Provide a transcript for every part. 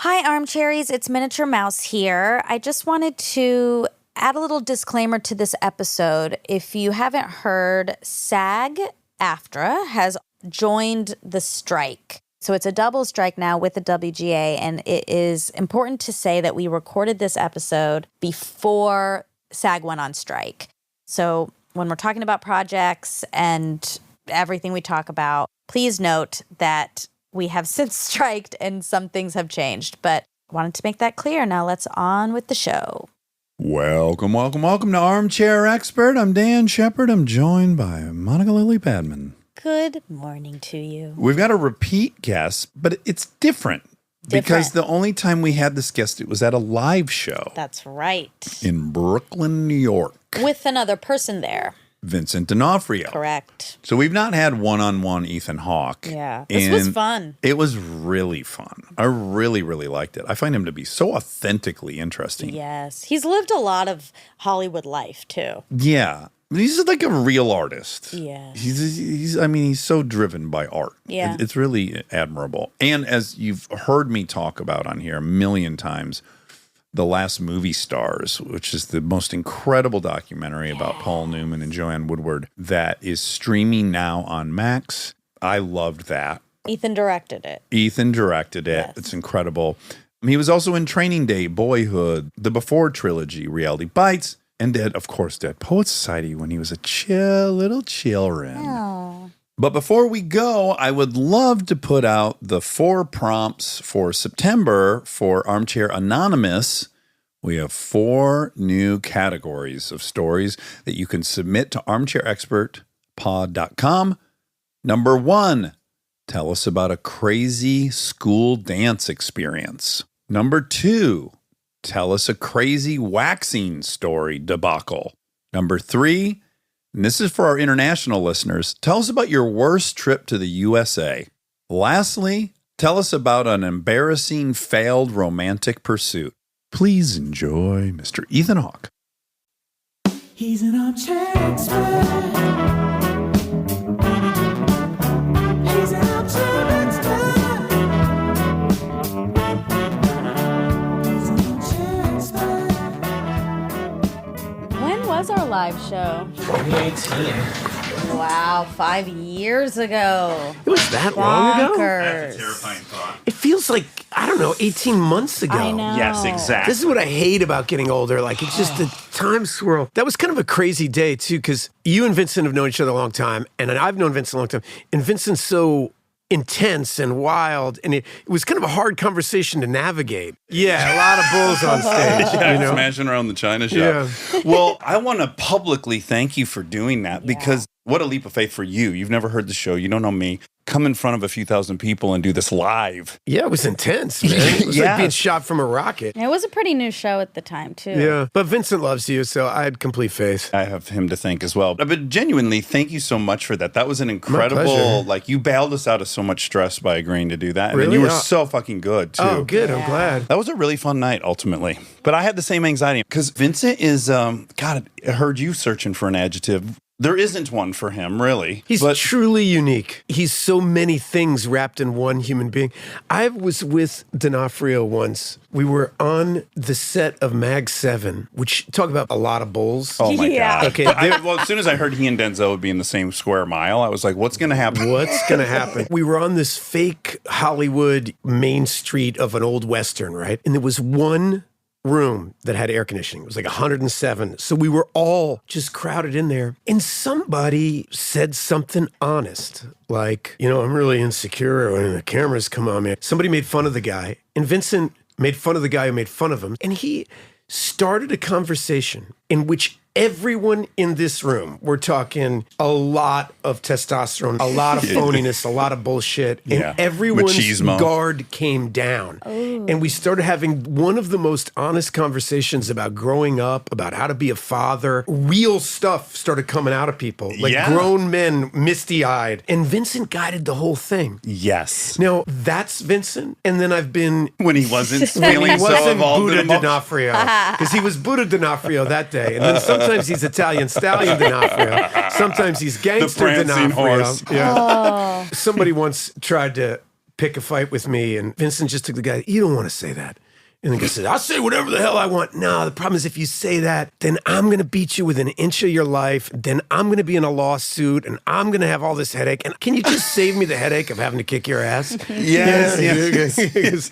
Hi, Armcharies. It's Miniature Mouse here. I just wanted to add a little disclaimer to this episode. If you haven't heard, SAG-AFTRA has joined the strike. So it's a double strike now with the WGA, and it is important to say that we recorded this episode before SAG went on strike. So when we're talking about projects and everything we talk about, please note that we have since striked and some things have changed, but I wanted to make that clear. Now let's on with the show. Welcome to Armchair Expert. I'm Dax Shepard. I'm joined by Monica Lily Padman. Good morning to you. We've got a repeat guest, but it's different. Because the only time we had this guest, it was at a live show. That's right. In Brooklyn, New York. With another person there. Vincent D'Onofrio. Correct. So we've not had one-on-one Ethan Hawke. Yeah. This was fun. It was really fun. I really, really liked it. I find him to be so authentically interesting. Yes. He's lived a lot of Hollywood life, too. Yeah. He's like a real artist. Yeah. He's so driven by art. Yeah. It's really admirable. And as you've heard me talk about on here a million times, The Last Movie Stars, which is the most incredible documentary about Paul Newman and Joanne Woodward that is streaming now on Max. I loved that. Ethan directed it. Yes. It's incredible. He was also in Training Day, Boyhood, the Before trilogy, Reality Bites, and Dead Poets Society when he was a little children. Oh. But before we go, I would love to put out the 4 prompts for September for Armchair Anonymous. We have 4 new categories of stories that you can submit to armchairexpertpod.com. Number 1, tell us about a crazy school dance experience. Number 2, tell us a crazy waxing story debacle. Number 3, and this is for our international listeners, tell us about your worst trip to the USA. Lastly, tell us about an embarrassing failed romantic pursuit. Please enjoy Mr. Ethan Hawke. He's an armchair expert. He's an armchair expert. He's an armchair expert. When was our live show? 2018. Wow, 5 years ago. It was that long ago? Bonkers. Terrifying thought. It feels like, 18 months ago. I know. Yes, exactly. This is what I hate about getting older. Like, it's just the time swirl. That was kind of a crazy day, too, because you and Vincent have known each other a long time, and I've known Vincent a long time. And Vincent's so intense and wild, and it was kind of a hard conversation to navigate. Yeah, a lot of bulls on stage. Smashing around the China shop. Yeah. Well, I want to publicly thank you for doing that because what a leap of faith for you. You've never heard the show. You don't know me. Come in front of a few thousand people and do this live. Yeah, it was intense, man. It was like being shot from a rocket. It was a pretty new show at the time, too. Yeah, but Vincent loves you, so I had complete faith. I have him to thank as well. But genuinely, thank you so much for that. That was an incredible, you bailed us out of so much stress by agreeing to do that. And Really? then you were so fucking good, too. Oh, good. I'm glad. That was a really fun night, ultimately. But I had the same anxiety because Vincent is, God, I heard you searching for an adjective. There isn't one for him, really. He's truly unique. He's so many things wrapped in one human being. I was with D'Onofrio once. We were on the set of Mag 7, which talk about a lot of bulls. Oh, my Yeah. God. Okay. Well, as soon as I heard he and Denzel would be in the same square mile, I was like, what's going to happen? What's going to happen? We were on this fake Hollywood main street of an old Western, right? And there was one room that had air conditioning. It was like 107. So we were all just crowded in there. And somebody said something honest, like, I'm really insecure when the cameras come on me. Somebody made fun of the guy, and Vincent made fun of the guy who made fun of him. And he started a conversation in which everyone in this room, we're talking a lot of testosterone, a lot of phoniness, a lot of bullshit, and everyone's Machismo. guard came down. Ooh. And we started having one of the most honest conversations about growing up, about how to be a father. Real stuff started coming out of people, like grown men, misty-eyed. And Vincent guided the whole thing. Yes. Now, that's Vincent. And then I've been... When he wasn't When feeling he so wasn't involved Buddha in emotion. D'Onofrio, because he was Buddha D'Onofrio that day, and then sometimes he's Italian Stallion D'Onofrio, sometimes he's Gangster prancing D'Onofrio. horse. Yeah. Somebody once tried to pick a fight with me. And Vincent just took the guy, you don't want to say that. And the guy said, I'll say whatever the hell I want. No, the problem is if you say that, then I'm going to beat you within an inch of your life. Then I'm going to be in a lawsuit and I'm going to have all this headache. And can you just save me the headache of having to kick your ass? Yes.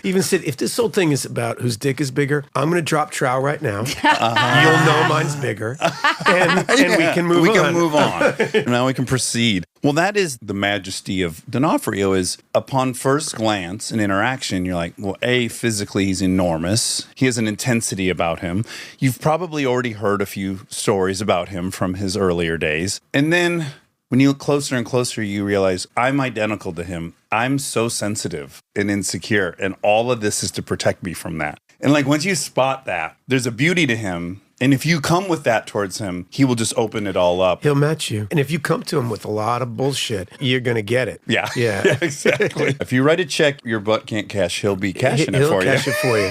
Even said, if this whole thing is about whose dick is bigger, I'm going to drop trowel right now. You'll know mine's bigger. And we can move on. We can move on. Now we can proceed. Well, that is the majesty of D'Onofrio is upon first glance and interaction, you're like, well, A, physically he's enormous. He has an intensity about him. You've probably already heard a few stories about him from his earlier days. And then when you look closer and closer, you realize I'm identical to him. I'm so sensitive and insecure. And all of this is to protect me from that. And like once you spot that, there's a beauty to him. And if you come with that towards him, he will just open it all up. He'll match you. And if you come to him with a lot of bullshit, you're going to get it. Yeah. Yeah. Exactly. If you write a check your butt can't cash, he'll be cashing it for you. He'll cash it for you.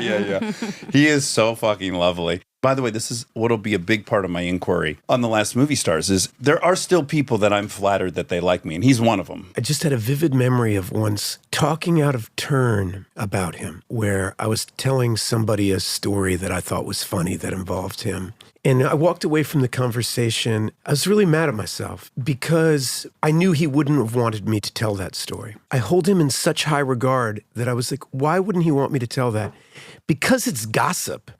Yeah. He is so fucking lovely. By the way, this is what'll be a big part of my inquiry on the last movie stars is there are still people that I'm flattered that they like me, and he's one of them. I just had a vivid memory of once talking out of turn about him, where I was telling somebody a story that I thought was funny that involved him. And I walked away from the conversation. I was really mad at myself because I knew he wouldn't have wanted me to tell that story. I hold him in such high regard that I was like, why wouldn't he want me to tell that? Because it's gossip.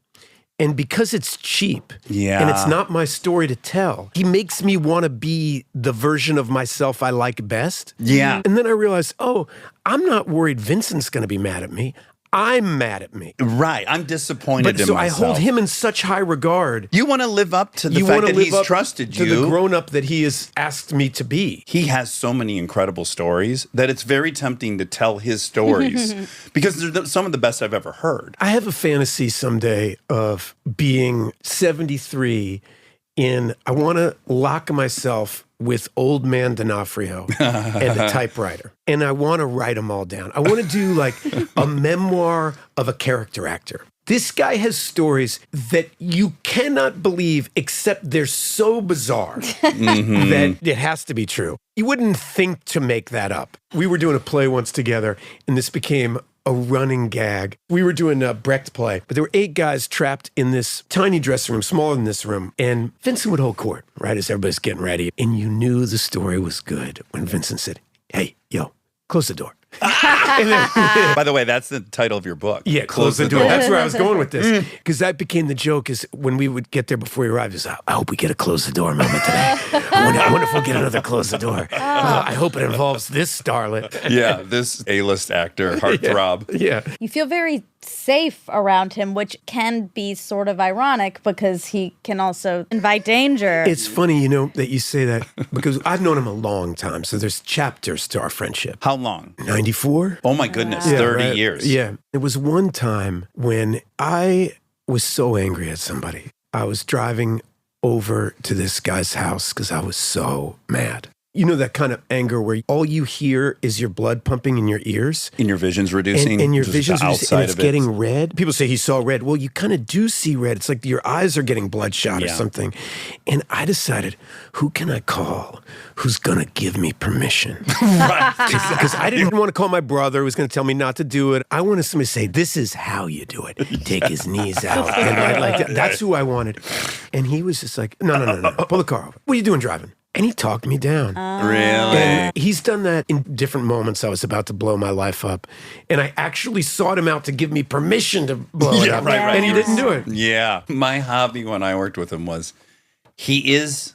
And because it's cheap, and it's not my story to tell, he makes me want to be the version of myself I like best. Yeah. And then I realized, oh, I'm not worried Vincent's going to be mad at me. I'm mad at me. Right. I'm disappointed in so myself. I hold him in such high regard. You want to live up to the fact that he's trusted you. To the grown-up that he has asked me to be. He has so many incredible stories that it's very tempting to tell his stories because they're some of the best I've ever heard. I have a fantasy someday of being 73 I want to lock myself with old man D'Onofrio and a typewriter. And I want to write them all down. I want to do like a memoir of a character actor. This guy has stories that you cannot believe, except they're so bizarre that it has to be true. You wouldn't think to make that up. We were doing a play once together, and this became a running gag. We were doing a Brecht play, but there were 8 guys trapped in this tiny dressing room, smaller than this room. And Vincent would hold court, right, as everybody's getting ready. And you knew the story was good when Vincent said, hey, yo, close the door. By the way, that's the title of your book. Yeah, close the door. That's where I was going with this. Because that became the joke is when we would get there before he arrived, is I hope we get a close the door moment today. I wonder if we'll get another close the door. I hope it involves this starlet. Yeah, this A-list actor, heartthrob. Yeah. You feel very safe around him, which can be sort of ironic because he can also invite danger. It's funny, that you say that because I've known him a long time. So there's chapters to our friendship. How long? 94? Oh my goodness, Yeah, 30 right. years. Yeah. There was one time when I was so angry at somebody. I was driving over to this guy's house because I was so mad. You know that kind of anger where all you hear is your blood pumping in your ears? And your vision's reducing. And your just vision's the reducing, outside and it's of it. getting red. People say he saw red. Well, you kind of do see red. It's like your eyes are getting bloodshot or something. And I decided, who can I call who's going to give me permission? Right. Because I didn't want to call my brother who was going to tell me not to do it. I wanted somebody to say, this is how you do it. Take his knees out. And I like that. That's who I wanted. And he was just like, no. Pull the car over. What are you doing driving? And he talked me down. Really? And he's done that in different moments. I was about to blow my life up. And I actually sought him out to give me permission to blow it up. right. And he didn't do it. Yeah. My hobby when I worked with him was he is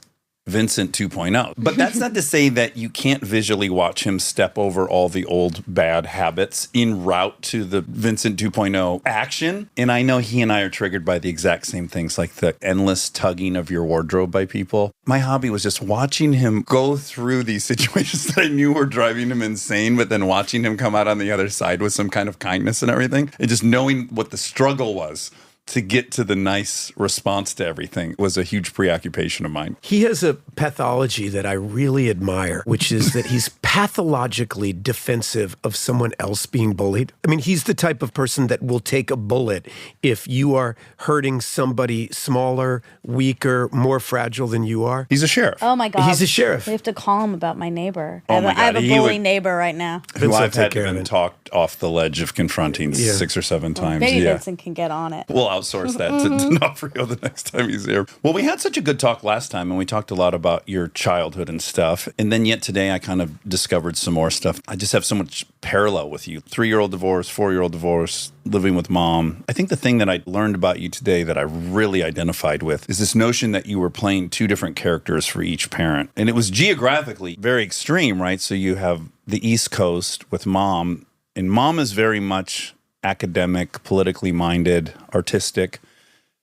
Vincent 2.0. But that's not to say that you can't visually watch him step over all the old bad habits en route to the Vincent 2.0 action. And I know he and I are triggered by the exact same things, like the endless tugging of your wardrobe by people. My hobby was just watching him go through these situations that I knew were driving him insane, but then watching him come out on the other side with some kind of kindness and everything. And just knowing what the struggle was to get to the nice response to everything was a huge preoccupation of mine. He has a pathology that I really admire, which is that he's pathologically defensive of someone else being bullied. I mean, he's the type of person that will take a bullet if you are hurting somebody smaller, weaker, more fragile than you are. He's a sheriff. Oh my God. He's a sheriff. We have to call him about my neighbor. Oh my I have God, a he bully would- neighbor right now. Who Vincent I've take had care of been it. talked off the ledge of confronting 6 or 7 times. Maybe Yeah. Vincent can get on it. We'll outsource that to D'Onofrio the next time he's here. Well, we had such a good talk last time, and we talked a lot about your childhood and stuff. And then yet today, I kind of discovered some more stuff. I just have so much parallel with you. 3-year-old divorce, 4-year-old divorce, living with mom. I think the thing that I learned about you today that I really identified with is this notion that you were playing 2 different characters for each parent. And it was geographically very extreme, right? So you have the East Coast with mom, and mom is very much academic, politically minded, artistic.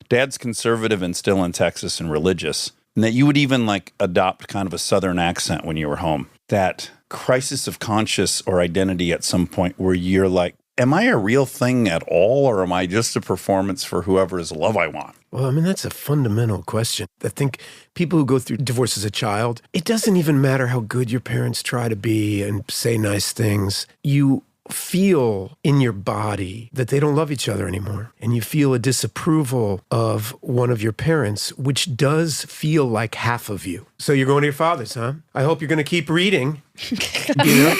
Dad's conservative and still in Texas and religious. And that you would even like adopt kind of a Southern accent when you were home. That crisis of conscience or identity at some point where you're like, am I a real thing at all? Or am I just a performance for whoever's love I want? Well, I mean, that's a fundamental question. I think people who go through divorce as a child, it doesn't even matter how good your parents try to be and say nice things. You feel in your body that they don't love each other anymore. And you feel a disapproval of one of your parents, which does feel like half of you. So you're going to your father's, huh? I hope you're going to keep reading. You know?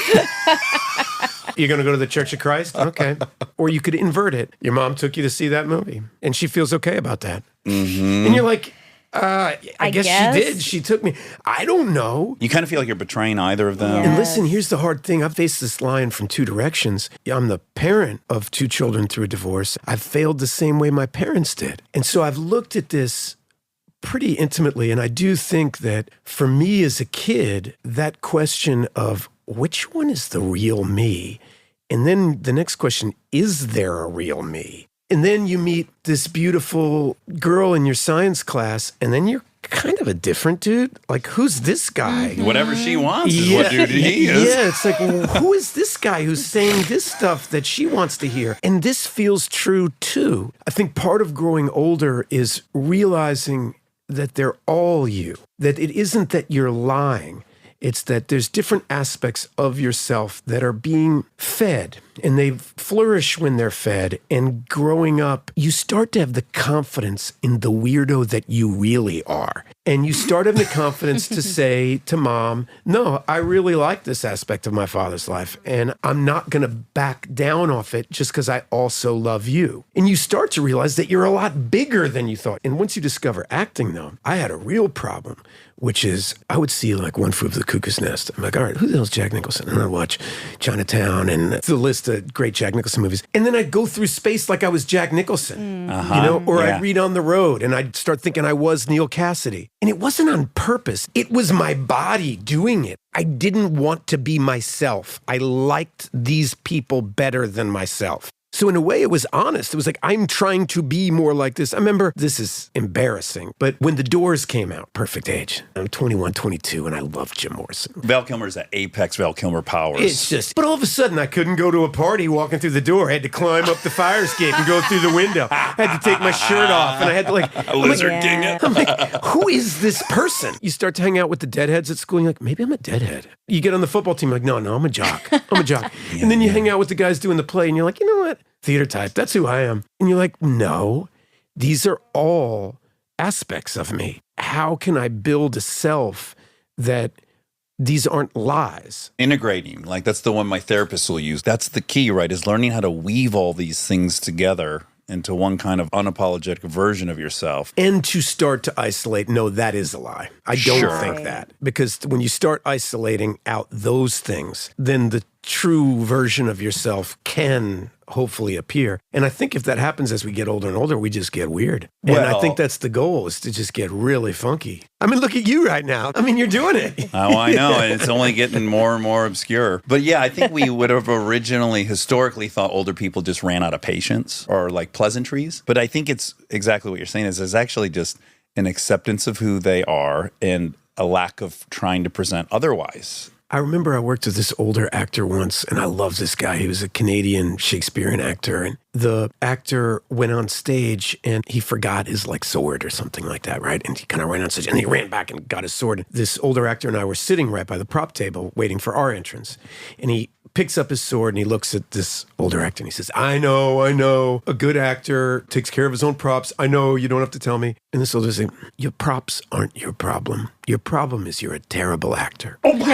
You're going to go to the Church of Christ? Okay. Or you could invert it. Your mom took you to see that movie, and she feels okay about that. Mm-hmm. And you're like, I guess she did. She took me. I don't know. You kind of feel like you're betraying either of them. And listen, here's the hard thing. I've faced this line from 2 directions. I'm the parent of 2 children through a divorce. I've failed the same way my parents did. And so I've looked at this pretty intimately. And I do think that for me as a kid, that question of which one is the real me? And then the next question, is there a real me? And then you meet this beautiful girl in your science class, and then you're kind of a different dude. Like, who's this guy? Whatever she wants is what dude he is. Yeah, it's like, well, who is this guy who's saying this stuff that she wants to hear? And this feels true too. I think part of growing older is realizing that they're all you, that it isn't that you're lying. It's that there's different aspects of yourself that are being fed, and they flourish when they're fed. And growing up, you start to have the confidence in the weirdo that you really are. And you start having the confidence to say to mom, no, I really like this aspect of my father's life, and I'm not going to back down off it just because I also love you. And you start to realize that you're a lot bigger than you thought. And once you discover acting, though, I had a real problem, which is I would see like One Flew Over the Cuckoo's Nest. I'm like, all right, who the hell's Jack Nicholson? And I'd watch Chinatown and the list of great Jack Nicholson movies. And then I'd go through space like I was Jack Nicholson, you know, or I'd read On the Road and I'd start thinking I was Neil Cassidy. And it wasn't on purpose. It was my body doing it. I didn't want to be myself. I liked these people better than myself. So in a way, it was honest. It was like, I'm trying to be more like this. I remember, this is embarrassing, but when The Doors came out, perfect age. I'm 21, 22, and I love Jim Morrison. Val Kilmer's at apex Val Kilmer powers. It's just, but all of a sudden, I couldn't go to a party walking through the door. I had to climb up the fire escape and go through the window. I had to take my shirt off, and I had to a lizard king it. I'm like, who is this person? You start to hang out with the deadheads at school, and you're like, maybe I'm a deadhead. You get on the football team, like, no, I'm a jock. I'm a jock. And then you hang out with the guys doing the play, and you're like, you know what? Theater type, that's who I am. And you're like, no, these are all aspects of me. How can I build a self that these aren't lies? Integrating, like that's the one my therapist will use. That's the key, right? Is learning how to weave all these things together into one kind of unapologetic version of yourself. And to start to isolate, no, that is a lie. I don't think that. Because when you start isolating out those things, then the true version of yourself can hopefully appear. And I think if that happens as we get older and older, we just get weird. And I think that's the goal, is to just get really funky. I mean, look at you right now. I mean, you're doing it. Oh, I know. And it's only getting more and more obscure. But yeah, I think we would have originally historically thought older people just ran out of patience or like pleasantries. But I think it's exactly what you're saying is it's actually just an acceptance of who they are and a lack of trying to present otherwise. I remember I worked with this older actor once, and I loved this guy. He was a Canadian Shakespearean actor, and the actor went on stage and he forgot his like sword or something like that, right? And he kind of ran on stage and he ran back and got his sword. This older actor and I were sitting right by the prop table waiting for our entrance. And he picks up his sword and he looks at this older actor and he says, I know, a good actor takes care of his own props. I know, you don't have to tell me. And this older says, your props aren't your problem. Your problem is you're a terrible actor. Oh my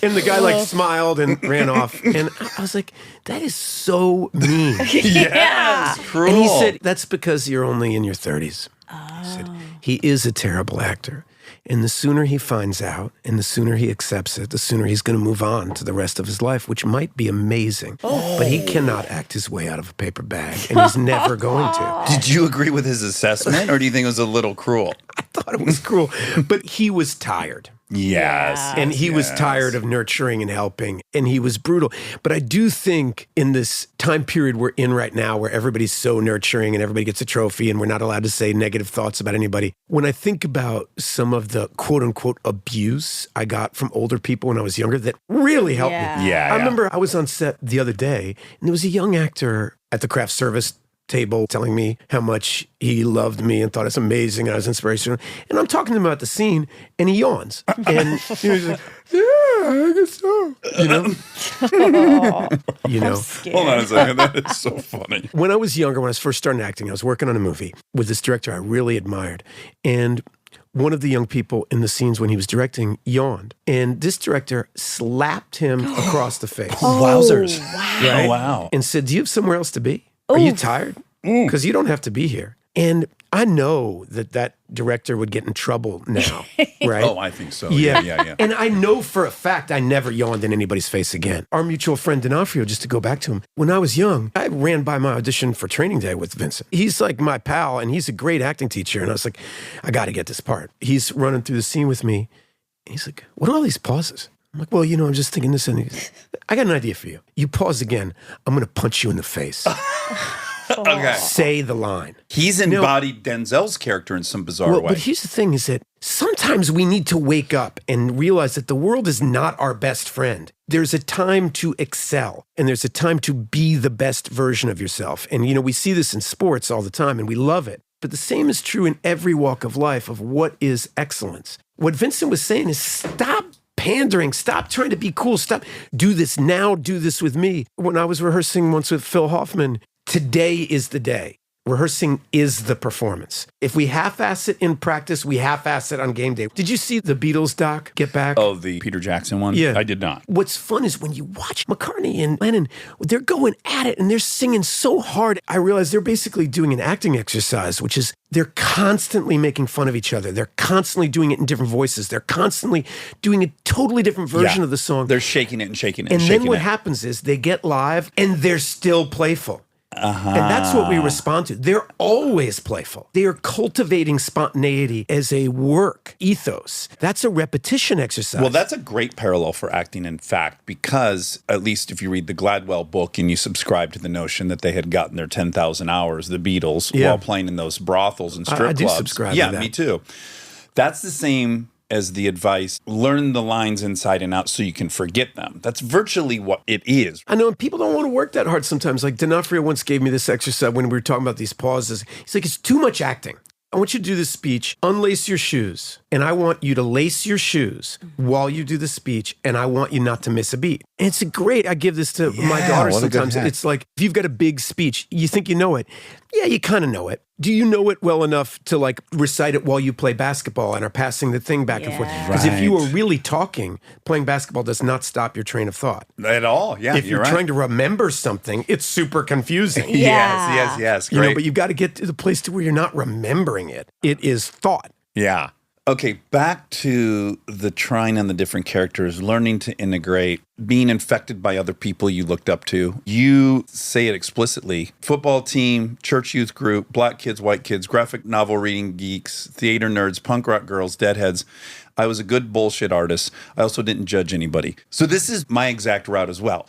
And the guy like smiled and ran off. And I was like, that is so mean. Yeah. Cruel. And he said, that's because you're only in your 30s. He said, he is a terrible actor. And the sooner he finds out and the sooner he accepts it, the sooner he's going to move on to the rest of his life, which might be amazing. But he cannot act his way out of a paper bag, and he's never going to. Did you agree with his assessment, or do you think it was a little cruel? I thought it was cruel, but he was tired. Yes. And he was tired of nurturing and helping, and he was brutal. But I do think in this time period we're in right now where everybody's so nurturing and everybody gets a trophy and we're not allowed to say negative thoughts about anybody. When I think about some of the quote unquote abuse I got from older people when I was younger, that really helped me. Yeah. I remember I was on set the other day and there was a young actor at the craft service table telling me how much he loved me and thought it's amazing and I was inspirational. And I'm talking to him about the scene and he yawns. And he was like, yeah, I guess so. You know? Hold on a second. That is so funny. When I was younger, when I was first starting acting, I was working on a movie with this director I really admired. And one of the young people in the scenes when he was directing yawned. And this director slapped him across the face. Wowzers. Right? Oh, wow. And said, do you have somewhere else to be? Are you tired? Because you don't have to be here. And I know that director would get in trouble now, right? Oh, I think so. Yeah. And I know for a fact I never yawned in anybody's face again. Our mutual friend D'Onofrio, just to go back to him, when I was young, I ran by my audition for Training Day with Vincent. He's like my pal, and he's a great acting teacher. And I was like, I got to get this part. He's running through the scene with me. And he's like, what are all these pauses? I'm like, well, I'm just thinking this. And he goes, I got an idea for you. You pause again, I'm going to punch you in the face. Okay. Say the line. He's embodied Denzel's character in some bizarre way. But here's the thing is that sometimes we need to wake up and realize that the world is not our best friend. There's a time to excel and there's a time to be the best version of yourself. And, we see this in sports all the time and we love it. But the same is true in every walk of life of what is excellence. What Vincent was saying is stop pandering, stop trying to be cool, stop, do this now, do this with me. When I was rehearsing once with Phil Hoffman, today is the day. Rehearsing is the performance. If we half-ass it in practice, we half-ass it on game day. Did you see the Beatles doc, Get Back? Oh, the Peter Jackson one? Yeah. I did not. What's fun is when you watch McCartney and Lennon, they're going at it and they're singing so hard. I realize they're basically doing an acting exercise, which is they're constantly making fun of each other. They're constantly doing it in different voices. They're constantly doing a totally different version of the song. They're shaking it and shaking it and shaking then what it. happens is they get live and they're still playful. And that's what we respond to. They're always playful. They are cultivating spontaneity as a work ethos. That's a repetition exercise. Well, that's a great parallel for acting, in fact, because at least if you read the Gladwell book and you subscribe to the notion that they had gotten their 10,000 hours, the Beatles, while playing in those brothels and strip clubs. I do subscribe to that. Yeah, me too. That's the same as the advice, learn the lines inside and out so you can forget them. That's virtually what it is. I know, and people don't want to work that hard sometimes. Like D'Onofrio once gave me this exercise when we were talking about these pauses. He's like, it's too much acting. I want you to do this speech, unlace your shoes, and I want you to lace your shoes while you do the speech, and I want you not to miss a beat. And it's great. I give this to my daughter sometimes. It's like, if you've got a big speech, you think you know it. Yeah, you kind of know it. Do you know it well enough to like recite it while you play basketball and are passing the thing back and forth? Because if you are really talking, playing basketball does not stop your train of thought. At all, yeah. If you're trying to remember something, it's super confusing. Yes. Great. But you've got to get to the place to where you're not remembering it. It is thought. Yeah. Okay, back to the trying on the different characters, learning to integrate, being infected by other people you looked up to. You say it explicitly. Football team, church youth group, black kids, white kids, graphic novel reading geeks, theater nerds, punk rock girls, deadheads. I was a good bullshit artist. I also didn't judge anybody. So this is my exact route as well.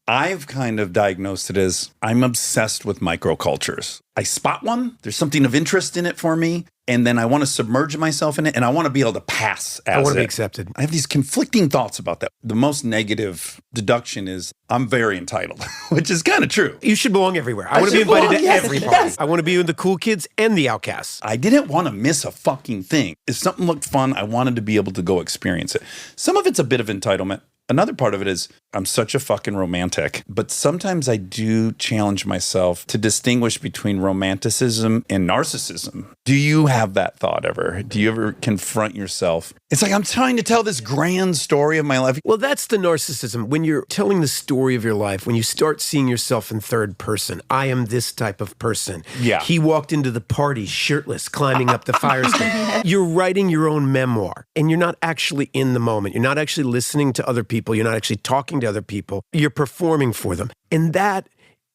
I've kind of diagnosed it as I'm obsessed with microcultures. I spot one. There's something of interest in it for me. and then I want to submerge myself in it, and I want to be able to pass as I want to be it. accepted. I have these conflicting thoughts about that. The most negative deduction is I'm very entitled, which is kind of true. You should belong everywhere. I want to be should belong, invited to yes, every yes. party. I want to be with the cool kids and the outcasts. I didn't want to miss a fucking thing. If something looked fun, I wanted to be able to go experience it. Some of it's a bit of entitlement. Another part of it is I'm such a fucking romantic, but sometimes I do challenge myself to distinguish between romanticism and narcissism. Do you have that thought ever? Do you ever confront yourself? It's like I'm trying to tell this grand story of my life. Well, that's the narcissism. When you're telling the story of your life, when you start seeing yourself in third person, I am this type of person. Yeah. He walked into the party shirtless, climbing up the fire escape. You're writing your own memoir, and you're not actually in the moment. You're not actually listening to other people. You're not actually talking to other people. You're performing for them. And that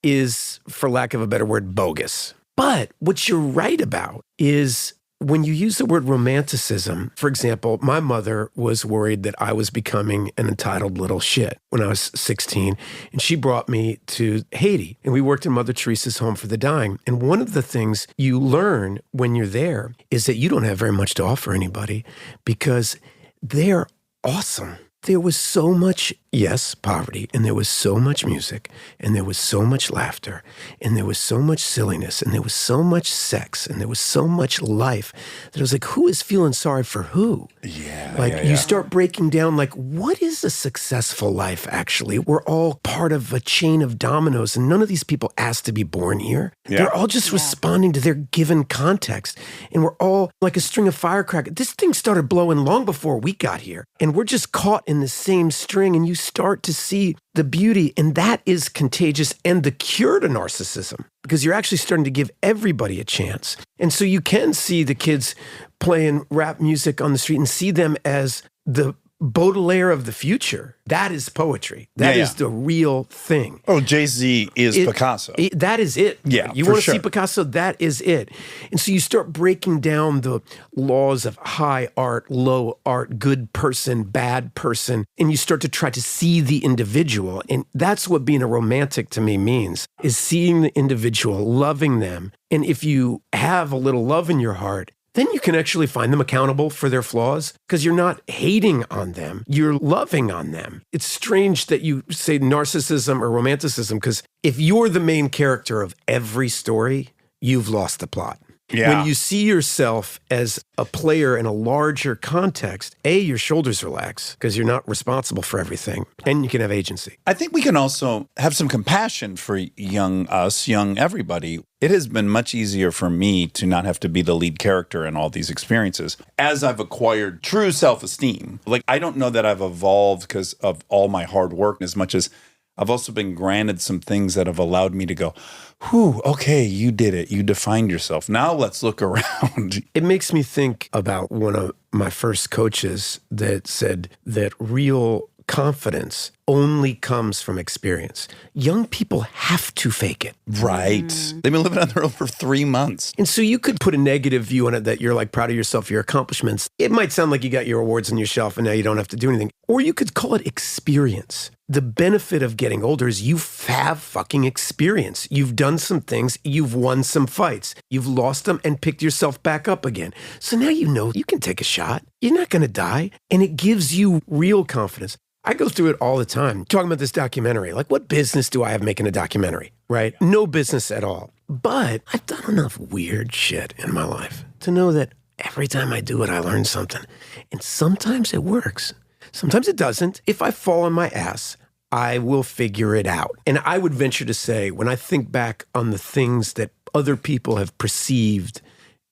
is, for lack of a better word, bogus. But what you're right about is when you use the word romanticism, for example, my mother was worried that I was becoming an entitled little shit when I was 16, and she brought me to Haiti, and we worked in Mother Teresa's Home for the Dying. And one of the things you learn when you're there is that you don't have very much to offer anybody because they're awesome. There was so much, yes, poverty, and there was so much music, and there was so much laughter, and there was so much silliness, and there was so much sex, and there was so much life that I was like, who is feeling sorry for who? You start breaking down, like, what is a successful life, actually? We're all part of a chain of dominoes, and none of these people asked to be born here. Yeah. They're all just responding to their given context, and we're all like a string of firecrackers. This thing started blowing long before we got here, and we're just caught in the same string, and you start to see the beauty, and that is contagious and the cure to narcissism because you're actually starting to give everybody a chance. And so you can see the kids playing rap music on the street and see them as the Baudelaire of the future. That is poetry. That is the real thing. Oh, Jay-Z is Picasso. That is it. Yeah, you for want to sure. see Picasso? That is it. And so you start breaking down the laws of high art, low art, good person, bad person, and you start to try to see the individual. And that's what being a romantic to me means, is seeing the individual, loving them. And if you have a little love in your heart, then you can actually find them accountable for their flaws because you're not hating on them. You're loving on them. It's strange that you say narcissism or romanticism because if you're the main character of every story, you've lost the plot. Yeah. When you see yourself as a player in a larger context, A, your shoulders relax because you're not responsible for everything and you can have agency. I think we can also have some compassion for young us, young everybody. It has been much easier for me to not have to be the lead character in all these experiences as I've acquired true self-esteem. Like, I don't know that I've evolved because of all my hard work as much as I've also been granted some things that have allowed me to go, whew, okay, you did it. You defined yourself. Now let's look around. It makes me think about one of my first coaches that said that real confidence only comes from experience. Young people have to fake it. Right. They've been living on their own for 3 months. And so you could put a negative view on it that you're like proud of yourself, your accomplishments. It might sound like you got your awards on your shelf and now you don't have to do anything. Or you could call it experience. The benefit of getting older is you have fucking experience. You've done some things. You've won some fights. You've lost them and picked yourself back up again. So now you know you can take a shot. You're not going to die. And it gives you real confidence. I go through it all the time, talking about this documentary. Like, what business do I have making a documentary, right? No business at all. But I've done enough weird shit in my life to know that every time I do it, I learn something. And sometimes it works. Sometimes it doesn't. If I fall on my ass, I will figure it out. And I would venture to say, when I think back on the things that other people have perceived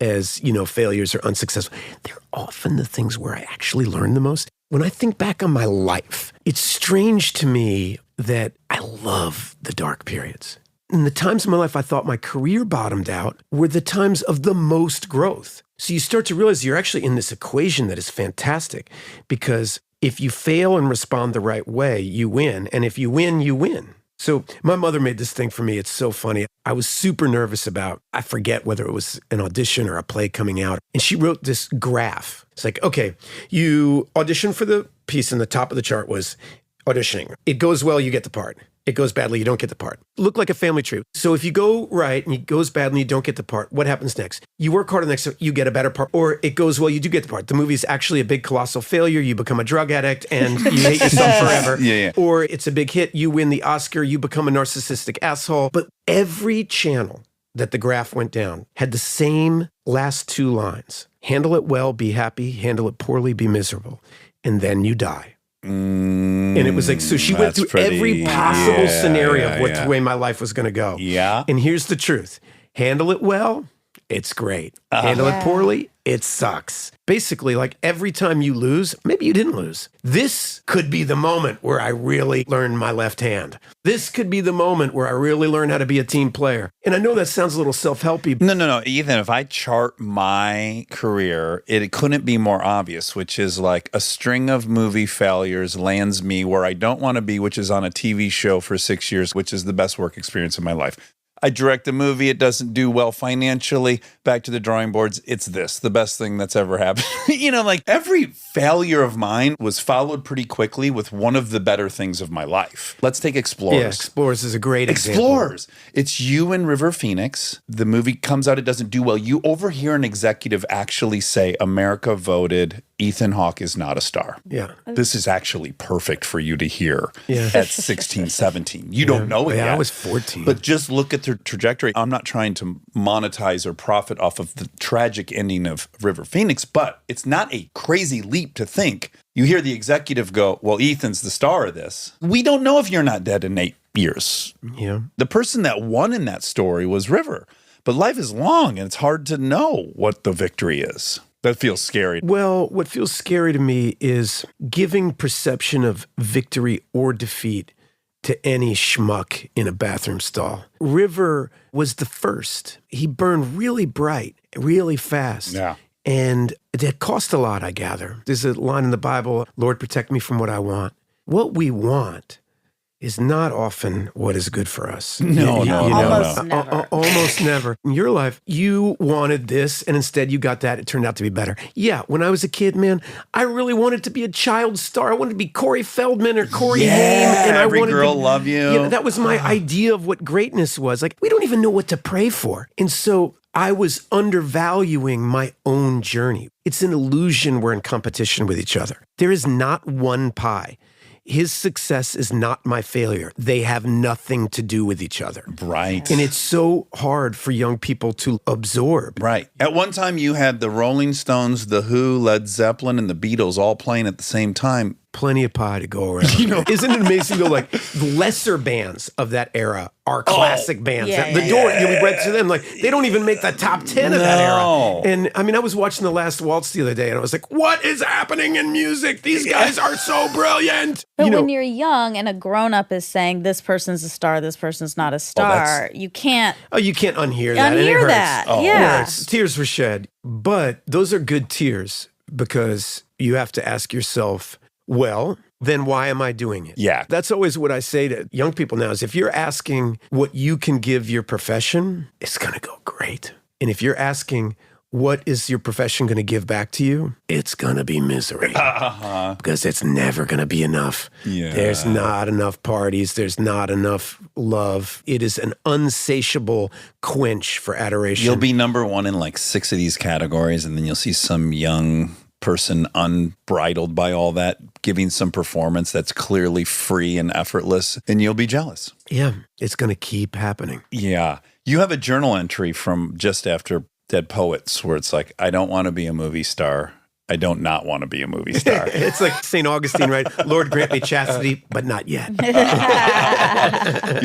as, failures or unsuccessful, they're often the things where I actually learn the most. When I think back on my life, it's strange to me that I love the dark periods. In the times of my life I thought my career bottomed out were the times of the most growth. So you start to realize you're actually in this equation that is fantastic because if you fail and respond the right way, you win. And if you win, you win. So my mother made this thing for me. It's so funny. I was super nervous about, I forget whether it was an audition or a play coming out. And she wrote this graph. It's like, okay, you auditioned for the piece and the top of the chart was auditioning. It goes well, you get the part. It goes badly, you don't get the part. Look like a family tree. So if you go right and it goes badly and you don't get the part, what happens next? You work harder next, you get a better part. Or it goes well, you do get the part. The movie's actually a big colossal failure. You become a drug addict and you hate yourself forever. Yeah. Or it's a big hit, you win the Oscar, you become a narcissistic asshole. But every channel that the graph went down had the same last two lines. Handle it well, be happy. Handle it poorly, be miserable. And then you die. And it was like, so she went through every possible scenario of what the way my life was going to go. Yeah. And here's the truth. Handle it well, it's great. Handle it poorly, it sucks. Basically, like every time you lose, maybe you didn't lose. This could be the moment where I really learned my left hand. This could be the moment where I really learn how to be a team player. And I know that sounds a little self-helpy. No. Ethan, if I chart my career, it couldn't be more obvious, which is like a string of movie failures lands me where I don't want to be, which is on a TV show for 6 years, which is the best work experience of my life. I direct a movie. It doesn't do well financially. Back to the drawing boards. It's the best thing that's ever happened. Like every failure of mine was followed pretty quickly with one of the better things of my life. Let's take Explorers. Yeah, Explorers is a great example. Explorers. It's you and River Phoenix. The movie comes out. It doesn't do well. You overhear an executive actually say, America voted Ethan Hawke is not a star. Yeah. This is actually perfect for you to hear Yeah. at 16, 17. You don't know it yet. I was 14. But just look at their trajectory. I'm not trying to monetize or profit off of the tragic ending of River Phoenix, but it's not a crazy leap to think. You hear the executive go, well, Ethan's the star of this. We don't know if you're not dead in 8 years. Yeah. The person that won in that story was River. But life is long, and it's hard to know what the victory is. That feels scary. Well, what feels scary to me is giving perception of victory or defeat to any schmuck in a bathroom stall. River was the first. He burned really bright, really fast. Yeah. And it cost a lot, I gather. There's a line in the Bible, Lord, protect me from what I want. What we want is not often what is good for us. No. Almost never. In your life, you wanted this, and instead you got that. It turned out to be better. Yeah, when I was a kid, man, I really wanted to be a child star. I wanted to be Corey Feldman or Corey Haim. And every I wanted girl to, love you. That was my idea of what greatness was. Like, we don't even know what to pray for. And so I was undervaluing my own journey. It's an illusion we're in competition with each other. There is not one pie. His success is not my failure. They have nothing to do with each other. Right. And it's so hard for young people to absorb. Right. At one time, you had the Rolling Stones, The Who, Led Zeppelin, and the Beatles all playing at the same time. Plenty of pie to go around. Isn't it amazing though? Like lesser bands of that era are classic bands. yeah, The yeah, Doors, we read to them, like they don't even make the top 10 of that era. And I mean, I was watching The Last Waltz the other day and I was like, what is happening in music? These guys are so brilliant. But when you're young and a grown-up is saying this person's a star, this person's not a star, you can't you can't unhear that. And it unhear hurts. that. It Yeah. hurts. Tears were shed. But those are good tears because you have to ask yourself, well, then why am I doing it? Yeah. That's always what I say to young people now is if you're asking what you can give your profession, it's going to go great. And if you're asking what is your profession going to give back to you, it's going to be misery. Because it's never going to be enough. Yeah. There's not enough parties. There's not enough love. It is an unsatiable quench for adoration. You'll be number one in like 6 of these categories, and then you'll see some young person unbridled by all that giving some performance that's clearly free and effortless, and you'll be jealous. Yeah, it's going to keep happening. Yeah. You have a journal entry from just after Dead Poets where it's like, I don't want to be a movie star. I don't not want to be a movie star. It's like St. Augustine, right? Lord grant me chastity, but not yet. You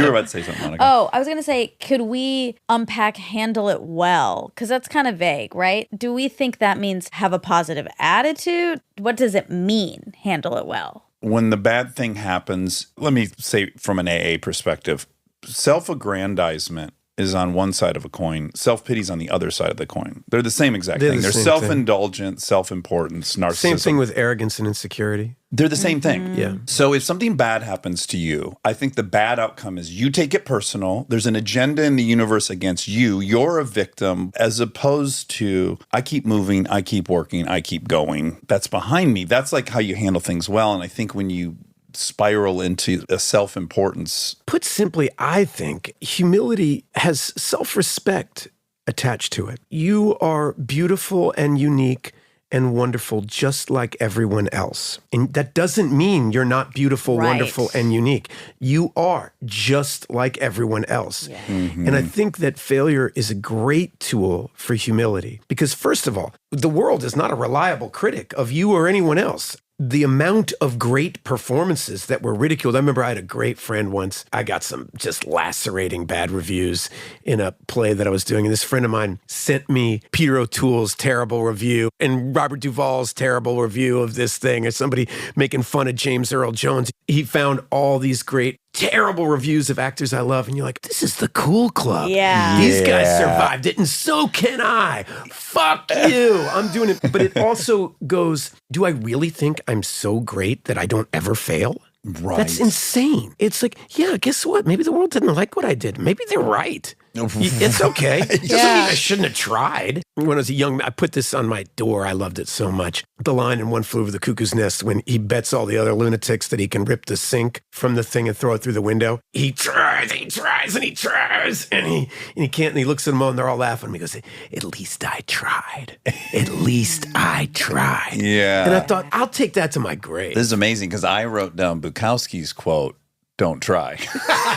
were about to say something, Monica. Oh, I was going to say, could we unpack handle it well? Because that's kind of vague, right? Do we think that means have a positive attitude? What does it mean, handle it well? When the bad thing happens, let me say from an AA perspective, self-aggrandizement is on one side of a coin. Self-pity is on the other side of the coin. They're the same exact They're thing. the They're same self-indulgent, self-importance, narcissism. Same thing with arrogance and insecurity. They're the same thing. Yeah. So if something bad happens to you, I think the bad outcome is you take it personal. There's an agenda in the universe against you. You're a victim, as opposed to I keep moving, I keep working, I keep going. That's behind me. That's like how you handle things well. And I think when you spiral into a self-importance. Put simply, I think humility has self-respect attached to it. You are beautiful and unique and wonderful just like everyone else. And that doesn't mean you're not beautiful, Right. wonderful, and unique. You are just like everyone else. And I think that failure is a great tool for humility because, first of all, the world is not a reliable critic of you or anyone else. The amount of great performances that were ridiculed. I remember I had a great friend once. I got some just lacerating bad reviews in a play that I was doing. And this friend of mine sent me Peter O'Toole's terrible review and Robert Duvall's terrible review of this thing, or somebody making fun of James Earl Jones. He found all these great, terrible reviews of actors I love. And you're like, this is the cool club. Yeah. These guys survived it, and so can I. Fuck you. I'm doing it. But it also goes, do I really think I'm so great that I don't ever fail? Right. That's insane. It's like, yeah, guess what? Maybe the world didn't like what I did. Maybe they're right. It's okay. Doesn't mean I shouldn't have tried. When I was a young man, I put this on my door. I loved it so much. The line in One Flew Over the Cuckoo's Nest when he bets all the other lunatics that he can rip the sink from the thing and throw it through the window. He tries, and he tries, and he tries, and he can't. And he looks at them all, and they're all laughing. He goes, "At least I tried. At least I tried." Yeah. And I thought, I'll take that to my grave. This is amazing because I wrote down Bukowski's quote, "Don't try."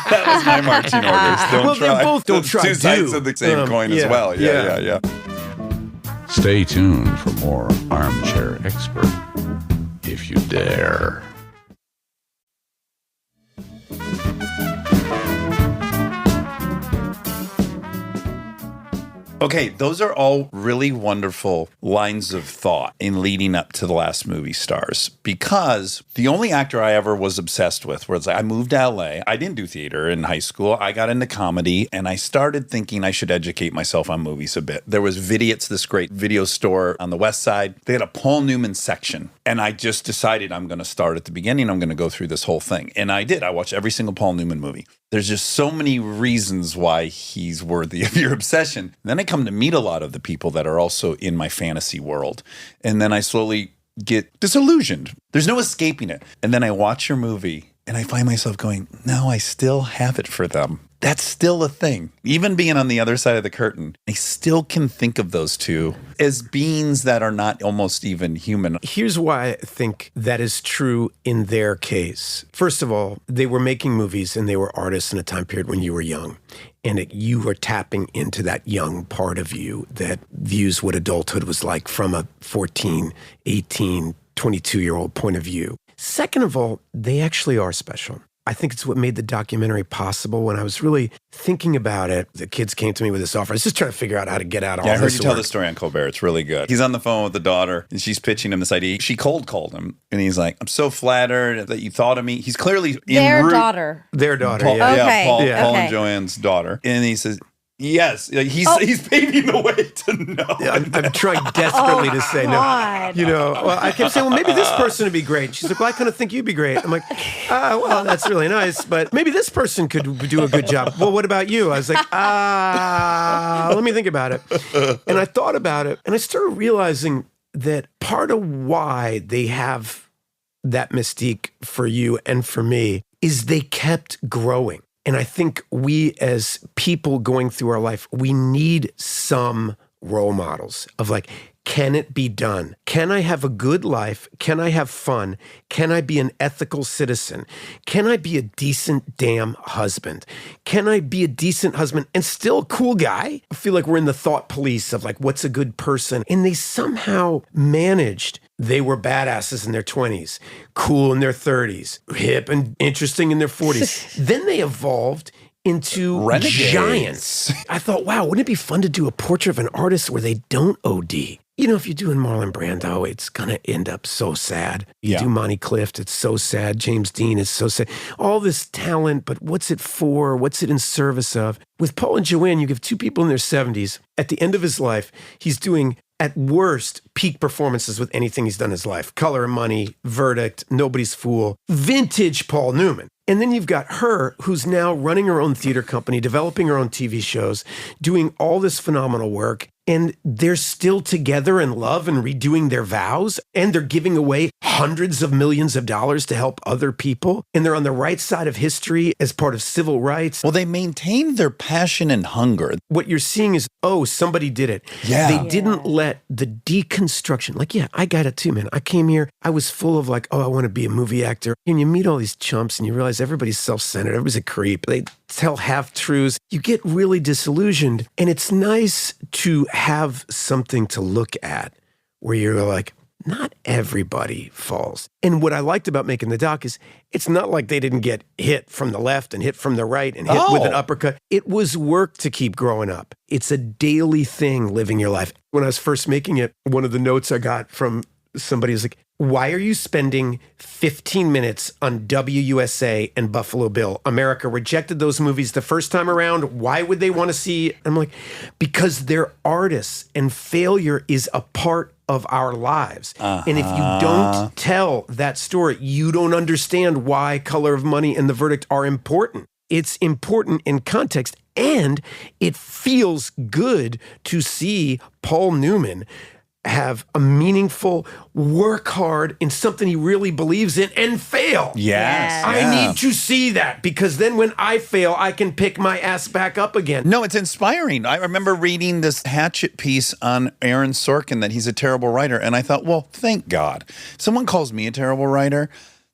That was my marching orders. Don't Well, try. they're both don't It's try, two sides do. of the same coin as Yeah, well. yeah. Yeah. Stay tuned for more Armchair Expert, if you dare. Okay, those are all really wonderful lines of thought in leading up to The Last Movie Stars, because the only actor I ever was obsessed with was I moved to LA. I didn't do theater in high school. I got into comedy, and I started thinking I should educate myself on movies a bit. There was Vidiot's, this great video store on the west side. They had a Paul Newman section, and I just decided I'm going to start at the beginning. I'm going to go through this whole thing. And I did. I watched every single Paul Newman movie. There's just so many reasons why he's worthy of your obsession. And then I come to meet a lot of the people that are also in my fantasy world. And then I slowly get disillusioned. There's no escaping it. And then I watch your movie and I find myself going, no, I still have it for them. That's still a thing. Even being on the other side of the curtain, I still can think of those two as beings that are not almost even human. Here's why I think that is true in their case. First of all, they were making movies and they were artists in a time period when you were young. And you were tapping into that young part of you that views what adulthood was like from a 14, 18, 22-year-old point of view. Second of all, they actually are special. I think it's what made the documentary possible. When I was really thinking about it, the kids came to me with this offer. I was just trying to figure out how to get out all Yeah, I heard this you tell work. the story on Colbert. It's really good. He's on the phone with the daughter, and she's pitching him this idea. She cold called him, and he's like, "I'm so flattered that you thought of me." He's clearly Their in daughter. Their daughter, Paul, yeah. Okay. Paul Okay. and Joanne's daughter, and he says, "Yes." Like, he's paving the way to no. Yeah, I'm trying desperately to say no. God. You know, well, I kept saying, well, maybe this person would be great. She's like, well, I kind of think you'd be great. I'm like, well, that's really nice, but maybe this person could do a good job. Well, what about you? I was like, let me think about it. And I thought about it, and I started realizing that part of why they have that mystique for you and for me is they kept growing. And I think we as people going through our life, we need some role models of like, can it be done? Can I have a good life? Can I have fun? Can I be an ethical citizen? Can I be a decent damn husband? Can I be a decent husband and still a cool guy? I feel like we're in the thought police of like, what's a good person? And they somehow managed. They were badasses in their 20s, cool in their 30s, hip and interesting in their 40s. Then they evolved into Renegades. giants. I thought, wow, wouldn't it be fun to do a portrait of an artist where they don't OD? You know, if you're doing Marlon Brando, it's going to end up so sad. You Yeah. do Monty Clift, it's so sad. James Dean is so sad. All this talent, but what's it for? What's it in service of? With Paul and Joanne, you give two people in their 70s. At the end of his life, he's doing, at worst, peak performances with anything he's done in his life. Color and Money, Verdict, Nobody's Fool, vintage Paul Newman. And then you've got her, who's now running her own theater company, developing her own TV shows, doing all this phenomenal work. and they're still together in love and redoing their vows, and they're giving away hundreds of millions of dollars to help other people, and they're on the right side of history as part of civil rights. Well, they maintained their passion and hunger. What you're seeing is, oh, somebody did it. Yeah. They didn't let the deconstruction, like, yeah, I got it too, man. I came here, I was full of like, oh, I want to be a movie actor. And you meet all these chumps and you realize everybody's self-centered, everybody's a creep. They tell half-truths. You get really disillusioned. And it's nice to have something to look at where you're like, not everybody falls. And what I liked about making the doc is it's not like they didn't get hit from the left and hit from the right and hit with an uppercut. It was work to keep growing up. It's a daily thing living your life. When I was first making it, one of the notes I got from somebody was like, why are you spending 15 minutes on WUSA and Buffalo Bill? America rejected those movies the first time around. Why would they want to see? I'm like, because they're artists and failure is a part of our lives. And if you don't tell that story, you don't understand why Color of Money and The Verdict are important. It's important in context, and it feels good to see Paul Newman have a meaningful, work hard in something he really believes in and fail. Yes. I need to see that, because then when I fail, I can pick my ass back up again. No, it's inspiring. I remember reading this Hatchet piece on Aaron Sorkin that he's a terrible writer. And I thought, well, thank God. If someone calls me a terrible writer,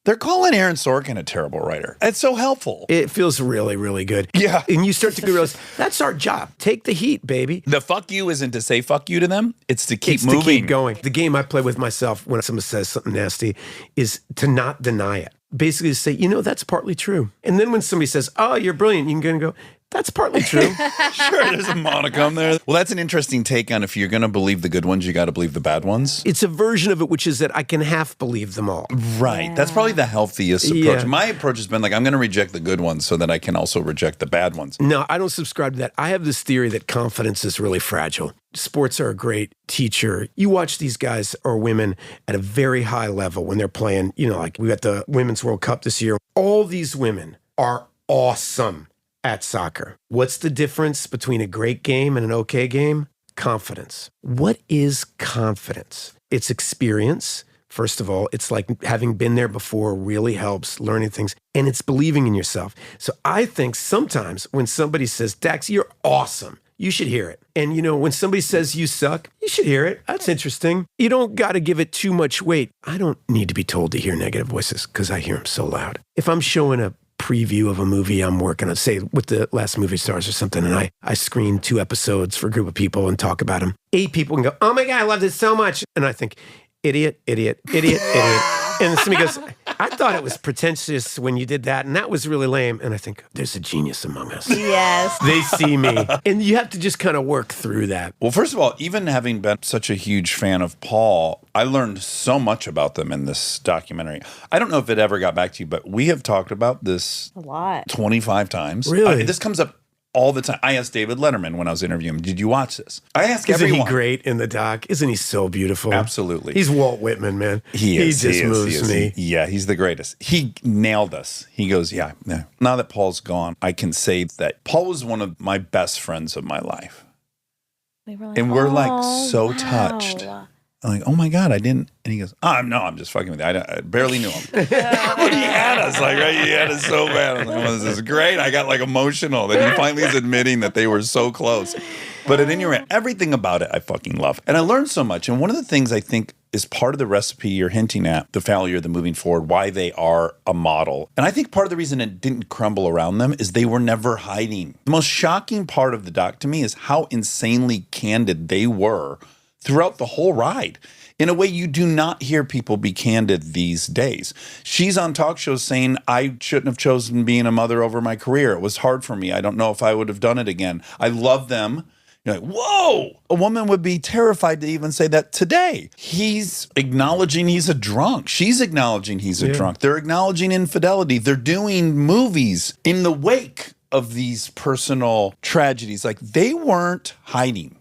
they're calling Aaron Sorkin a terrible writer. It's so helpful. It feels really, really good. Yeah. And you start to realize, that's our job. Take the heat, baby. The fuck you isn't to say fuck you to them. It's to keep It's moving. to keep going. The game I play with myself when someone says something nasty is to not deny it. Basically to say, that's partly true. And then when somebody says, oh, you're brilliant, you can go, that's partly true. Sure, there's a monicum there. Well, that's an interesting take on if you're going to believe the good ones, you got to believe the bad ones. It's a version of it, which is that I can half believe them all. Right. Yeah. That's probably the healthiest approach. Yeah. My approach has been like, I'm going to reject the good ones so that I can also reject the bad ones. No, I don't subscribe to that. I have this theory that confidence is really fragile. Sports are a great teacher. You watch these guys or women at a very high level when they're playing, like we got the Women's World Cup this year. All these women are awesome at soccer. What's the difference between a great game and an okay game? Confidence. What is confidence? It's experience. First of all, it's like having been there before really helps, learning things, and it's believing in yourself. So I think sometimes when somebody says, Dax, you're awesome, you should hear it. And when somebody says you suck, you should hear it. That's interesting. You don't got to give it too much weight. I don't need to be told to hear negative voices because I hear them so loud. If I'm showing a preview of a movie I'm working on, say with the last movie stars or something, and I screen 2 episodes for a group of people and talk about them. 8 people can go, oh my God, I loved it so much. And I think, idiot, idiot, idiot, idiot. And somebody goes, I thought it was pretentious when you did that, and that was really lame. And I think, there's a genius among us. Yes. They see me. And you have to just kind of work through that. Well, first of all, even having been such a huge fan of Paul, I learned so much about them in this documentary. I don't know if it ever got back to you, but we have talked about this a lot, 25 times. Really? This comes up all the time. I asked David Letterman when I was interviewing him, did you watch this? I ask everyone. Isn't he great in the doc? Isn't he so beautiful? Absolutely. He's Walt Whitman, man. He is. He just moves me. He's the greatest. He nailed us. He goes, yeah. Now that Paul's gone, I can say that Paul was one of my best friends of my life. We're like so touched. I'm like, oh my God, I didn't. And he goes, I'm just fucking with you. I barely knew him. But he had us, right? He had us so bad. I was like, this is great. I got emotional that he finally is admitting that they were so close. But at any rate, everything about it I fucking love. And I learned so much. And one of the things I think is part of the recipe you're hinting at, the failure, the moving forward, why they are a model. And I think part of the reason it didn't crumble around them is they were never hiding. The most shocking part of the doc to me is how insanely candid they were throughout the whole ride. In a way you do not hear people be candid these days. She's on talk shows saying, I shouldn't have chosen being a mother over my career. It was hard for me. I don't know if I would have done it again. I love them. You're like, whoa! A woman would be terrified to even say that today. He's acknowledging he's a drunk. She's acknowledging he's a drunk. They're acknowledging infidelity. They're doing movies in the wake of these personal tragedies. Like, they weren't hiding.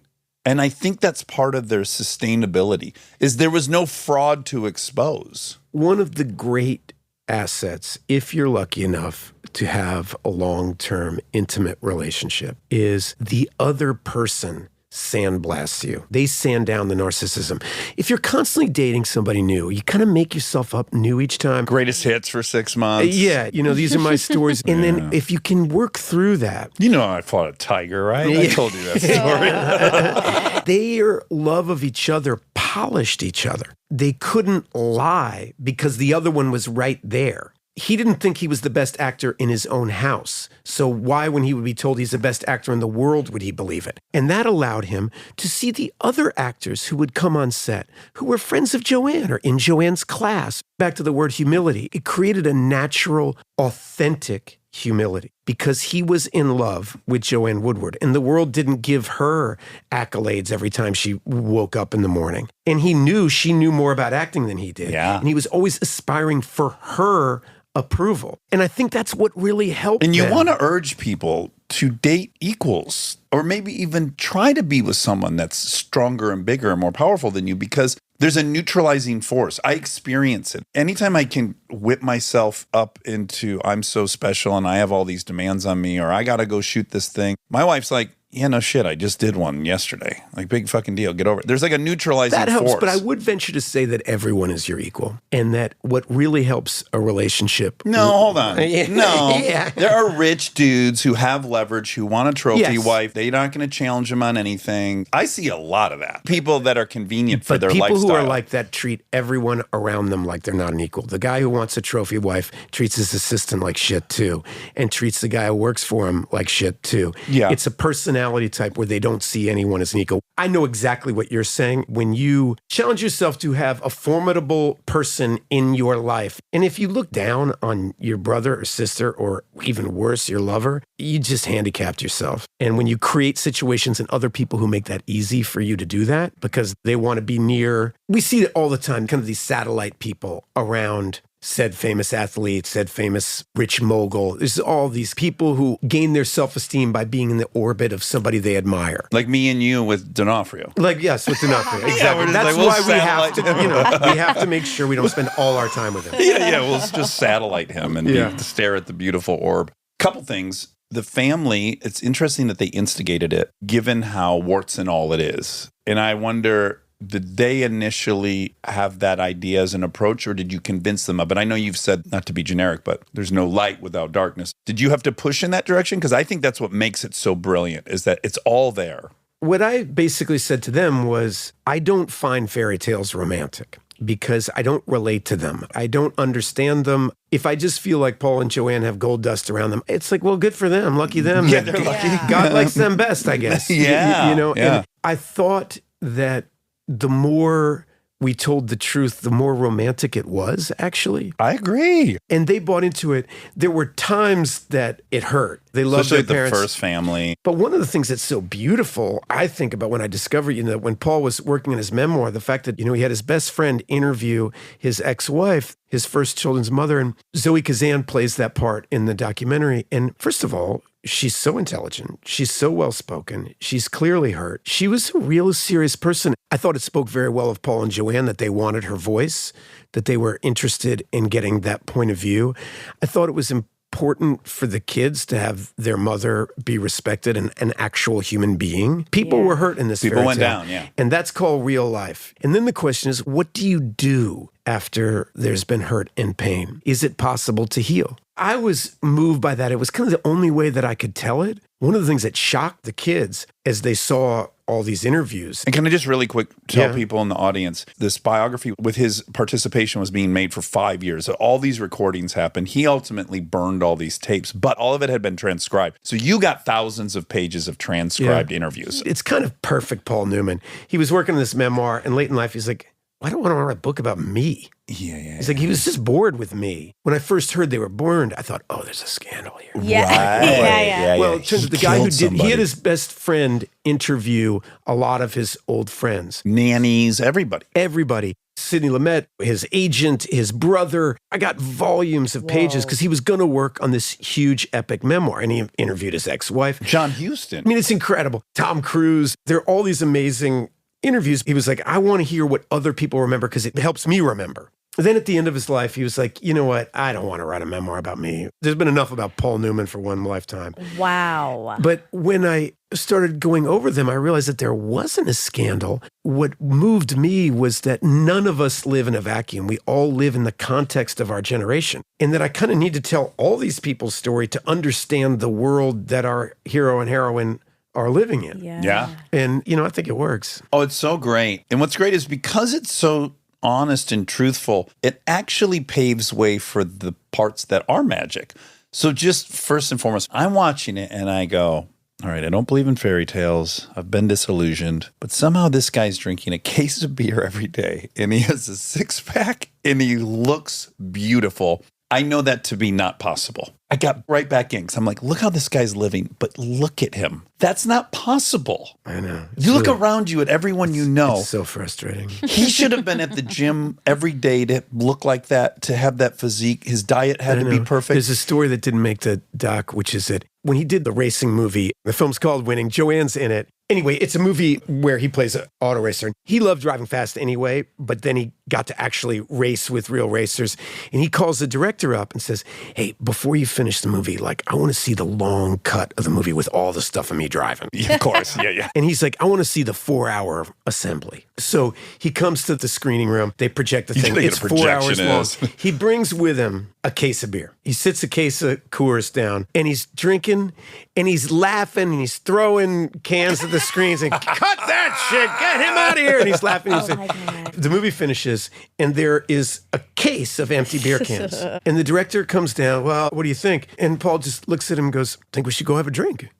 And I think that's part of their sustainability, is there was no fraud to expose. One of the great assets, if you're lucky enough to have a long-term intimate relationship, is the other person sandblasts you. They sand down the narcissism. If you're constantly dating somebody new, you kind of make yourself up new each time. Greatest hits for 6 months. Yeah, these are my stories. And then if you can work through that. You know I fought a tiger, right? I told you that story. Their love of each other polished each other. They couldn't lie because the other one was right there. He didn't think he was the best actor in his own house. So why, when he would be told he's the best actor in the world, would he believe it? And that allowed him to see the other actors who would come on set, who were friends of Joanne or in Joanne's class. Back to the word humility. It created a natural, authentic humility because he was in love with Joanne Woodward, and the world didn't give her accolades every time she woke up in the morning. And he knew she knew more about acting than he did. Yeah. And he was always aspiring for her approval. And I think that's what really helped And you them. want to urge people to date equals, or maybe even try to be with someone that's stronger and bigger and more powerful than you, because there's a neutralizing force. I experience it. Anytime I can whip myself up into I'm so special and I have all these demands on me, or I got to go shoot this thing. My wife's like, yeah, no shit, I just did one yesterday. Like, big fucking deal. Get over it. There's like a neutralizing That helps, force. but I would venture to say that everyone is your equal, and that what really helps a relationship. No, hold on. Yeah. No. Yeah. There are rich dudes who have leverage, who want a trophy Yes. wife. They're not going to challenge them on anything. I see a lot of that. People that are convenient for But their people lifestyle. who are like that treat everyone around them like they're not an equal. The guy who wants a trophy wife treats his assistant like shit too, and treats the guy who works for him like shit too. Yeah. It's a personality type where they don't see anyone as an equal. I know exactly what you're saying. When you challenge yourself to have a formidable person in your life, and if you look down on your brother or sister, or even worse, your lover, you just handicapped yourself. And when you create situations and other people who make that easy for you to do that because they want to be near, we see it all the time, kind of these satellite people around said famous athlete, said famous rich mogul. There's all these people who gain their self-esteem by being in the orbit of somebody they admire. Like me and you with D'Onofrio. Like, yes, with D'Onofrio. Exactly. Yeah, we're just That's like, we'll why we have to, satellite we have to make sure we don't spend all our time with him. Yeah, we'll just satellite him and Yeah. stare at the beautiful orb. Couple things. The family, it's interesting that they instigated it, given how warts and all it is. And I wonder, did they initially have that idea as an approach, or did you convince them of it? I know you've said, not to be generic, but there's no light without darkness. Did you have to push in that direction? Because I think that's what makes it so brilliant, is that it's all there. What I basically said to them was, I don't find fairy tales romantic because I don't relate to them. I don't understand them. If I just feel like Paul and Joanne have gold dust around them, it's like, well, good for them. Lucky them. Yeah, they're lucky. God likes them best, I guess. Yeah, You know, yeah. and I thought that the more we told the truth, the more romantic it was, actually. I agree. And they bought into it. There were times that it hurt. They loved Especially their the parents. first family. But one of the things that's so beautiful, I think about when I discovered, that when Paul was working on his memoir, the fact that, he had his best friend interview his ex-wife, his first children's mother, and Zoe Kazan plays that part in the documentary. And first of all, she's so intelligent. She's so well-spoken. She's clearly hurt. She was a real serious person. I thought it spoke very well of Paul and Joanne that they wanted her voice, that they were interested in getting that point of view. I thought it was important for the kids to have their mother be respected and an actual human being. People were hurt in this People fairy went tale, down, yeah. And that's called real life. And then the question is, what do you do after there's been hurt and pain? Is it possible to heal? I was moved by that. It was kind of the only way that I could tell it. One of the things that shocked the kids as they saw all these interviews. And can I just really quick tell Yeah. people in the audience, this biography with his participation was being made for 5 years. So all these recordings happened. He ultimately burned all these tapes, but all of it had been transcribed. So you got thousands of pages of transcribed interviews. It's kind of perfect, Paul Newman. He was working on this memoir, and late in life, he's like, I don't want to write a book about me. Yeah. He's like, he was just bored with me. When I first heard they were burned, I thought, oh, there's a scandal here. Yeah. Yeah. Well, it turns out the guy who killed did, somebody. he had his best friend interview a lot of his old friends. Nannies, everybody. Everybody. Sidney Lumet, his agent, his brother. I got volumes of pages because he was going to work on this huge epic memoir. And he interviewed his ex-wife. John Huston. I mean, it's incredible. Tom Cruise. There are all these amazing interviews. He was like, I want to hear what other people remember because it helps me remember. Then at the end of his life, he was like, you know what? I don't want to write a memoir about me. There's been enough about Paul Newman for one lifetime. Wow. But when I started going over them, I realized that there wasn't a scandal. What moved me was that none of us live in a vacuum. We all live in the context of our generation. And that I kind of need to tell all these people's story to understand the world that our hero and heroine are living in. Yeah. And, I think it works. Oh, it's so great. And what's great is because it's so honest and truthful, it actually paves way for the parts that are magic. So just first and foremost, I'm watching it and I go, all right, I don't believe in fairy tales. I've been disillusioned. But somehow this guy's drinking a case of beer every day and he has a six-pack and he looks beautiful. I know that to be not possible. I got right back in because I'm like, look how this guy's living, but look at him. That's not possible. I know. You look around you at everyone you know. It's so frustrating. He should have been at the gym every day to look like that, to have that physique. His diet had to be perfect. There's a story that didn't make the doc, which is that when he did the racing movie, the film's called Winning, Joanne's in it. Anyway, it's a movie where he plays an auto racer. He loved driving fast anyway, but then he got to actually race with real racers. And he calls the director up and says, hey, before you finish the movie, I want to see the long cut of the movie with all the stuff of me driving. Yeah, of course. Yeah. And he's like, I want to see the 4-hour assembly. So he comes to the screening room. They project the thing. It's 4 hours long. He brings with him a case of beer. He sits a case of Coors down and he's drinking and he's laughing and he's throwing cans at the screens and cut that shit, get him out of here. And he's laughing. He's my God. The movie finishes and there is a case of empty beer cans. And the director comes down, well, what do you think? And Paul just looks at him and goes, think we should go have a drink.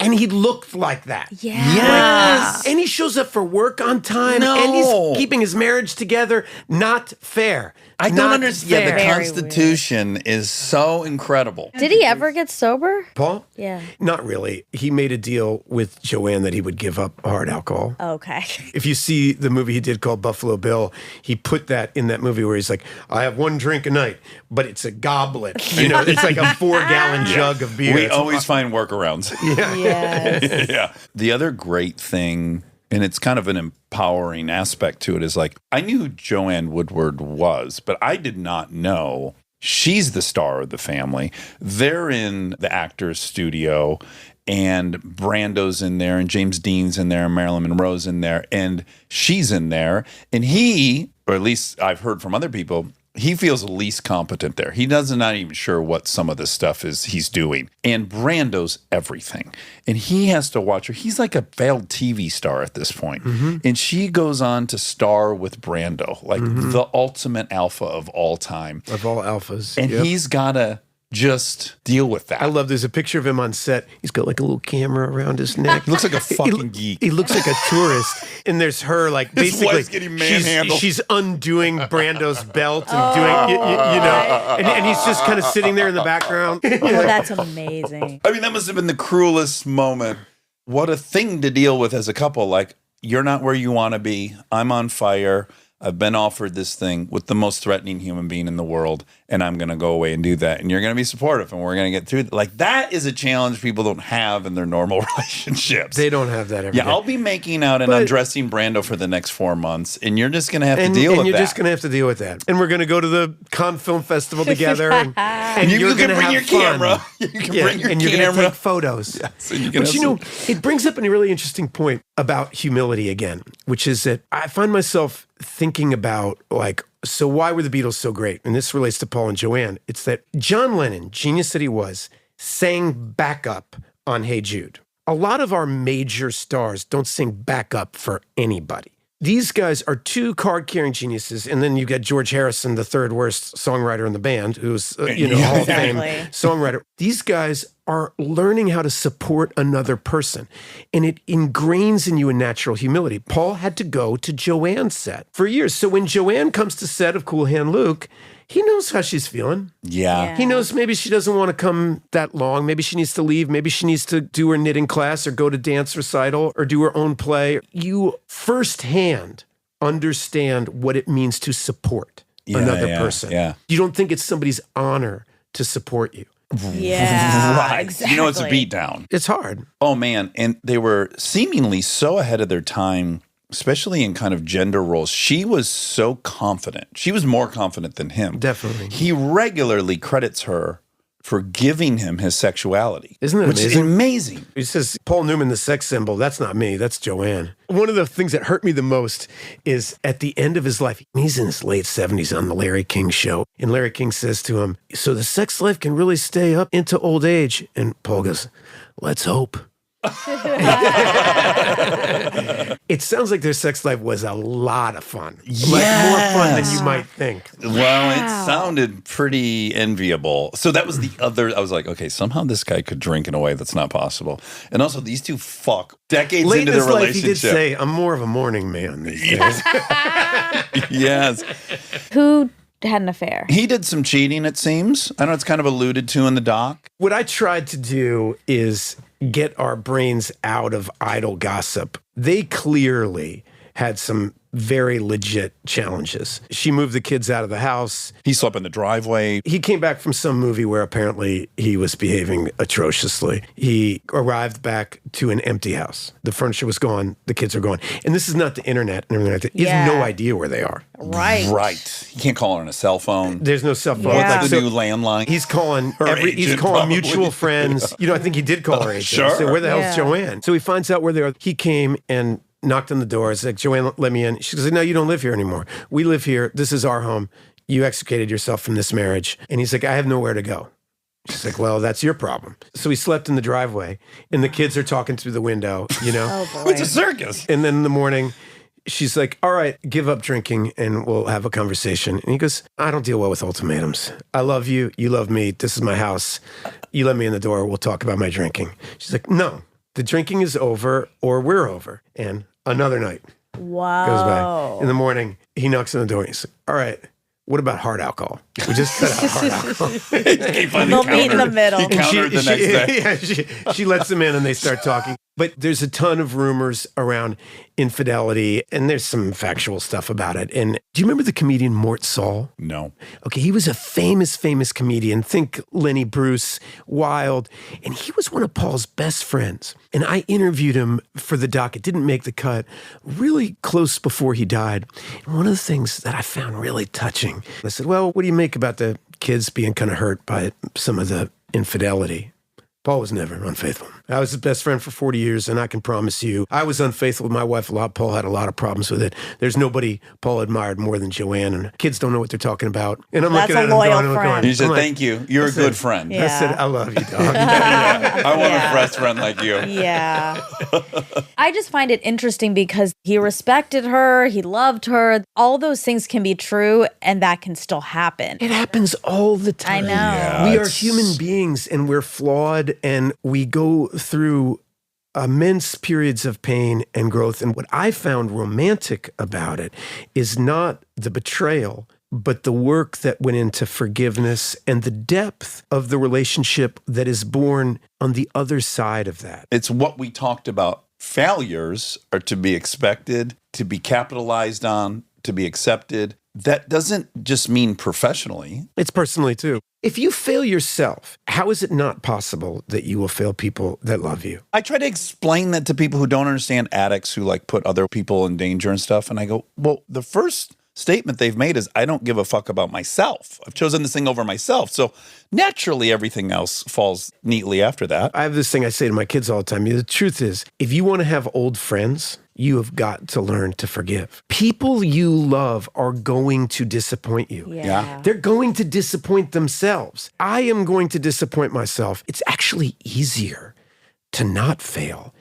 And he looked like that. Yeah. Yes. And he shows up for work on time. No. And he's keeping his marriage together. Not fair. I don't Not understand. Yeah, the fair. Constitution is so incredible. Did he ever get sober? Paul? Yeah. Not really. He made a deal with Joanne that he would give up hard alcohol. Okay. If you see the movie he did called Buffalo Bill, he put that in that movie where he's like, I have one drink a night, but it's a goblet. It's like a 4-gallon jug of beer. We It's always find workarounds. Yes. Yeah. The other great thing, and it's kind of an empowering aspect to it, is I knew who Joanne Woodward was, but I did not know she's the star of the family. They're in the actor's studio, and Brando's in there, and James Dean's in there, and Marilyn Monroe's in there, and she's in there. And he, or at least I've heard from other people, he feels least competent there. He doesn't not even sure what some of this stuff is he's doing. And Brando's everything. And he has to watch her. He's like a failed TV star at this point. And she goes on to star with Brando, the ultimate alpha of all time. Of all alphas. And he's got to just deal with that. I love, there's a picture of him on set. He's got a little camera around his neck. He looks like a fucking geek. He looks like a tourist. And there's her, basically, wife's getting manhandled. she's undoing Brando's belt and doing, and he's just kind of sitting there in the background. Oh, that's amazing. I mean, that must have been the cruelest moment. What a thing to deal with as a couple. You're not where you want to be. I'm on fire. I've been offered this thing with the most threatening human being in the world, and I'm going to go away and do that. And you're going to be supportive, and we're going to get through it. That is a challenge people don't have in their normal relationships. They don't have that every day. I'll be making out and undressing Brando for the next 4 months, and you're just going to have to deal with that. And you're just going to have to deal with that. And we're going to go to the Cannes Film Festival together, and you you're can going to bring have your fun. camera. You can bring your and you're going to camera. take photos. Yes, and you can But it brings up a really interesting point about humility again, which is that I find myself thinking about so why were the Beatles so great? And this relates to Paul and Joanne. It's that John Lennon, genius that he was, sang backup on Hey Jude. A lot of our major stars don't sing backup for anybody. These guys are two card-carrying geniuses, and then you get George Harrison, the third worst songwriter in the band, who's Hall of Fame songwriter. These guys are learning how to support another person, and it ingrains in you a natural humility. Paul had to go to Joanne's set for years. So when Joanne comes to set of Cool Hand Luke, he knows how she's feeling. Yeah. He knows maybe she doesn't want to come that long. Maybe she needs to leave. Maybe she needs to do her knitting class or go to dance recital or do her own play. You firsthand understand what it means to support another person. Yeah. You don't think it's somebody's honor to support you. Yeah. Right. Exactly. It's a beatdown. It's hard. Oh, man. And they were seemingly so ahead of their time, especially in kind of gender roles. She was so confident. She was more confident than him. Definitely. He regularly credits her for giving him his sexuality. Isn't it which is amazing? He says, Paul Newman, the sex symbol, that's not me, that's Joanne. One of the things that hurt me the most is at the end of his life, he's in his late 70s on the Larry King show, and Larry King says to him, so the sex life can really stay up into old age? And Paul goes, let's hope. It sounds like their sex life was a lot of fun. Like more fun than you might think. Well, it sounded pretty enviable. So that was the other. I was like, okay, somehow this guy could drink in a way that's not possible. And also, these two fuck decades Late into in the his life, relationship. he did say, I'm more of a morning man these days. Yes. Who had an affair? He did some cheating, it seems. I know it's kind of alluded to in the doc. What I tried to do is get our brains out of idle gossip. They clearly had some very legit challenges. She moved the kids out of the house. He slept in the driveway. He came back from some movie where apparently he was behaving atrociously. He arrived back to an empty house. The furniture was gone. The kids are gone. And this is not the internet and everything like that. He has no idea where they are. Right. Right. He can't call her on a cell phone. There's no cell phone. Yeah. Like the new landline. He's calling he's agent, calling probably. mutual friends. You know, I think he did call her agent. Sure. So where the hell's Yeah. Joanne? So he finds out where they are. He came and knocked on the door. He's like, Joanne, let me in. She goes, no, you don't live here anymore. We live here. This is our home. You extricated yourself from this marriage. And he's like, I have nowhere to go. She's like, well, that's your problem. So he slept in the driveway and the kids are talking through the window, you know? Oh, boy. It's a circus. And then in the morning, she's like, all right, give up drinking and we'll have a conversation. And he goes, I don't deal well with ultimatums. I love you. You love me. This is my house. You let me in the door. We'll talk about my drinking. She's like, no, the drinking is over or we're over. And another night Wow. goes by. In the morning, he knocks on the door. He's like, all right, what about hard alcohol? We just cut out hard alcohol. They'll meet in the middle. He countered the next day. Yeah, she lets him in and they start talking. But there's a ton of rumors around infidelity, and there's some factual stuff about it. And do you remember the comedian Mort Saul? No. Okay, he was a famous comedian. Think Lenny Bruce, Wild. And he was one of Paul's best friends. And I interviewed him for the doc. It didn't make the cut. Really close before he died. And one of the things that I found really touching, I said, well, what do you make about the kids being kind of hurt by some of the infidelity? Paul was never unfaithful. I was his best friend for 40 years, and I can promise you, I was unfaithful with my wife a lot. Paul had a lot of problems with it. There's nobody Paul admired more than Joanne, and kids don't know what they're talking about. And I'm That's looking at a him loyal going, friend. He said, I'm like, thank you. You're a good friend. Yeah. I said, I love you, dog. I want a best friend like you. Yeah. I just find it interesting because he respected her, he loved her. All those things can be true and that can still happen. It happens all the time. I know. Yeah, We are it's- human beings, and we're flawed, and we go through immense periods of pain and growth. And what I found romantic about it is not the betrayal, but the work that went into forgiveness and the depth of the relationship that is born on the other side of that. It's what we talked about. Failures are to be expected, to be capitalized on, to be accepted. That doesn't just mean professionally. It's personally too. If you fail yourself, how is it not possible that you will fail people that love you? I try to explain that to people who don't understand, addicts who like put other people in danger and stuff. And I go, well, the first statement they've made is, I don't give a fuck about myself. I've chosen this thing over myself. So naturally, everything else falls neatly after that. I have this thing I say to my kids all the time. The truth is, if you want to have old friends, you have got to learn to forgive. People you love are going to disappoint you. Yeah. They're going to disappoint themselves. I am going to disappoint myself. It's actually easier to not fail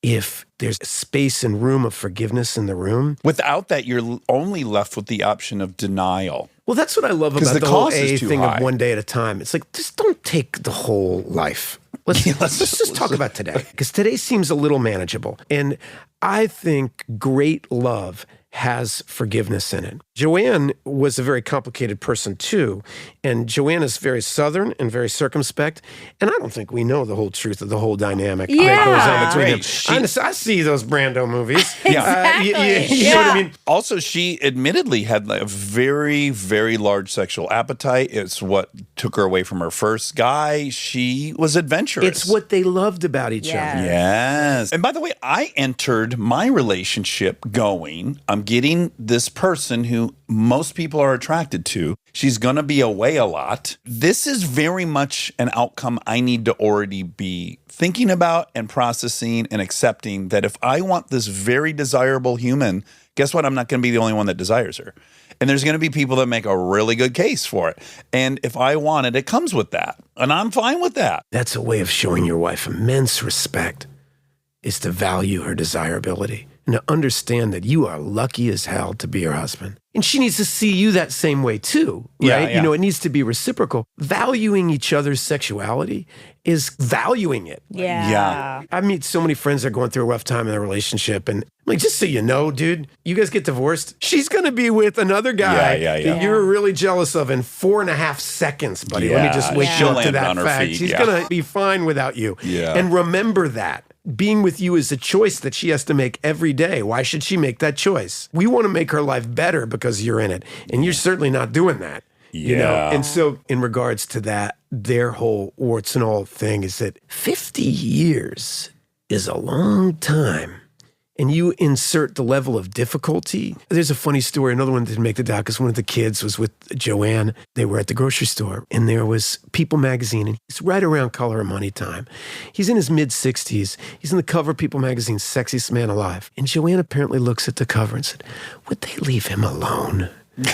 if there's space and room of forgiveness in the room. Without that, you're only left with the option of denial. Well, that's what I love 'Cause about the the whole cost is AA too thing high. of one day at a time. It's like, just don't take the whole life. Let's just talk about today, because today seems a little manageable. And I think great love has forgiveness in it. Joanne was a very complicated person too. And Joanne is very Southern and very circumspect. And I don't think we know the whole truth of the whole dynamic that goes on between them. Great. I see those Brando movies. Exactly. You know what I mean? Also, she admittedly had like a very, very large sexual appetite. It's what took her away from her first guy. She was adventurous. It's what they loved about each Yeah. other. Yes. And by the way, I entered my relationship going, I'm getting this person who who most people are attracted to. She's going to be away a lot. This is very much an outcome I need to already be thinking about and processing and accepting that if I want this very desirable human, guess what? I'm not going to be the only one that desires her. And there's going to be people that make a really good case for it. And if I want it, it comes with that. And I'm fine with that. That's a way of showing your wife immense respect, is to value her desirability and to understand that you are lucky as hell to be her husband. And she needs to see you that same way too, right? Yeah. You know, it needs to be reciprocal. Valuing each other's sexuality is valuing it. Yeah. I meet so many friends that are going through a rough time in their relationship, and I'm like, just so you know, dude, you guys get divorced, she's going to be with another guy that you're really jealous of in 4.5 seconds, buddy. Let me just wake you she'll up to land that on her fact. feet, She's going to be fine without you. Yeah. And remember that. Being with you is a choice that she has to make every day. Why should she make that choice? We want to make her life better because you're in it. And you're certainly not doing that. You know? And so in regards to that, their whole warts and all thing is that 50 years is a long time. And you insert the level of difficulty. There's a funny story. Another one that didn't make the doc is one of the kids was with Joanne. They were at the grocery store, and there was People magazine, and it's right around Color of Money time. He's in his mid-60s. He's in the cover of People magazine, Sexiest Man Alive. And Joanne apparently looks at the cover and said, would they leave him alone? You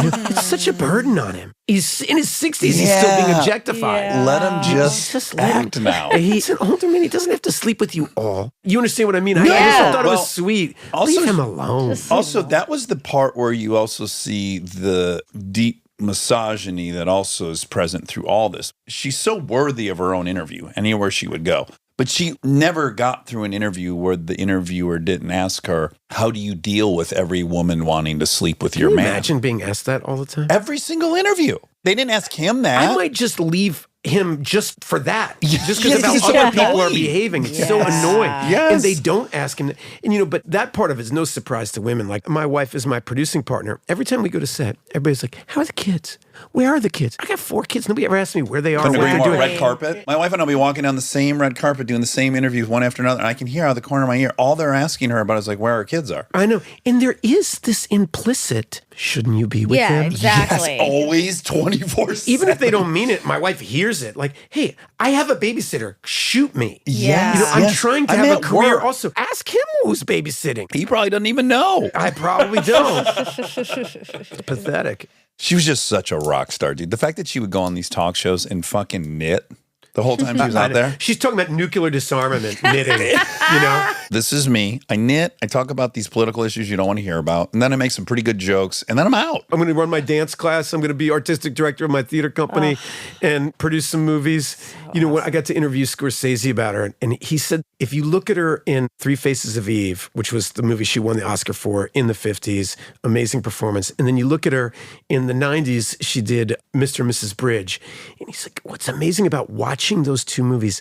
know, it's such a burden on him. He's in his 60s. He's still being objectified. Yeah. Let him just act now. He's an older man. He doesn't have to sleep with you all. You understand what I mean? I Yeah. just thought it Well, was sweet. also- Leave him alone. Also, that was the part where you also see the deep misogyny that also is present through all this. She's so worthy of her own interview, anywhere she would go. But she never got through an interview where the interviewer didn't ask her, how do you deal with every woman wanting to sleep with your Can you man? imagine being asked that all the time? Every single interview. They didn't ask him that. I might just leave him just for that. Just because Yeah, of how he's so other people are annoying. behaving. It's so annoying. Yes. And they don't ask him. And, you know, but that part of it is no surprise to women. Like, my wife is my producing partner. Every time we go to set, everybody's like, how are the kids? Where are the kids? I got 4 kids. Nobody ever asked me where they are, Couldn't what agree they're more. doing. Red carpet. My wife and I will be walking down the same red carpet doing the same interviews one after another. And I can hear out of the corner of my ear, all they're asking her about is like, where our kids are. I know. And there is this implicit, shouldn't you be with Yeah, them? exactly. Yes, always 24/7. Even if they don't mean it, my wife hears it. Like, hey, I have a babysitter. Shoot me. Yeah. You know, I'm Yes. trying to I'm have a at career work. also. Ask him who's babysitting. He probably doesn't even know. I probably don't. It's pathetic. She was just such a rock star, dude. The fact that she would go on these talk shows and fucking knit the whole time she was out there. She's talking about nuclear disarmament, knitting, you know? This is me. I knit. I talk about these political issues you don't want to hear about. And then I make some pretty good jokes. And then I'm out. I'm going to run my dance class. I'm going to be artistic director of my theater company and produce some movies. You know, when I got to interview Scorsese about her, and he said, if you look at her in Three Faces of Eve, which was the movie she won the Oscar for in the 50s, amazing performance. And then you look at her in the 90s, she did Mr. and Mrs. Bridge. And he's like, what's amazing about watching those 2 movies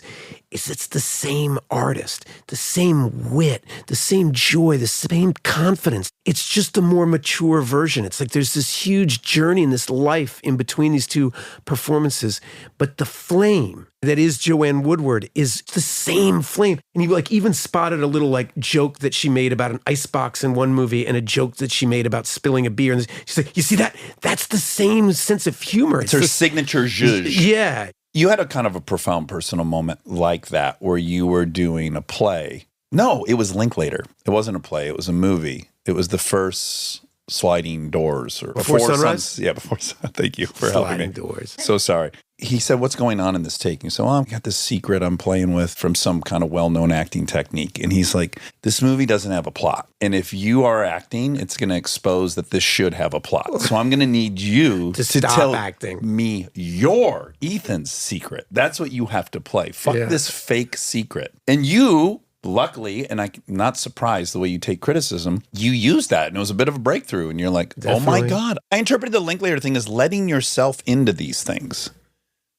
is it's the same artist, the same wit, the same joy, the same confidence. It's just a more mature version. It's like there's this huge journey in this life in between these 2 performances. But the flame that is Joanne Woodward is the same flame. And you like even spotted a little like joke that she made about an icebox in one movie and a joke that she made about spilling a beer. And she's like, you see that? That's the same sense of humor. It's her the- signature zhuzh. Yeah. You had a kind of a profound personal moment like that where you were doing a play. No, it was Linklater. It wasn't a play. It was a movie. It was the first Sliding Doors or Before Sunrise? Before Sunrise. Thank you for helping me. Sliding Doors. So sorry. He said, what's going on in this take? You said, well, I've got this secret I'm playing with from some kind of well-known acting technique. And he's like, this movie doesn't have a plot. And if you are acting, it's going to expose that this should have a plot. So I'm going to need you To to stop tell acting. me your Ethan's secret. That's what you have to play. Fuck Yeah. this fake secret. And you, luckily, and I'm not surprised the way you take criticism, you use that. And it was a bit of a breakthrough. And you're like, oh my Definitely. God. I interpreted the Linklater thing as letting yourself into these things.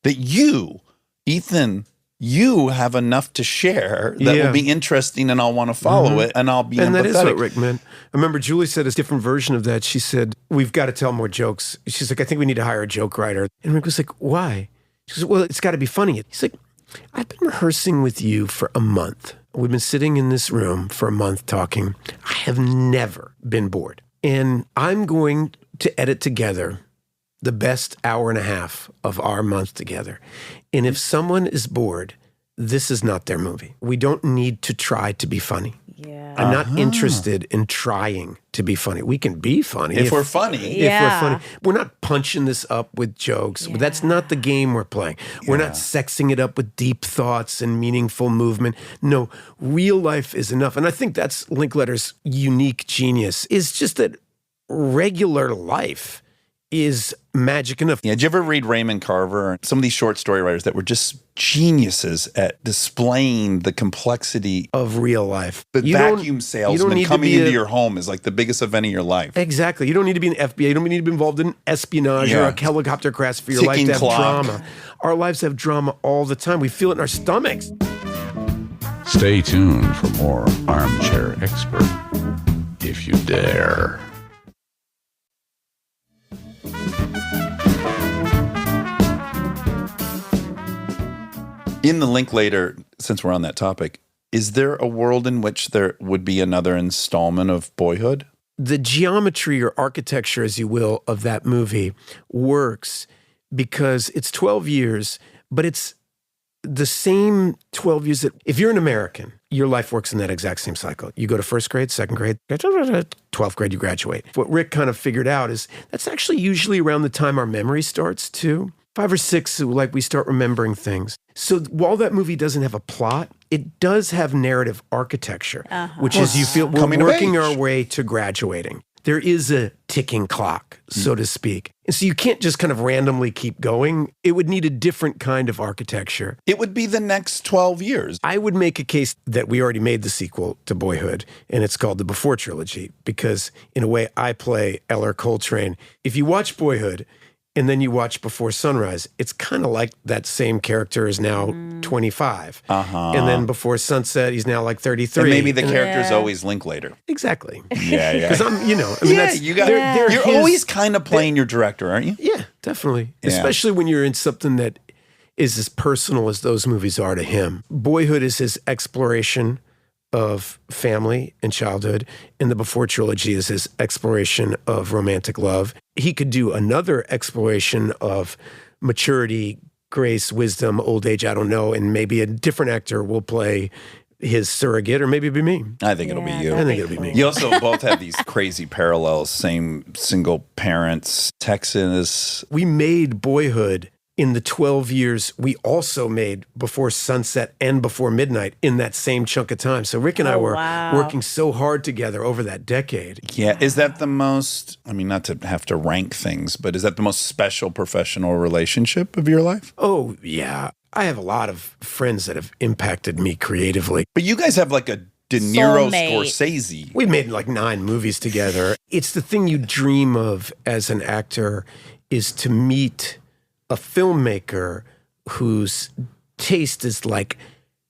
That you, Ethan, you have enough to share that Yeah. will be interesting and I'll want to follow it and I'll be And that empathetic. is what Rick meant. I remember Julie said a different version of that. She said, we've got to tell more jokes. She's like, I think we need to hire a joke writer. And Rick was like, why? She said, well, it's got to be funny. He's like, I've been rehearsing with you for a month. We've been sitting in this room for a month talking. I have never been bored. And I'm going to edit together the best hour and a half of our month together. And if someone is bored, this is not their movie. We don't need to try to be funny. Yeah. I'm not interested in trying to be funny. We can be funny. If we're funny. If we're funny. We're not punching this up with jokes. Yeah. That's not the game we're playing. We're not sexing it up with deep thoughts and meaningful movement. No, real life is enough. And I think that's Linkletter's unique genius, is just that regular life is magic enough. Yeah, did you ever read Raymond Carver? Some of these short story writers that were just geniuses at displaying the complexity. Of real life. The You don't- vacuum you don't salesman need to coming be into a- your home is like the biggest event of your life. Exactly. You don't need to be an FBI. You don't need to be involved in espionage or Yeah. a helicopter crash for your Ticking life to have clock. drama. Our lives have drama all the time. We feel it in our stomachs. Stay tuned for more Armchair Expert, if you dare. In the Linklater, since we're on that topic, is there a world in which there would be another installment of Boyhood? The geometry or architecture, as you will, of that movie works because it's 12 years, but it's the same 12 years that if you're an American, your life works in that exact same cycle. You go to first grade, second grade, 12th grade, you graduate. What Rick kind of figured out is that's actually usually around the time our memory starts too. 5 or 6, like we start remembering things. So while that movie doesn't have a plot, it does have narrative architecture, which is you feel we're Coming of working age. our way to graduating. There is a ticking clock, so to speak. And so you can't just kind of randomly keep going. It would need a different kind of architecture. It would be the next 12 years. I would make a case that we already made the sequel to Boyhood, and it's called the Before Trilogy, because in a way I play Eller Coltrane. If you watch Boyhood and then you watch Before Sunrise, it's kind of like that same character is now 25. And then Before Sunset, he's now like 33. And maybe the And- character's always Linklater. Exactly. Yeah, yeah. Because I'm, you know, I mean, that's, you got. they're You're his- always kind of playing your director, aren't you? Yeah, definitely. Yeah. Especially when you're in something that is as personal as those movies are to him. Boyhood is his exploration of family and childhood, and the Before Trilogy is his exploration of romantic love. He could do another exploration of maturity, grace, wisdom, old age, I don't know, and maybe a different actor will play his surrogate, or maybe it'll be me. I think it'll be you. I think it'll be me. You also both have these crazy parallels. Same single parents. Texas. We made Boyhood in the 12 years we also made Before Sunset and Before Midnight in that same chunk of time. So Rick and I were working so hard together over that decade. Yeah. Is that the most, I mean, not to have to rank things, but is that the most special professional relationship of your life? Oh, yeah. I have a lot of friends that have impacted me creatively. But you guys have like a De Niro Soulmate. Scorsese. We've made like 9 movies together. It's the thing you dream of as an actor is to meet a filmmaker whose taste is like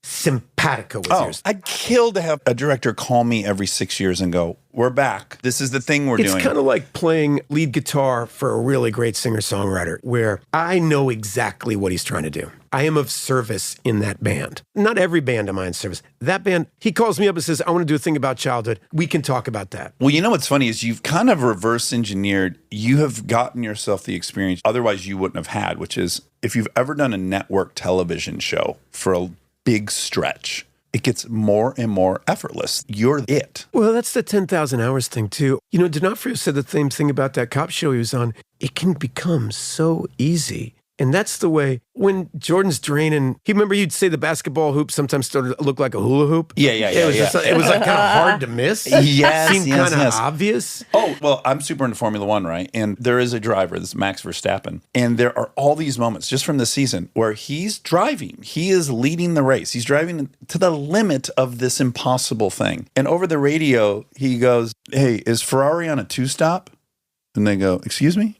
simpatico with yours. I'd kill to have a director call me every 6 years and go, we're back. This is the thing we're It's doing. kind of like playing lead guitar for a really great singer-songwriter where I know exactly what he's trying to do. I am of service in that band. Not every band am I in service. That band, he calls me up and says, I want to do a thing about childhood. We can talk about that. Well, you know what's funny is you've kind of reverse engineered. You have gotten yourself the experience otherwise you wouldn't have had, which is if you've ever done a network television show for a big stretch, it gets more and more effortless. You're it. Well, that's the 10,000 hours thing, too. You know, D'Onofrio said the same thing about that cop show he was on. It can become so easy. And that's the way when Jordan's draining, remember you'd say the basketball hoop sometimes started to look like a hula hoop? Yeah. It was like kind of hard to miss. Yes, Seemed yes, kind of yes. obvious. Oh, well, I'm super into Formula One, right? And there is a driver, this is Max Verstappen. And there are all these moments just from the season where he's driving. He is leading the race. He's driving to the limit of this impossible thing. And over the radio, he goes, hey, is Ferrari on a 2-stop? And they go, excuse me?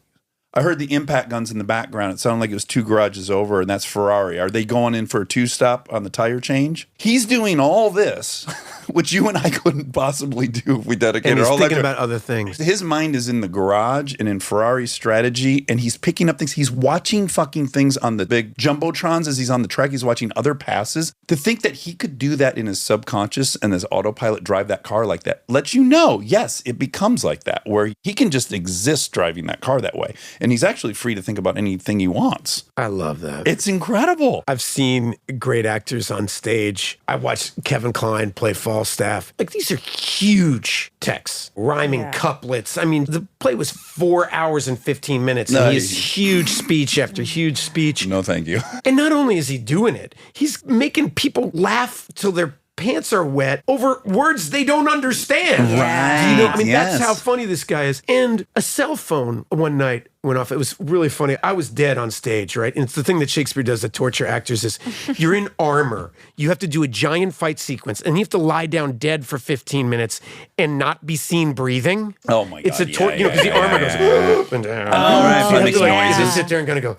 I heard the impact guns in the background. It sounded like it was 2 garages over, and that's Ferrari. Are they going in for a 2-stop on the tire change? He's doing all this, which you and I couldn't possibly do if we dedicated And he's our whole life thinking to- about other things. His mind is in the garage and in Ferrari's strategy, and he's picking up things. He's watching fucking things on the big jumbotrons as he's on the track. He's watching other passes. To think that he could do that in his subconscious and his autopilot drive that car like that lets you know, yes, it becomes like that, where he can just exist driving that car that way. And he's actually free to think about anything he wants. I love that. It's incredible. I've seen great actors on stage. I watched Kevin Kline play Falstaff. Like, these are huge texts, rhyming couplets. I mean, the play was 4 hours and 15 minutes. And he has huge speech after huge speech. No, thank you. And not only is he doing it, he's making people laugh till their pants are wet over words they don't understand. Right. You know, I mean, Yes. that's how funny this guy is. And a cell phone one night went off. It was really funny. I was dead on stage, right? And it's the thing that Shakespeare does to torture actors is you're in armor. You have to do a giant fight sequence, and you have to lie down dead for 15 minutes and not be seen breathing. Oh, my God. It's a torture, because the armor goes up and down. Oh, right. So you have Makes to, like, noises. just sit there and kind of go.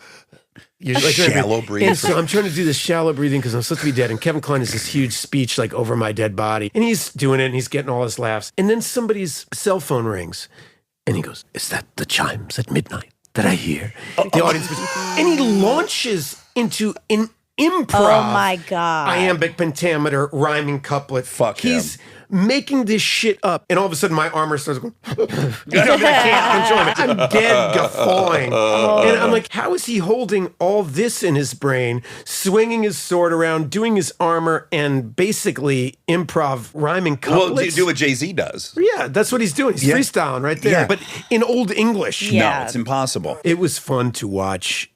You're like Shallow breathing. And so I'm trying to do this shallow breathing because I'm supposed to be dead. And Kevin Kline has this huge speech like over my dead body. And he's doing it and he's getting all his laughs. And then somebody's cell phone rings. And he goes, "Is that the chimes at midnight that I hear?" The audience goes, and he launches into an improv. Oh my God. Iambic pentameter, rhyming couplet. Fuck He's making this shit up. And all of a sudden my armor starts going, I can't control it. I'm dead guffawing. And I'm like, how is he holding all this in his brain, swinging his sword around, doing his armor, and basically improv rhyming couplets? Well, do what Jay-Z does. Yeah, that's what he's doing. He's freestyling right there. Yeah. But in Old English. Yeah. No, it's impossible. It was fun to watch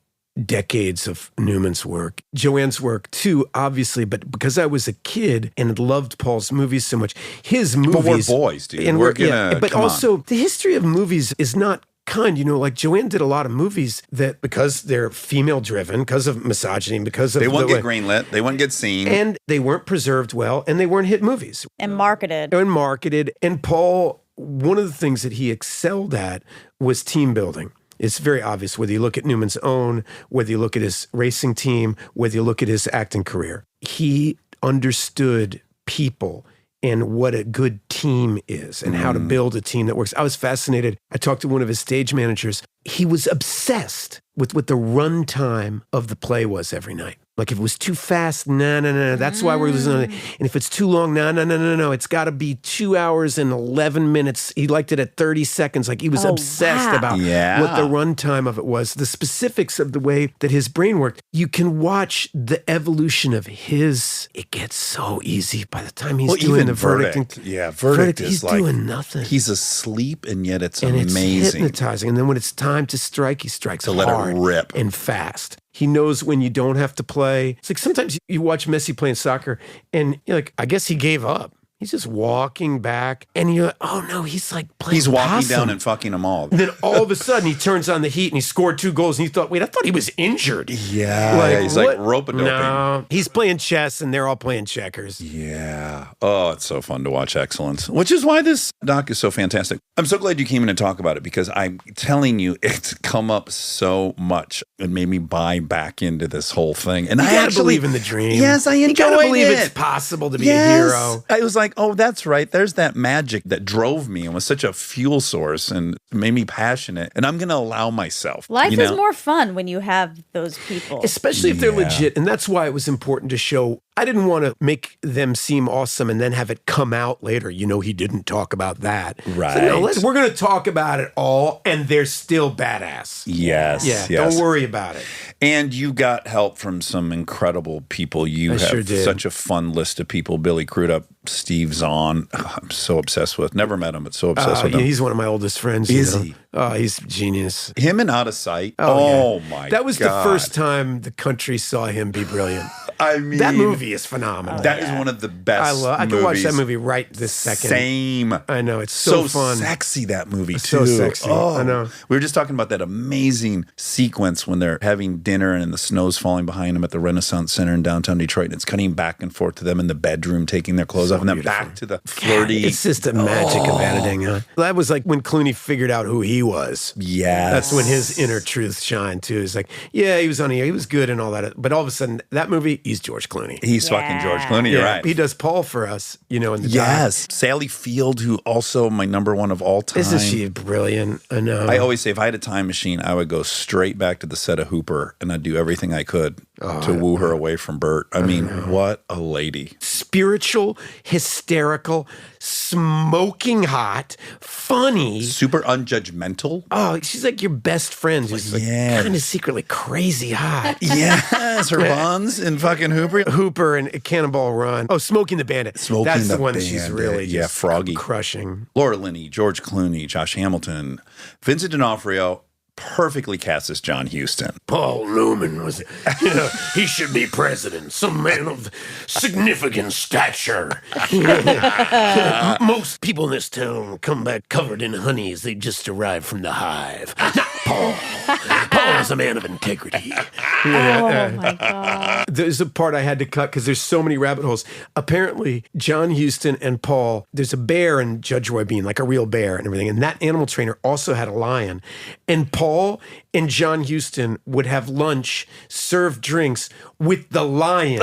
decades of Newman's work, Joanne's work too, obviously, but because I was a kid and loved Paul's movies so much, his movies. But we're boys, dude. And We're gonna, but come also on. the history of movies is not kind. You know, like Joanne did a lot of movies that because they're female driven, because of misogyny, because of They won't the get greenlit. They won't get seen. and they weren't preserved well, and they weren't hit movies And marketed. and marketed. And Paul, one of the things that he excelled at was team building. It's very obvious whether you look at Newman's Own, whether you look at his racing team, whether you look at his acting career. He understood people and what a good team is and how to build a team that works. I was fascinated. I talked to one of his stage managers. He was obsessed with what the runtime of the play was every night. Like if it was too fast, no. That's why we're losing. And if it's too long, no. It's got to be 2 hours and 11 minutes. He liked it at 30 seconds. Like he was obsessed wow. about Yeah. what the runtime of it was, the specifics of the way that his brain worked. You can watch the evolution of his. It gets so easy by the time he's doing even the verdict. Yeah, verdict is he's like doing nothing. He's asleep, and yet it's And amazing. it's hypnotizing. And then when it's time to strike, he strikes To let it hard rip. and fast. He knows when you don't have to play. It's like sometimes you watch Messi playing soccer and you're like, I guess he gave up. He's just walking back and you're like, oh no, he's like playing He's walking possum. down and fucking them all. And then all of a sudden he turns on the heat and he scored 2 goals and you thought, wait, I thought he was injured. Yeah, he's like what? rope-a-doping. No, he's playing chess and they're all playing checkers. Yeah. Oh, it's so fun to watch excellence, which is why this doc is so fantastic. I'm so glad you came in to talk about it because I'm telling you, it's come up so much. It made me buy back into this whole thing. And You I gotta actually believe in the dream. Yes, I enjoyed You gotta believe it. it's possible to be a hero. I was like, oh, that's right. There's that magic that drove me and was such a fuel source and made me passionate. And I'm going to allow myself. Life you is know? more fun when you have those people. Especially if they're legit. And that's why it was important to show. I didn't want to make them seem awesome and then have it come out later. You know, he didn't talk about that. Right. So no, we're going to talk about it all, and they're still badass. Yes. Yeah, yes. don't worry about it. And you got help from some incredible people. You I have sure did. such a fun list of people. Billy Crudup, Steve Zahn. I'm so obsessed with. Never met him, but so obsessed with him. He's one of my oldest friends. Is you know? he? Oh, he's a genius. Him and Out of Sight. Oh, Oh, yeah. my God. That was the first time the country saw him be brilliant. I mean, that movie is phenomenal. That is one of the best I could watch that movies. movie right this second. Same. I know, it's so fun. Sexy, that movie, It's too. so sexy. I know. We were just talking about that amazing sequence when they're having dinner and the snow's falling behind them at the Renaissance Center in downtown Detroit. And it's cutting back and forth to them in the bedroom, taking their clothes off, and then beautiful. back to the flirty. It's just the magic of editing. Huh? That was like when Clooney figured out who he was. Yes. That's when his inner truth shined too. It's like, yeah, he was on here, he was good and all that. But all of a sudden, that movie, he's George Clooney. He's fucking George Clooney, you're right. He does Paul for us, in the Yes. Sally Field, who also my number one of all time. Isn't she brilliant? I know. I always say if I had a time machine, I would go straight back to the set of Hooper and I'd do everything I could to woo her away from Bert. I mean, what a lady. Spiritual, hysterical, smoking hot, funny. Super unjudgmental. Oh, she's like your best friend who's yeah. kind of secretly crazy hot. Yes, her buns in fucking Hooper. Hooper and Cannonball Run. Oh, Smoking the Bandit. Smoking That's the the one that she's Bandit. really Yeah, just froggy. crushing. Laura Linney, George Clooney, Josh Hamilton, Vincent D'Onofrio, perfectly cast as John Huston. Paul Newman was, he should be president, some man of significant stature. Most people in this town come back covered in honey as they just arrived from the hive. Not Paul. Paul is a man of integrity. Oh my God. There's a part I had to cut because there's so many rabbit holes. Apparently, John Huston and Paul, there's a bear in Judge Roy Bean, like a real bear and everything. And that animal trainer also had a lion. And Paul and John Huston would have lunch, serve drinks with the lion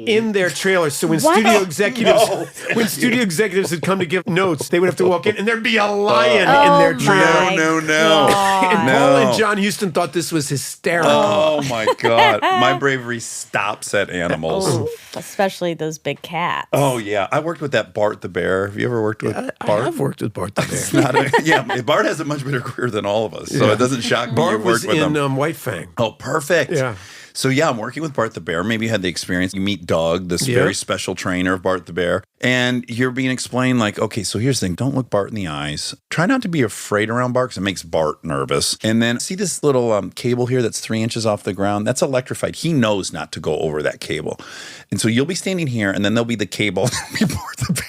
in their trailer. So when studio executives would come to give notes, they would have to walk in and there'd be a lion in their trailer. No. And Paul and John Huston thought this was hysterical. Oh my God. My bravery stops at animals. Oh, especially those big cats. Oh, yeah. I worked with that Bart the Bear. Have you ever worked with Bart? I've worked with Bart the Bear. It's not Bart has a much better career than all of us, so it doesn't shock me Bart you was worked with him. in White Fang. Oh, perfect. Yeah. So, I'm working with Bart the Bear. Maybe you had the experience. You meet Doug, this very special trainer of Bart the Bear, and you're being explained, like, okay, so here's the thing. Don't look Bart in the eyes. Try not to be afraid around Bart because it makes Bart nervous. And then see this little cable here that's 3 inches off the ground? That's electrified. He knows not to go over that cable. And so you'll be standing here, and then there'll be the cable. Be Bart the Bear.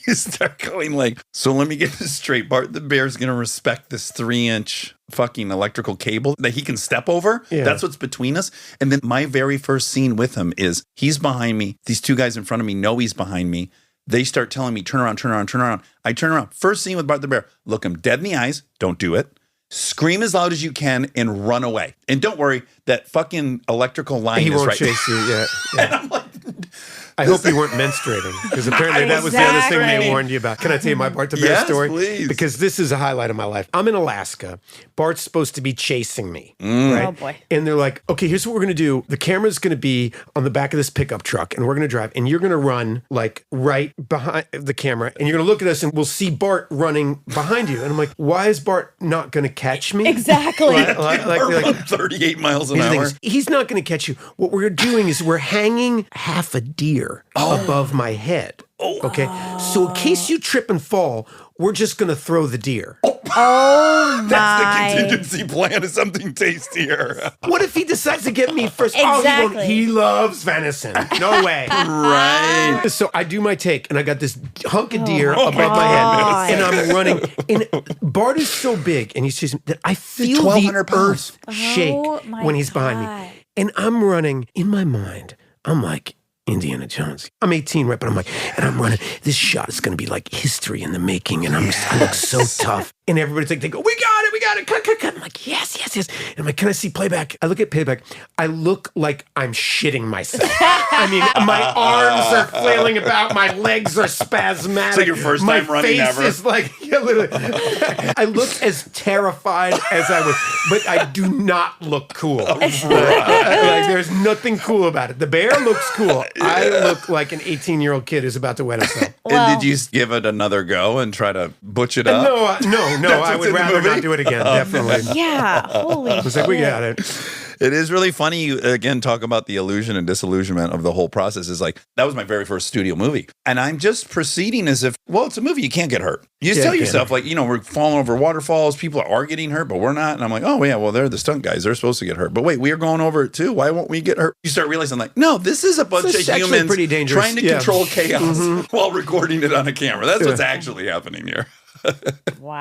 You start going like, so let me get this straight. Bart the Bear's going to respect this 3-inch fucking electrical cable that he can step over. Yeah. That's what's between us. And then my very first scene with him is he's behind me. These two guys in front of me know he's behind me. They start telling me, turn around, turn around, turn around. I turn around. First scene with Bart the Bear. Look him dead in the eyes. Don't do it. Scream as loud as you can and run away. And don't worry, that fucking electrical line He is won't right. chase you. Yeah. And I'm like, I hope you weren't menstruating because apparently that was the other thing they Exactly. warned you about. Can I tell you my Bart the Bear Yes, story? please. Because this is a highlight of my life. I'm in Alaska. Bart's supposed to be chasing me. Right? Oh, boy. And they're like, okay, here's what we're going to do. The camera's going to be on the back of this pickup truck and we're going to drive and you're going to run like right behind the camera and you're going to look at us and we'll see Bart running behind you. And I'm like, why is Bart not going to catch me? Exactly. Like 38 miles an Here's the hour. thing, he's not going to catch you. What we're doing is we're hanging half a deer above my head. Okay. So in case you trip and fall, we're just going to throw the deer. Oh my. That's the contingency plan is something tastier. What if he decides to get me first? Exactly. Oh, he loves venison. No way. Right. So I do my take, and I got this hunk of deer my above my God. head, and I'm running. And Bart is so big, and he's chasing that I feel the 1,200 earth pounds. shake Oh, my when he's behind God. me. And I'm running in my mind. I'm like Indiana Jones. I'm 18, right? But I'm like, and I'm running. This shot is going to be like history in the making, and I look so tough. And everybody's like, they go, we got it, cut. I'm like, yes. And I'm like, can I see playback? I look at playback. I look like I'm shitting myself. I mean, my arms are flailing about, my legs are spasmatic. So your first time running My face ever? is like, yeah, literally. I look as terrified as I was, but I do not look cool. Like, there's nothing cool about it. The bear looks cool. I look like an 18-year-old kid who's about to wet himself. And did you give it another go and try to butch it up? No, That's I what's would in the rather movie? not do it again, definitely. Yeah. Holy I was like, we got it. It is really funny. You, again, talk about the illusion and disillusionment of the whole process. Is like, that was my very first studio movie. And I'm just proceeding as if, well, it's a movie. You can't get hurt. You just tell yourself, like, we're falling over waterfalls. People are getting hurt, but we're not. And I'm like, oh, yeah, well, they're the stunt guys. They're supposed to get hurt. But wait, we are going over it too. Why won't we get hurt? You start realizing, like, no, this is a bunch of humans pretty dangerous. trying to control chaos while recording it on a camera. That's what's actually happening here. Wow.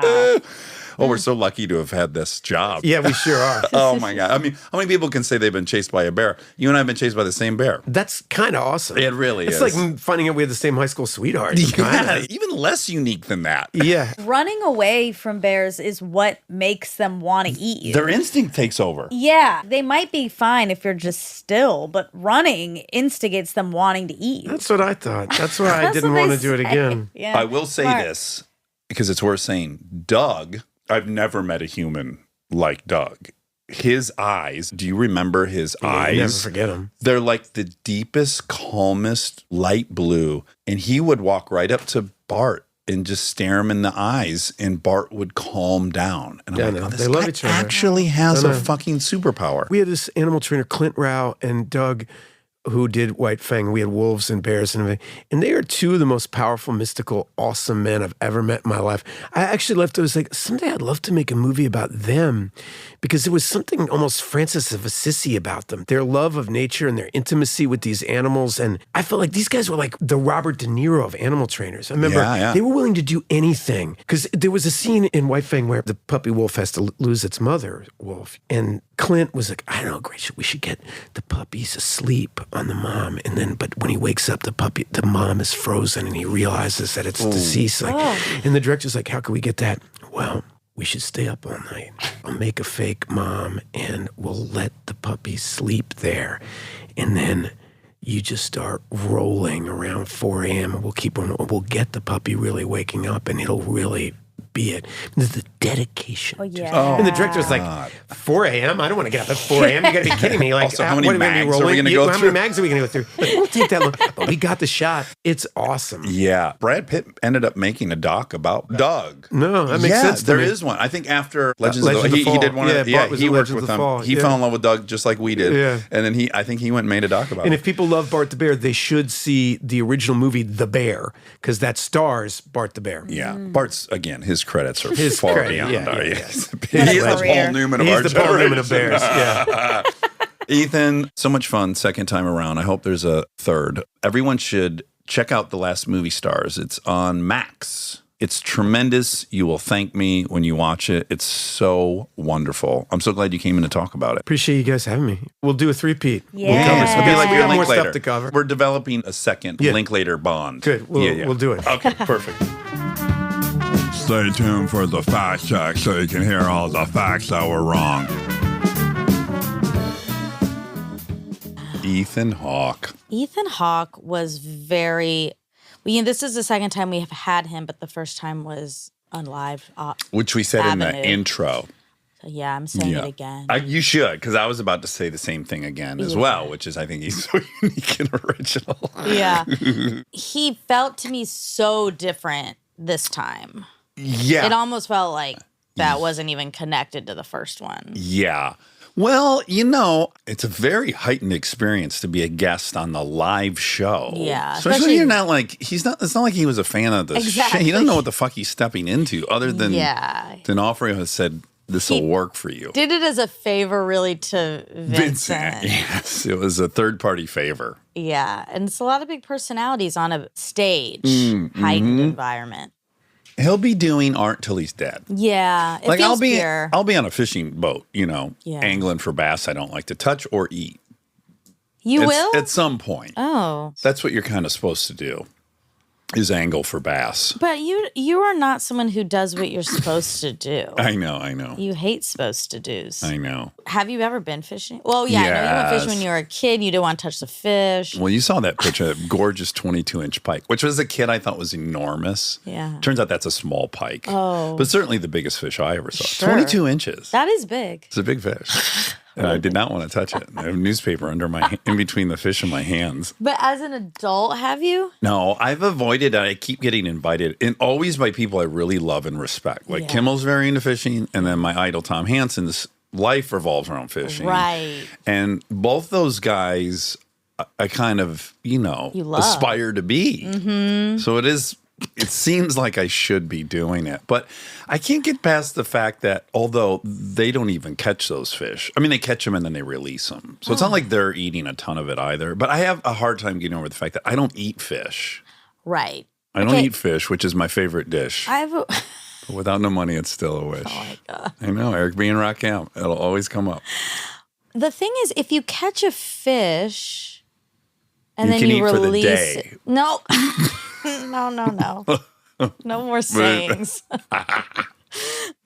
Oh, we're so lucky to have had this job. Yeah, we sure are. Oh, my God. I mean, how many people can say they've been chased by a bear? You and I have been chased by the same bear. That's kind of awesome. It really it's is. It's like finding out we had the same high school sweetheart. Yeah, even less unique than that. Yeah. Running away from bears is what makes them want to eat you. Their instinct takes over. Yeah, they might be fine if you're just still, but running instigates them wanting to eat you. That's what I thought. That's why I didn't want to do it again. Yeah. I will say this, because it's worth saying. Doug, I've never met a human like Doug. His eyes, do you remember his eyes? You never forget them. They're like the deepest, calmest light blue. And he would walk right up to Bart and just stare him in the eyes, and Bart would calm down. And I'm like, oh, this they love guy each other. actually has a fucking superpower. We had this animal trainer, Clint Rao, and Doug, who did White Fang. We had wolves and bears and everything. And they are two of the most powerful, mystical, awesome men I've ever met in my life. I actually left, I was like, someday I'd love to make a movie about them, because there was something almost Francis of Assisi about them. Their love of nature and their intimacy with these animals. And I felt like these guys were like the Robert De Niro of animal trainers. I remember they were willing to do anything. Because there was a scene in White Fang where the puppy wolf has to lose its mother wolf. And Clint was like, I don't know, Grace, we should get the puppies asleep on the mom. And then, but when he wakes up, the mom is frozen and he realizes that it's deceased. And the director's like, how can we get that? Well, we should stay up all night. I'll make a fake mom and we'll let the puppy sleep there. And then you just start rolling around 4 a.m. and we'll get the puppy really waking up, and it'll really be it. The dedication. Oh, yeah. And the director's like, 4 a.m.? I don't want to get up at 4 a.m. You got to be kidding me. Like, Also, how many mags are we going to go How through? many mags are we going to go through? Like, it won't take that long. But we got the shot. It's awesome. Yeah. Brad Pitt ended up making a doc about Doug. No, that makes sense to There me. is one. I think after Legends Legend of the of Fall, he did one. Bart was he in worked Legends with of the him. Fall. He Yeah. fell in love with Doug just like we did. Yeah. And then I think he went and made a doc about And it. if people love Bart the Bear, they should see the original movie, The Bear, because that stars Bart the Bear. Yeah. Bart's, again, his credits are His far credit, beyond yeah, our yeah. years. He is the career. Paul Newman of He's our the Paul Newman of generation. Bears. Yeah. Ethan, so much fun second time around. I hope there's a third. Everyone should check out The Last Movie Stars. It's on Max. It's tremendous. You will thank me when you watch it. It's so wonderful. I'm so glad you came in to talk about it. Appreciate you guys having me. We'll do a three-peat. Yeah. We'll cover some. It'll be like we your got more Linklater. stuff to cover. We're developing a second Linklater bond. Good. We'll do it. Okay, perfect. Stay tuned for the fact check so you can hear all the facts that were wrong. Ethan Hawke. Ethan Hawke was very. Well, this is the second time we have had him, but the first time was on live. Which we said in the Avenue. intro. So yeah, I'm saying it again. You should, because I was about to say the same thing again as well, which is I think he's so unique and original. Yeah. He felt to me so different this time. Yeah. It almost felt like that wasn't even connected to the first one. Yeah. Well, it's a very heightened experience to be a guest on the live show. Yeah, Especially especially- you're not like, it's not like he was a fan of the Exactly. shit. He doesn't know what the fuck he's stepping into other than D'Onofrio has said, this will work for you. Did it as a favor really to Vincent. Yes. It was a third party favor. Yeah. And it's a lot of big personalities on a stage, Mm-hmm. heightened environment. He'll be doing art till he's dead. Yeah. It Like feels pure. I'll be on a fishing boat, angling for bass I don't like to touch or eat. You will? At some point. Oh. That's what you're kind of supposed to do, is angle for bass. But you are not someone who does what you're supposed to do. I know. You hate supposed to do's. I know. Have you ever been fishing? Well, yeah, I know you went fishing when you were a kid. You didn't want to touch the fish. Well, you saw that picture, that gorgeous 22-inch pike, which as a kid I thought was enormous. Yeah. Turns out that's a small pike. Oh. But certainly the biggest fish I ever saw. Sure. 22 inches. That is big. It's a big fish. And I did not want to touch it. I have newspaper in between the fish and my hands. But as an adult, have you? No, I've avoided it. I keep getting invited, and always by people I really love and respect. Like Kimmel's very into fishing, and then my idol Tom Hansen's life revolves around fishing. Right. And both those guys, I kind of, aspire to be. Mm-hmm. So it seems like I should be doing it. But I can't get past the fact that although they don't even catch those fish, I mean, they catch them and then they release them. So it's not like they're eating a ton of it either. But I have a hard time getting over the fact that I don't eat fish. Right. I don't eat fish, which is my favorite dish. But without no money, it's still a wish. Oh, my God. I know, Eric being rock camp. It'll always come up. The thing is, if you catch a fish and You then can you eat for the release day. it. No. No. No more sayings.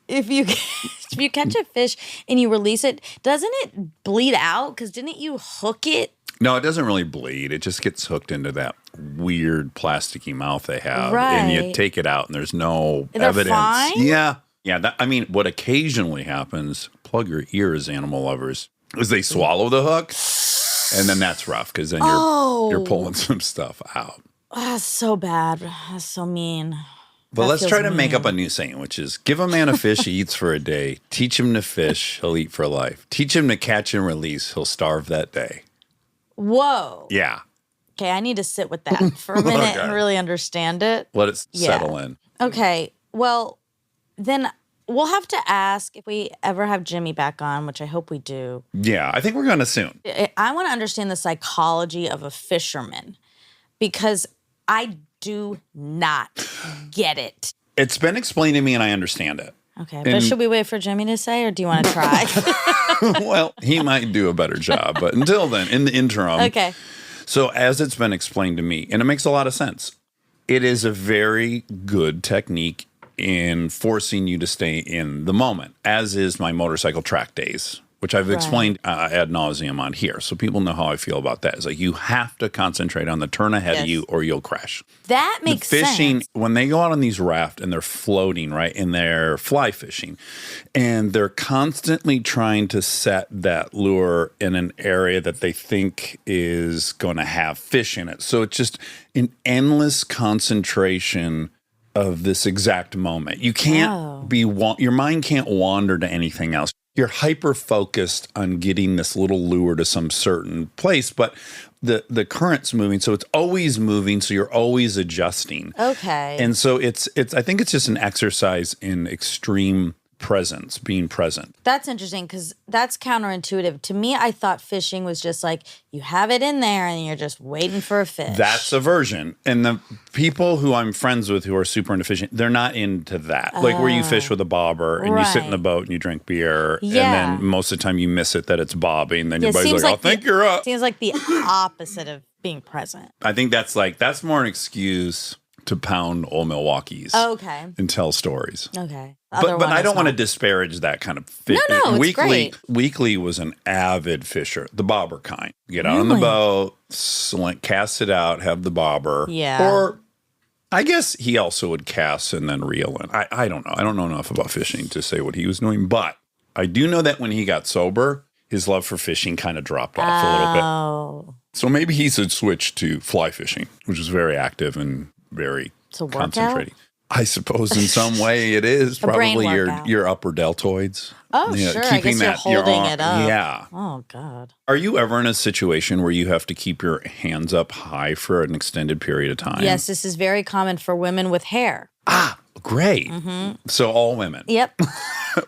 If you catch a fish and you release it, doesn't it bleed out? Because didn't you hook it? No, it doesn't really bleed. It just gets hooked into that weird plasticky mouth they have. Right. And you take it out and there's no They're evidence. fine? Yeah. Yeah. What occasionally happens, plug your ears, animal lovers, is they swallow the hook. And then that's rough because then you're pulling some stuff out. Oh, that's so bad. That's so mean. But That let's feels try to make mean. up a new saying, which is give a man a fish, he eats for a day. Teach him to fish, he'll eat for life. Teach him to catch and release, he'll starve that day. Whoa. Yeah. Okay, I need to sit with that for a minute and really understand it. Let it settle in. Okay, well, then we'll have to ask if we ever have Jimmy back on, which I hope we do. Yeah, I think we're going to soon. I want to understand the psychology of a fisherman because I do not get it. It's been explained to me and I understand it. Okay, but should we wait for Jimmy to say, or do you want to try? Well, he might do a better job, but until then, in the interim. Okay. So as it's been explained to me, and it makes a lot of sense, it is a very good technique in forcing you to stay in the moment, as is my motorcycle track days, which I've explained ad nauseum on here. So people know how I feel about that. It's like you have to concentrate on the turn ahead of you or you'll crash. That makes Fishing, sense. when they go out on these rafts and they're floating, right, and they're fly fishing, and they're constantly trying to set that lure in an area that they think is going to have fish in it. So it's just an endless concentration of this exact moment. You can't your mind can't wander to anything else. You're hyper focused on getting this little lure to some certain place, but the current's moving, so it's always moving, so you're always adjusting. Okay. And so it's I think it's just an exercise in extreme presence, being present. That's interesting because that's counterintuitive. To me, I thought fishing was just like you have it in there and you're just waiting for a fish. That's a version. And the people who I'm friends with who are super into fishing, they're not into that. Like where you fish with a bobber and you sit in the boat and you drink beer. Yeah. And then most of the time you miss it that it's bobbing. Then your It buddy's seems like, like I think you're up. Seems like the opposite of being present. I think that's more an excuse to pound old Milwaukee's Okay. and tell stories. Okay. But I don't want to disparage that kind of fish. No, it's great. Weekly was an avid fisher, the bobber kind. Get out on the boat, cast it out, have the bobber. Yeah. Or I guess he also would cast and then reel in. I don't know. I don't know enough about fishing to say what he was doing. But I do know that when he got sober, his love for fishing kind of dropped off a little bit. Oh. So maybe he should switch to fly fishing, which is very active and very concentrating. I suppose in some way it is probably your upper deltoids. Oh, sure. I guess you're holding it up. Yeah. Oh, God. Are you ever in a situation where you have to keep your hands up high for an extended period of time? Yes, this is very common for women with hair. Ah, great. Mm-hmm. So all women. Yep.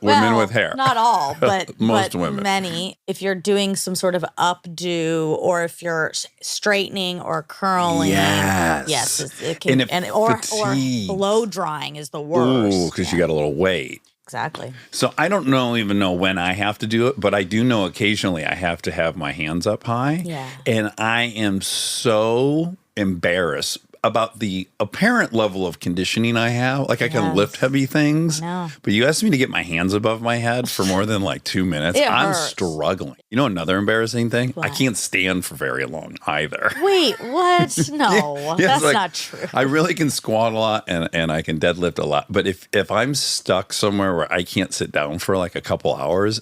Women with hair. Not all, but Most but women. many. If you're doing some sort of updo, or if you're straightening or curling, yes, it can, or blow drying is the worst. Ooh, because you got a little weight. Exactly. So I don't even know when I have to do it, but I do know occasionally I have to have my hands up high. Yeah. And I am so embarrassed about the apparent level of conditioning I have. Like I can lift heavy things, but you asked me to get my hands above my head for more than like 2 minutes. I'm struggling. You know, another embarrassing thing? What? I can't stand for very long either. Wait, what? No, that's not true. I really can squat a lot and I can deadlift a lot. But if I'm stuck somewhere where I can't sit down for like a couple hours,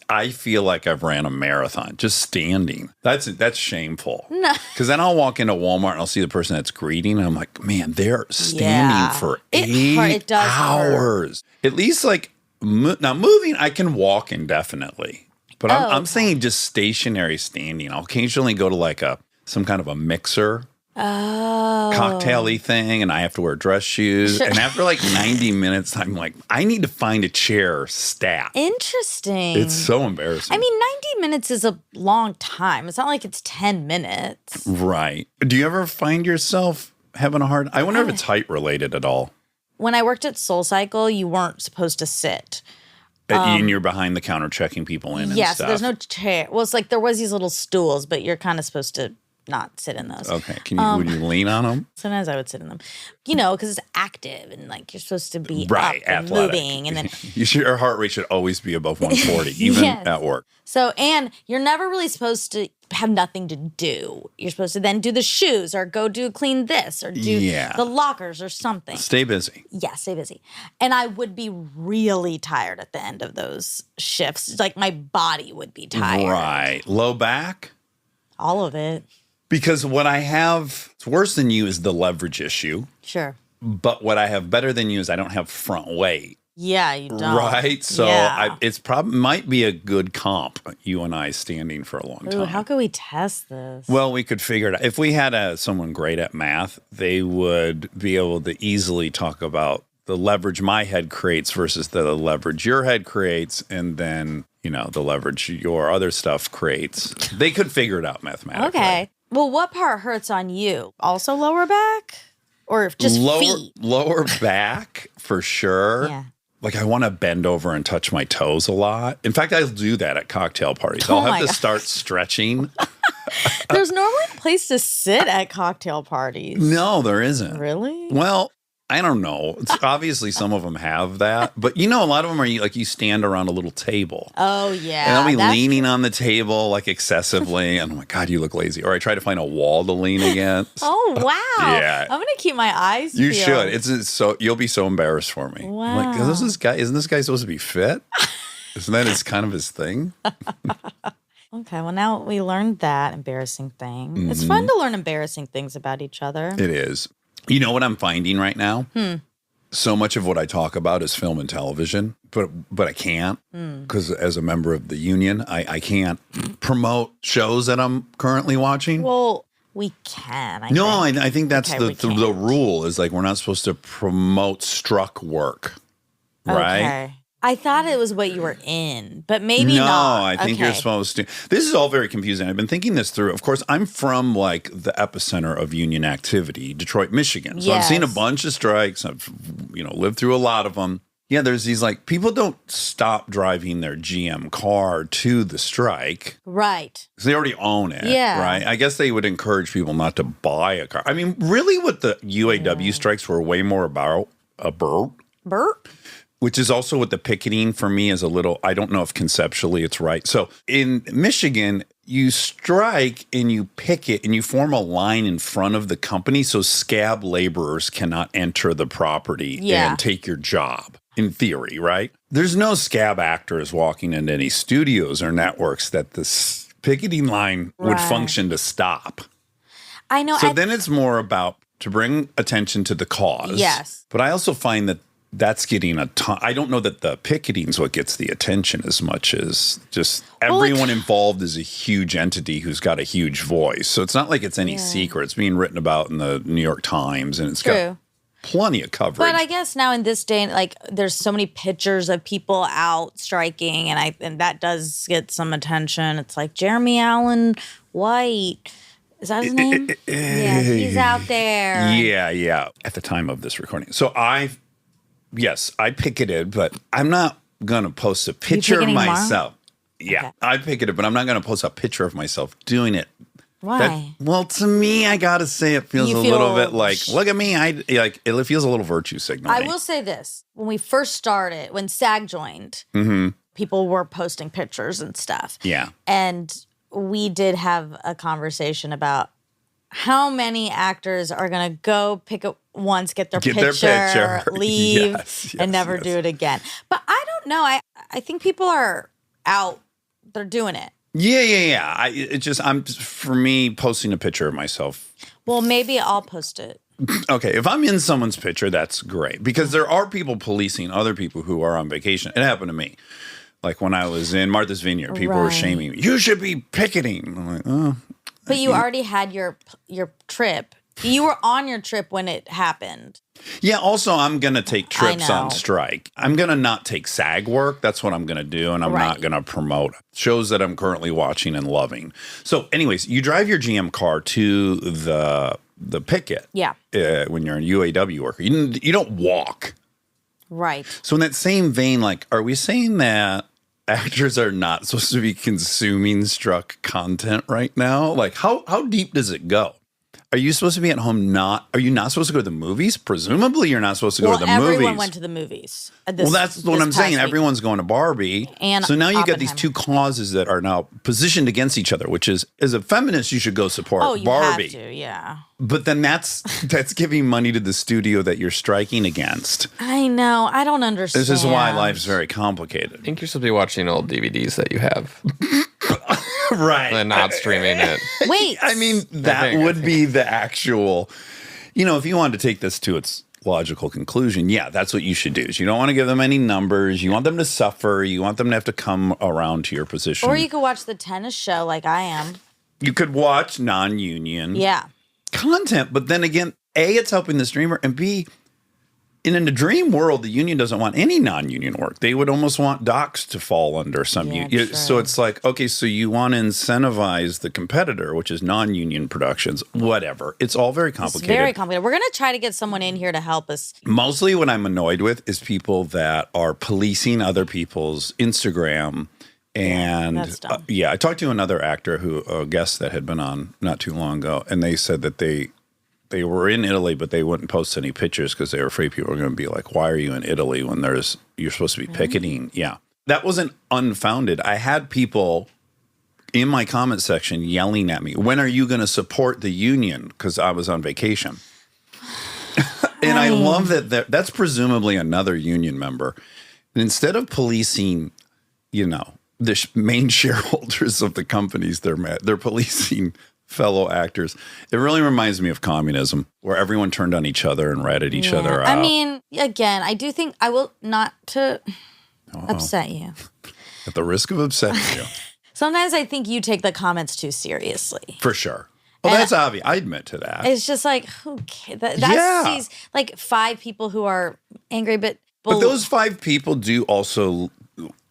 I feel like I've ran a marathon just standing. That's shameful. No. Because then I'll walk into Walmart and I'll see the person that's greeting and I'm like, man, they're standing for 8 it does hours. hurt. At least like Now, moving, I can walk indefinitely. But I'm okay. saying just stationary standing. I'll occasionally go to like some kind of a mixer. Cocktail-y thing, and I have to wear dress shoes. Sure. And after like 90 minutes, I'm like, I need to find a chair stat. Interesting. It's so embarrassing. I mean, 90 minutes is a long time. It's not like it's 10 minutes. Right. Do you ever find yourself having a hard... I wonder if it's height related at all. When I worked at SoulCycle, you weren't supposed to sit. And you're behind the counter checking people in and Yes, stuff. there's no chair. Well, it's like there was these little stools, but you're kind of supposed to not sit in those. Okay. Would you lean on them? Sometimes I would sit in them, because it's active and like you're supposed to be Right. up and Athletic. moving, and then Your heart rate should always be above 140, even Yes. at work. so and you're never really supposed to have nothing to do. You're supposed to then do the shoes or go clean this or do Yeah. the lockers or something. Stay busy. Yeah, stay busy. And I would be really tired at the end of those shifts. Like my body would be tired. Right. Low back? All of it. Because what I have, it's worse than you, is the leverage issue. Sure. But what I have better than you is I don't have front weight. Yeah, you don't. Right? So Yeah. it's probably might be a good comp, you and I standing for a long time. Ooh, how could we test this? Well, we could figure it out. If we had someone great at math, they would be able to easily talk about the leverage my head creates versus the leverage your head creates, and then, the leverage your other stuff creates. They could figure it out mathematically. Okay. Well, what part hurts on you? Also lower back? Or just feet? Lower back, for sure. Yeah. Like, I want to bend over and touch my toes a lot. In fact, I'll do that at cocktail parties. Oh I'll my have to gosh. start stretching. There's normally a place to sit at cocktail parties. No, there isn't. Really? Well, I don't know. It's obviously some of them have that. But, a lot of them are like you stand around a little table. Oh, yeah. And I'll be that's- leaning on the table like excessively. And I'm like, God, you look lazy. Or I try to find a wall to lean against. Oh, wow. Yeah. I'm going to keep my eyes You peeled. should. It's so you'll be so embarrassed for me. I'm like, Wow. isn't this guy supposed to be fit? Isn't that kind of his thing? Okay, well, now we learned that embarrassing thing. It's fun to learn embarrassing things about each other. It is. You know what I'm finding right now? So much of what I talk about is film and television, but I can't because as a member of the union, I can't promote shows that I'm currently watching. Well, we can. No, think. I think that's Okay, we the can't. rule is like we're not supposed to promote struck work, right? Okay. I thought it was what you were in, but maybe No, not. I think you're Okay. supposed to. This is all very confusing. I've been thinking this through. Of course, I'm from like the epicenter of union activity, Detroit, Michigan. So I've seen a Yes. bunch of strikes. I've lived through a lot of them. Yeah, there's these like people don't stop driving their GM car to the strike Right. because they already own it. Yeah. Right. I guess they would encourage people not to buy a car. I mean, really, what the UAW strikes were way more about Bert? which is also what the picketing for me is a little, I don't know if conceptually it's right. So in Michigan, you strike and you picket and you form a line in front of the company so scab laborers cannot enter the property Yeah. and take your job, in theory, right? There's no scab actors walking into any studios or networks that this picketing line would Right. function to stop. I know. So then it's more about to bring attention to the cause. Yes. But I also find that that's getting a ton. I don't know that the picketing's what gets the attention as much as just everyone involved is a huge entity who's got a huge voice. So it's not like it's any secret. It's being written about in the New York Times and it's got True. plenty of coverage. But I guess now in this day, like there's so many pictures of people out striking, and that does get some attention. It's like Jeremy Allen White. Is that his name? Yeah, he's out there. Yeah. At the time of this recording. So I picketed, but I'm not going to post a picture of picketing tomorrow? myself. Yeah, Okay. I picketed, but I'm not going to post a picture of myself doing it. Why? Well, to me, I got to say it feels You a little feel- bit like, look at me. It feels a little virtue signaling. I will say this. When we first started, when SAG joined, people were posting pictures and stuff. Yeah. And we did have a conversation about how many actors are going to go pick up once, get their picture, leave, Yes, and never yes. do it again. But I don't know. I think people are out. They're doing it. Yeah. For me, posting a picture of myself. Well, maybe I'll post it. Okay, if I'm in someone's picture, that's great because there are people policing other people who are on vacation. It happened to me. Like when I was in Martha's Vineyard, people were shaming me. You should be picketing. I'm like, oh. But you already had your trip. You were on your trip when it happened. Yeah, also, I'm going to take trips know. on strike. I'm going to not take SAG work. That's what I'm going to do. And I'm not going to promote shows that I'm currently watching and loving. So anyways, you drive your GM car to the picket. Yeah. When you're a UAW worker. You don't walk. Right. So in that same vein, like, are we saying that actors are not supposed to be consuming struck content right now? Like, how deep does it go? Are you supposed to be at home are you not supposed to go to the movies? Presumably you're not supposed to go to the movies. Everyone went to the movies. That's what I'm saying. Everyone's going to Barbie. And so now you get these two causes that are now positioned against each other, which is, as a feminist, you should go support Barbie. Have to, yeah. But then that's giving money to the studio that you're striking against. I know. I don't understand. This is why life's very complicated. I think you're supposed to be watching old DVDs that you have. Right. And not streaming it. Wait. I mean, that would be the actual, if you wanted to take this to its logical conclusion, yeah, that's what you should do. Is you don't want to give them any numbers. You want them to suffer. You want them to have to come around to your position. Or you could watch the tennis show like I am. You could watch non-union content. But then again, A, it's helping the streamer. And B, in a dream world, the union doesn't want any non-union work. They would almost want docs to fall under some union. So it's like, okay, so you want to incentivize the competitor, which is non-union productions, whatever. It's all very complicated. It's very complicated. We're going to try to get someone in here to help us. Mostly what I'm annoyed with is people that are policing other people's Instagram. And that's dumb. I talked to another actor a guest that had been on not too long ago, and they said that they were in Italy, but they wouldn't post any pictures because they were afraid people were going to be like, why are you in Italy when you're supposed to be picketing? Yeah. That wasn't unfounded. I had people in my comment section yelling at me, when are you going to support the union? Because I was on vacation. And I love that that's presumably another union member. And instead of policing, the main shareholders of the companies they're policing fellow actors. It really reminds me of communism, where everyone turned on each other and ratted each other out. I mean, again, I do think I will not to upset you. At the risk of upsetting you. Sometimes I think you take the comments too seriously. For sure. Well, that's obvious. I admit to that. It's just like, who cares? That's these like 5 people who are angry, but those 5 people do also.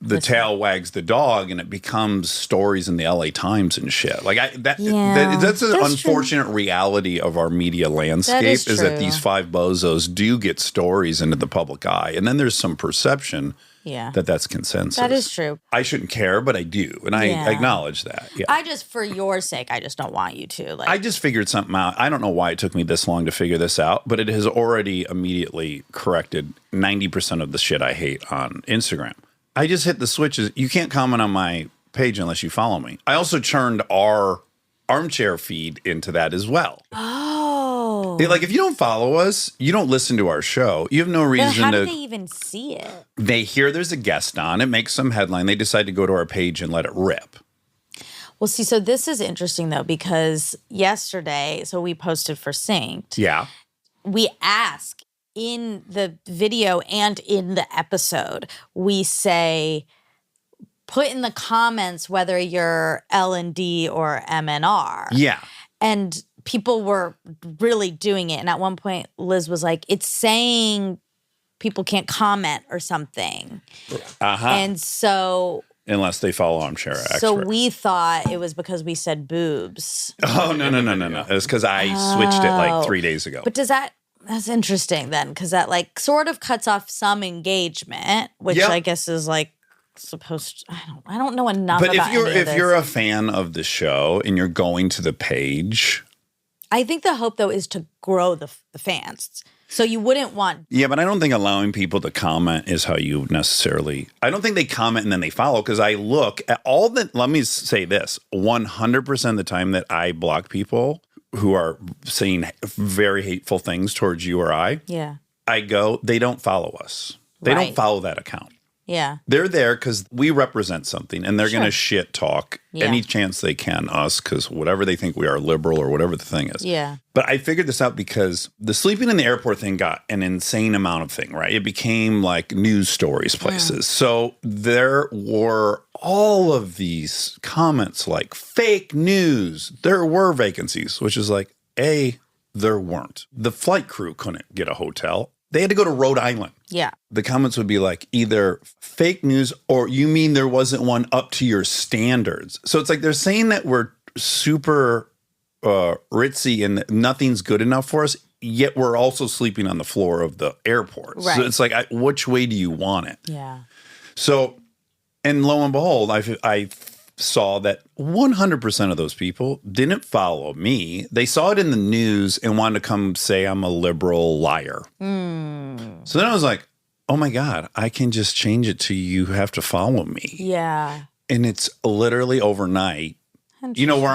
The tail wags the dog, and it becomes stories in the LA Times and shit. Like that's an unfortunate reality of our media landscape. Is that these 5 bozos do get stories into the public eye, and then there's some perception that's consensus. That is true. I shouldn't care, but I do, and I acknowledge that. Yeah. I just, for your sake, I just don't want you to. Like, I just figured something out. I don't know why it took me this long to figure this out, but it has already immediately corrected 90% of the shit I hate on Instagram. I just hit the switches. You can't comment on my page unless you follow me. I also turned our Armchair feed into that as well. Oh. Like, if you don't follow us, you don't listen to our show. You have no reason to. How do they even see it? They hear there's a guest on. It makes some headline. They decide to go to our page and let it rip. Well, see, so this is interesting, though, because yesterday, so we posted for Synced. Yeah. We ask in the video and in the episode, we say, put in the comments whether you're L&D or MNR. Yeah. And people were really doing it. And at one point, Liz was like, it's saying people can't comment or something. Uh-huh. And so... Unless they follow Armchair Expert. So we thought it was because we said boobs. Oh, no. It's because I switched it like 3 days ago. But that's interesting then, because that like sort of cuts off some engagement, which I guess is like supposed to, I don't know enough about any of this. If you're a fan of the show and you're going to the page. I think the hope though is to grow the fans. So you wouldn't want. Yeah, but I don't think allowing people to comment is how you necessarily. I don't think they comment and then they follow, because I look at all the. Let me say this: 100% of the time that I block people who are saying very hateful things towards you or I go, they don't follow us. They don't follow that account. Yeah. They're there because we represent something, and they're going to shit talk Yeah. any chance they can us because whatever they think we are, liberal or whatever the thing is. Yeah. But I figured this out because the sleeping in the airport thing got an insane amount of thing, right? It became like news stories places. So there were all of these comments like fake news. There were vacancies, which is like, A, there weren't. The flight crew couldn't get a hotel. They had to go to Rhode Island. Yeah. The comments would be like either fake news or you mean there wasn't one up to your standards. So it's like they're saying that we're super ritzy and nothing's good enough for us, yet we're also sleeping on the floor of the airport. Right. So it's like, which way do you want it? Yeah. So, and lo and behold, I saw that 100% of those people didn't follow me. They saw it in the news and wanted to come say I'm a liberal liar. So then I was like, oh my God, I can just change it to you have to follow me. Yeah. And it's literally overnight. You know, where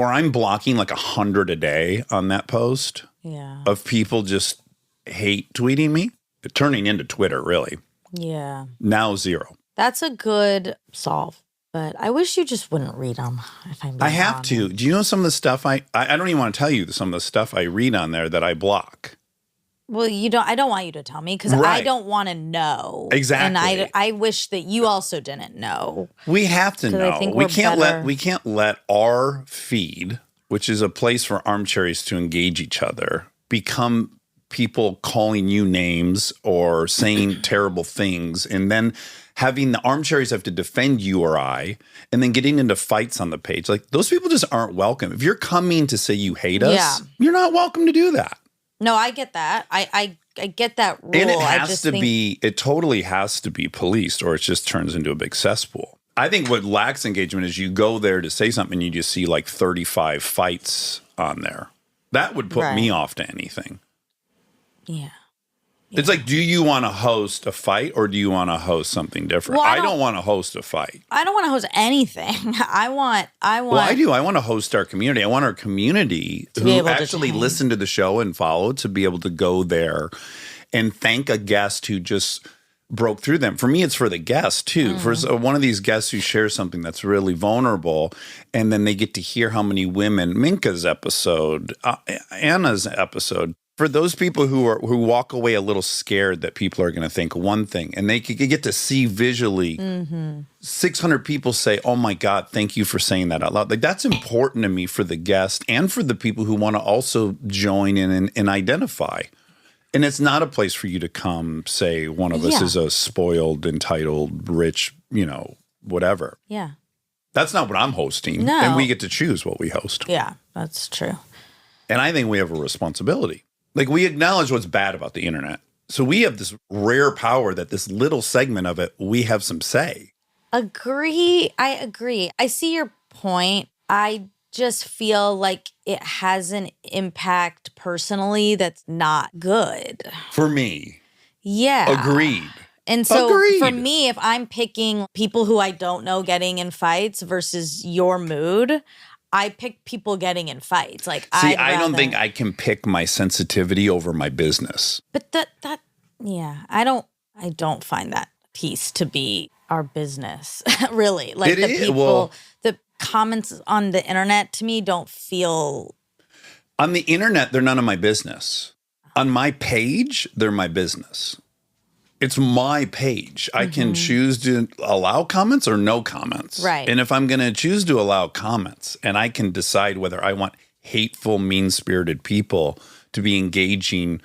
I'm blocking like 100 a day on that post Yeah. of people just hate tweeting me, turning into Twitter, really. Yeah. Now 0. That's a good solve. But I wish you just wouldn't read them. If I'm being I have honest. to. Do you know some of the stuff I don't even want to tell you some of the stuff I read on there that I block. Well, you don't. I don't want you to tell me because I Right. don't want to know. Exactly. And I wish that you also didn't know. We have to 'Cause I know. think We we're can't better. we can't let our feed, which is a place for armchairs to engage each other, become people calling you names or saying terrible things, and then having the armchairs have to defend you or I, and then getting into fights on the page. Like those people just aren't welcome. If you're coming to say you hate us, Yeah. you're not welcome to do that. No, I get that. I get that rule. And it I has just to think, be, it totally has to be policed or it just turns into a big cesspool. I think what lacks engagement is you go there to say something and you just see like 35 fights on there. That would put me Right. off to anything. Yeah. It's like, do you want to host a fight or do you want to host something different? Well, I I don't don't- want to host a fight. I don't want to host anything. I want. Well, I do. I want to host our community. I want our community To be who able to actually change. listen to the show and follow to be able to go there and thank a guest who just broke through them. For me, it's for the guest too. For one of these guests who shares something that's really vulnerable, and then they get to hear how many women, Minka's episode, Anna's episode. For those people who walk away a little scared that people are going to think one thing, and they could get to see visually 600 people say, "Oh my God, thank you for saying that out loud." Like that's important to me for the guest and for the people who want to also join in and identify. And it's not a place for you to come say one of us Yeah. is a spoiled, entitled, rich, whatever. Yeah. That's not what I'm hosting. No. And we get to choose what we host. Yeah. That's true. And I think we have a responsibility. Like we acknowledge what's bad about the internet. So we have this rare power that this little segment of it, we have some say. Agree. I agree. I see your point. I just feel like it has an impact personally that's not good. For me. Yeah. Agreed. And so Agreed. for me, if I'm picking people who I don't know getting in fights versus your mood, I pick people getting in fights. Like See, I'd I don't rather- think I can pick my sensitivity over my business. But yeah, I don't find that piece to be our business, really. Like It the is, people, well- the comments on the internet to me don't feel. On the internet, they're none of my business. On my page, they're my business. It's my page. I can choose to allow comments or no comments. Right. And if I'm going to choose to allow comments and I can decide whether I want hateful, mean-spirited people to be engaging,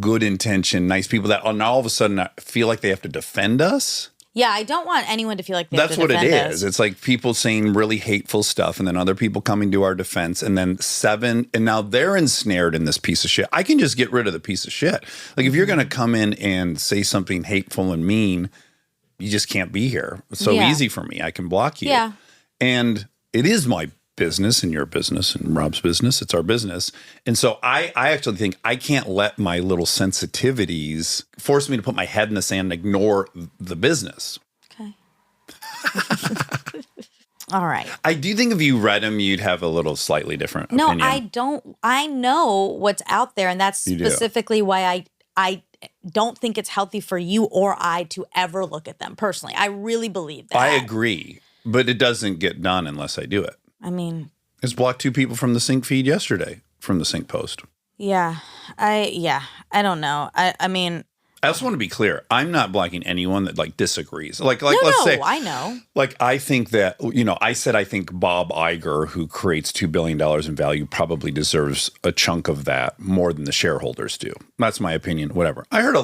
good intention, nice people that now all of a sudden feel like they have to defend us. Yeah, I don't want anyone to feel like they That's have to what it defend is. us. It's like people saying really hateful stuff and then other people coming to our defense and then and now they're ensnared in this piece of shit. I can just get rid of the piece of shit. Like if you're going to come in and say something hateful and mean, you just can't be here. It's so Yeah. easy for me. I can block you. Yeah. And it is my business and your business and Rob's business. It's our business. And so I actually think I can't let my little sensitivities force me to put my head in the sand and ignore the business. Okay. All right. I do think if you read them, you'd have a little slightly different No, opinion. I don't. I know what's out there, and that's You do. specifically why I don't think it's healthy for you or I to ever look at them personally. I really believe that. I agree, but it doesn't get done unless I do it. I mean, I just blocked 2 people from the sync feed yesterday from the sync post. yeah, I don't know. I mean, I also want to be clear. I'm not blocking anyone that like disagrees. Like no, let's say, I know. like I think that, you know, I said I think Bob Iger, who creates $2 billion in value, probably deserves a chunk of that more than the shareholders do. That's my opinion, whatever. I heard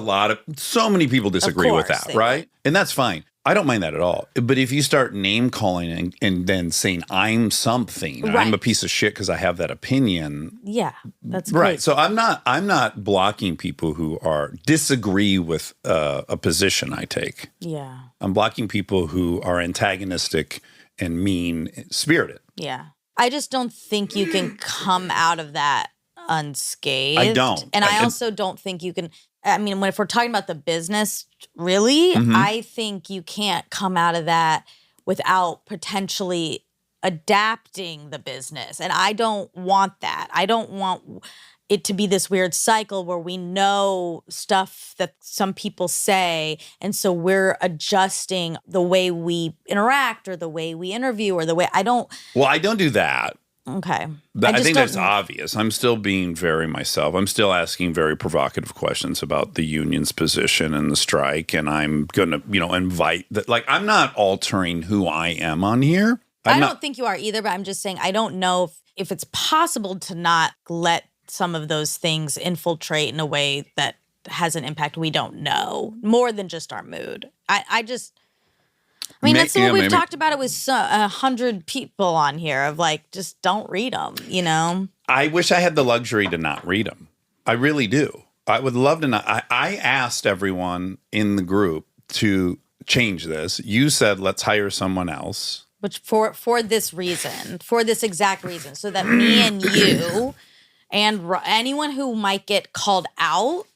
so many people disagree with course that, they right? And that's fine. I don't mind that at all. But if you start name calling and then saying I'm something, Right. I'm a piece of shit because I have that opinion. Yeah, that's Right. crazy. So I'm not blocking people who disagree with a position I take. Yeah, I'm blocking people who are antagonistic and mean spirited. yeah. I just don't think you can come out of that unscathed. I don't. And I also don't think you can. I mean, if we're talking about the business, really, Mm-hmm. I think you can't come out of that without potentially adapting the business. And I don't want that. I don't want it to be this weird cycle where we know stuff that some people say. And so we're adjusting the way we interact or the way we interview or the way I don't. Well, I don't do that. Okay. I just think don't- that's obvious. I'm still being very myself. I'm still asking very provocative questions about the union's position and the strike. And I'm going to, invite that. Like, I'm not altering who I am on here. I don't think you are either, but I'm just saying I don't know if it's possible to not let some of those things infiltrate in a way that has an impact we don't know, more than just our mood. I mean, that's what we've talked about it with 100 people on here of like, just don't read them, I wish I had the luxury to not read them. I really do. I would love to not. I asked everyone in the group to change this. You said, let's hire someone else. Which for this reason, for this exact reason, so that me and you and anyone who might get called out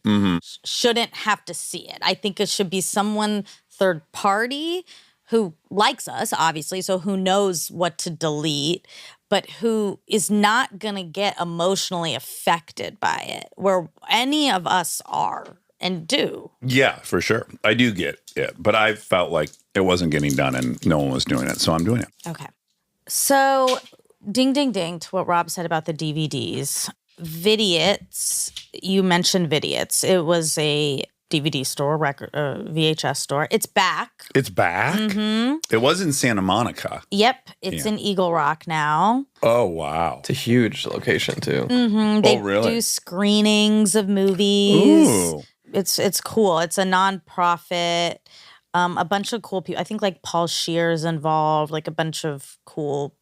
shouldn't have to see it. I think it should be someone third party who likes us, obviously, so who knows what to delete, but who is not going to get emotionally affected by it, where any of us are and do. Yeah, for sure. I do get it. But I felt like it wasn't getting done and no one was doing it. So I'm doing it. Okay. So, ding, ding, ding to what Rob said about the DVDs. Vidiots, you mentioned Vidiots. It was a DVD store, VHS store. It's back. It's back? Mm-hmm. It was in Santa Monica. Yep. It's in Eagle Rock now. Oh, wow. It's a huge location too. They really? do screenings of movies. Ooh. It's cool. It's a nonprofit. A bunch of cool people. I think like Paul Scheer's involved. Like a bunch of cool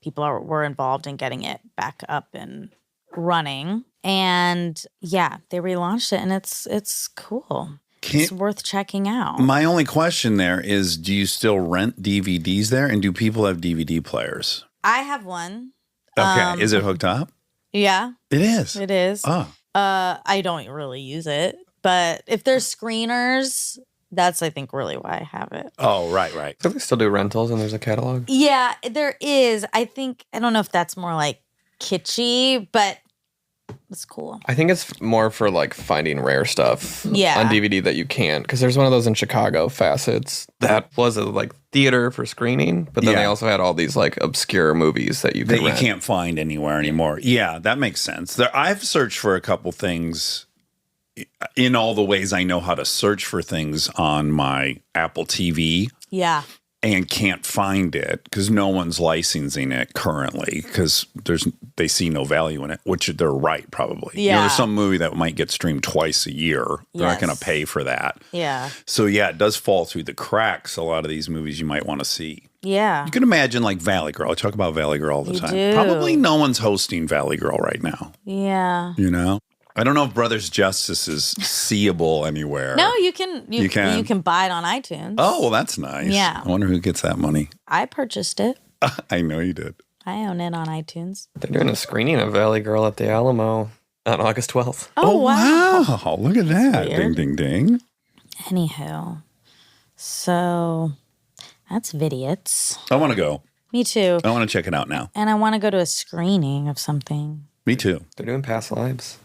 people were involved in getting it back up and running. And yeah, they relaunched it, and it's cool. It's worth checking out. My only question there is, do you still rent DVDs there? And do people have DVD players? I have one. Okay. Is it hooked up? Yeah, It is. it is. Oh. I don't really use it, but if there's screeners, that's I think really why I have it. Oh, right. Do they still do rentals and there's a catalog? Yeah, there is. I don't know if that's more like kitschy, but it's cool. I think it's more for like finding rare stuff on DVD that you can't. Because there's one of those in Chicago, Facets, that was a like theater for screening, but then they also had all these like obscure movies that you could rent. can't find anywhere anymore. Yeah, that makes sense. I've searched for a couple things in all the ways I know how to search for things on my Apple TV. Yeah. And can't find it because no one's licensing it currently because they see no value in it, which they're right probably. Yeah. There's some movie that might get streamed twice a year. They're not Yes. going to pay for that. Yeah. So yeah, it does fall through the cracks. A lot of these movies you might want to see. Yeah. You can imagine like Valley Girl. I talk about Valley Girl all the time. do. Probably no one's hosting Valley Girl right now. Yeah. You know? I don't know if Brothers Justice is seeable anywhere. No, you can. You can? You can buy it on iTunes. Oh, well, that's nice. Yeah. I wonder who gets that money. I purchased it. I know you did. I own it on iTunes. They're doing a screening of Valley Girl at the Alamo on August 12th. Oh, wow. Wow. Look at that. Weird. Ding, ding, ding. Anywho, so that's Vidiots. I want to go. Me too. I want to check it out now. And I want to go to a screening of something. Me too. They're doing Past Lives.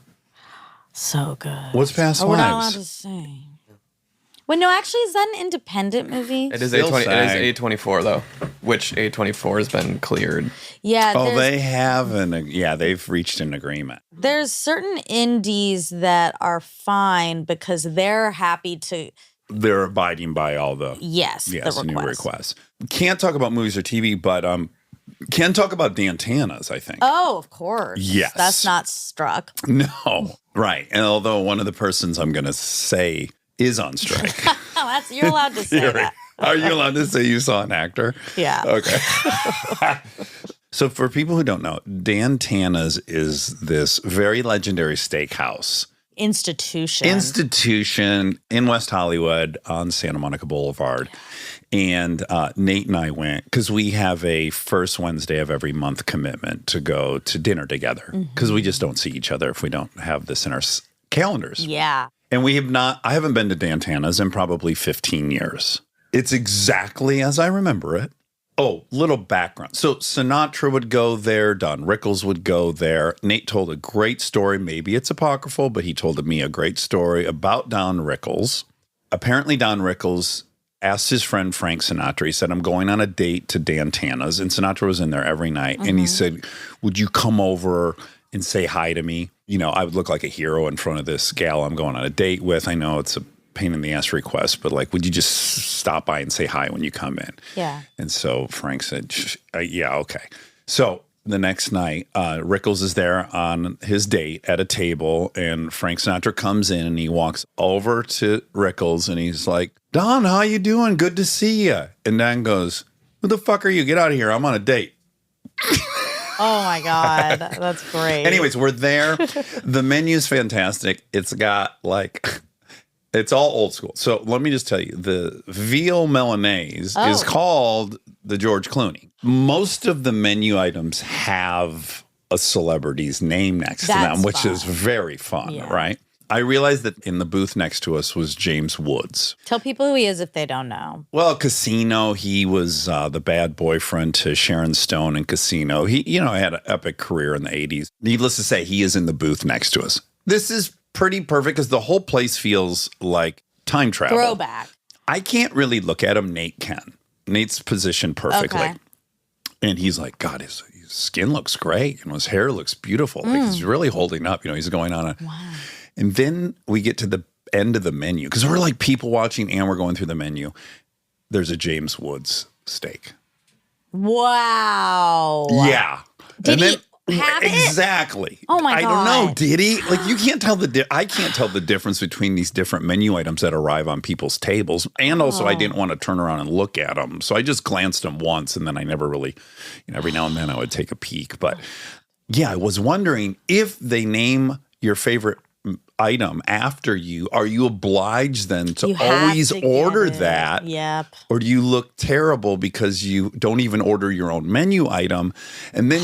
So good. What's Past We're not allowed Lives? to say. Wait, no, actually, is that an independent movie? It is Still A20. It SAG. is A24 though, which A24 has been cleared. Yeah. Oh, they have they've reached an agreement. There's certain indies that are fine because they're happy to. They're abiding by all the The new requests. requests. Can't talk about movies or TV, but can talk about Dantana's, I think. Oh, of course. Yes. That's not struck. No, right. And although one of the persons I'm going to say is on strike. You're allowed to say that. Are you allowed to say you saw an actor? Yeah. Okay. So for people who don't know, Dantana's is this very legendary steakhouse. Institution in West Hollywood on Santa Monica Boulevard. And Nate and I went because we have a first Wednesday of every month commitment to go to dinner together because we just don't see each other if we don't have this in our calendars. Yeah. And I haven't been to Dantana's in probably 15 years. It's exactly as I remember it. Oh, little background. So Sinatra would go there. Don Rickles would go there. Nate told a great story. Maybe it's apocryphal, but he told me a great story about Don Rickles. Apparently, Don Rickles asked his friend Frank Sinatra. He said, I'm going on a date to Dantana's. And Sinatra was in there every night. And he said, would you come over and say hi to me? You know, I would look like a hero in front of this gal I'm going on a date with. I know it's a pain in the ass request, but like, would you just stop by and say hi when you come in? Yeah. And so Frank said, yeah, okay. So the next night, Rickles is there on his date at a table, and Frank Sinatra comes in and he walks over to Rickles and he's like, Don, how you doing? Good to see you. And Don goes, who the fuck are you? Get out of here. I'm on a date. Oh my God. That's great. Anyways, we're there. The menu's fantastic. It's got it's all old school. So let me just tell you, the veal Milanese is called the George Clooney. Most of the menu items have a celebrity's name next to them, which is very fun, right? I realized that in the booth next to us was James Woods. Tell people who he is if they don't know. Well, Casino, he was the bad boyfriend to Sharon Stone in Casino. He, had an epic career in the 80s. Needless to say, he is in the booth next to us. This is pretty perfect because the whole place feels like time travel. Throwback. I can't really look at him. Nate can. Nate's positioned perfectly. Okay. And he's like, God, his skin looks great. And his hair looks beautiful. Like he's really holding up. He's going on a... Wow. And then we get to the end of the menu because we're like people watching and we're going through the menu. There's a James Woods steak. Wow. Yeah. Did he have it? Exactly. Oh my God. I don't God. know. Did he? Like you can't tell I can't tell the difference between these different menu items that arrive on people's tables. And also I didn't want to turn around and look at them. So I just glanced them once and then I never really, every now and then I would take a peek. But yeah, I was wondering if they name your favorite item after you, are you obliged then to always order that? Yep. Or do you look terrible because you don't even order your own menu item? And then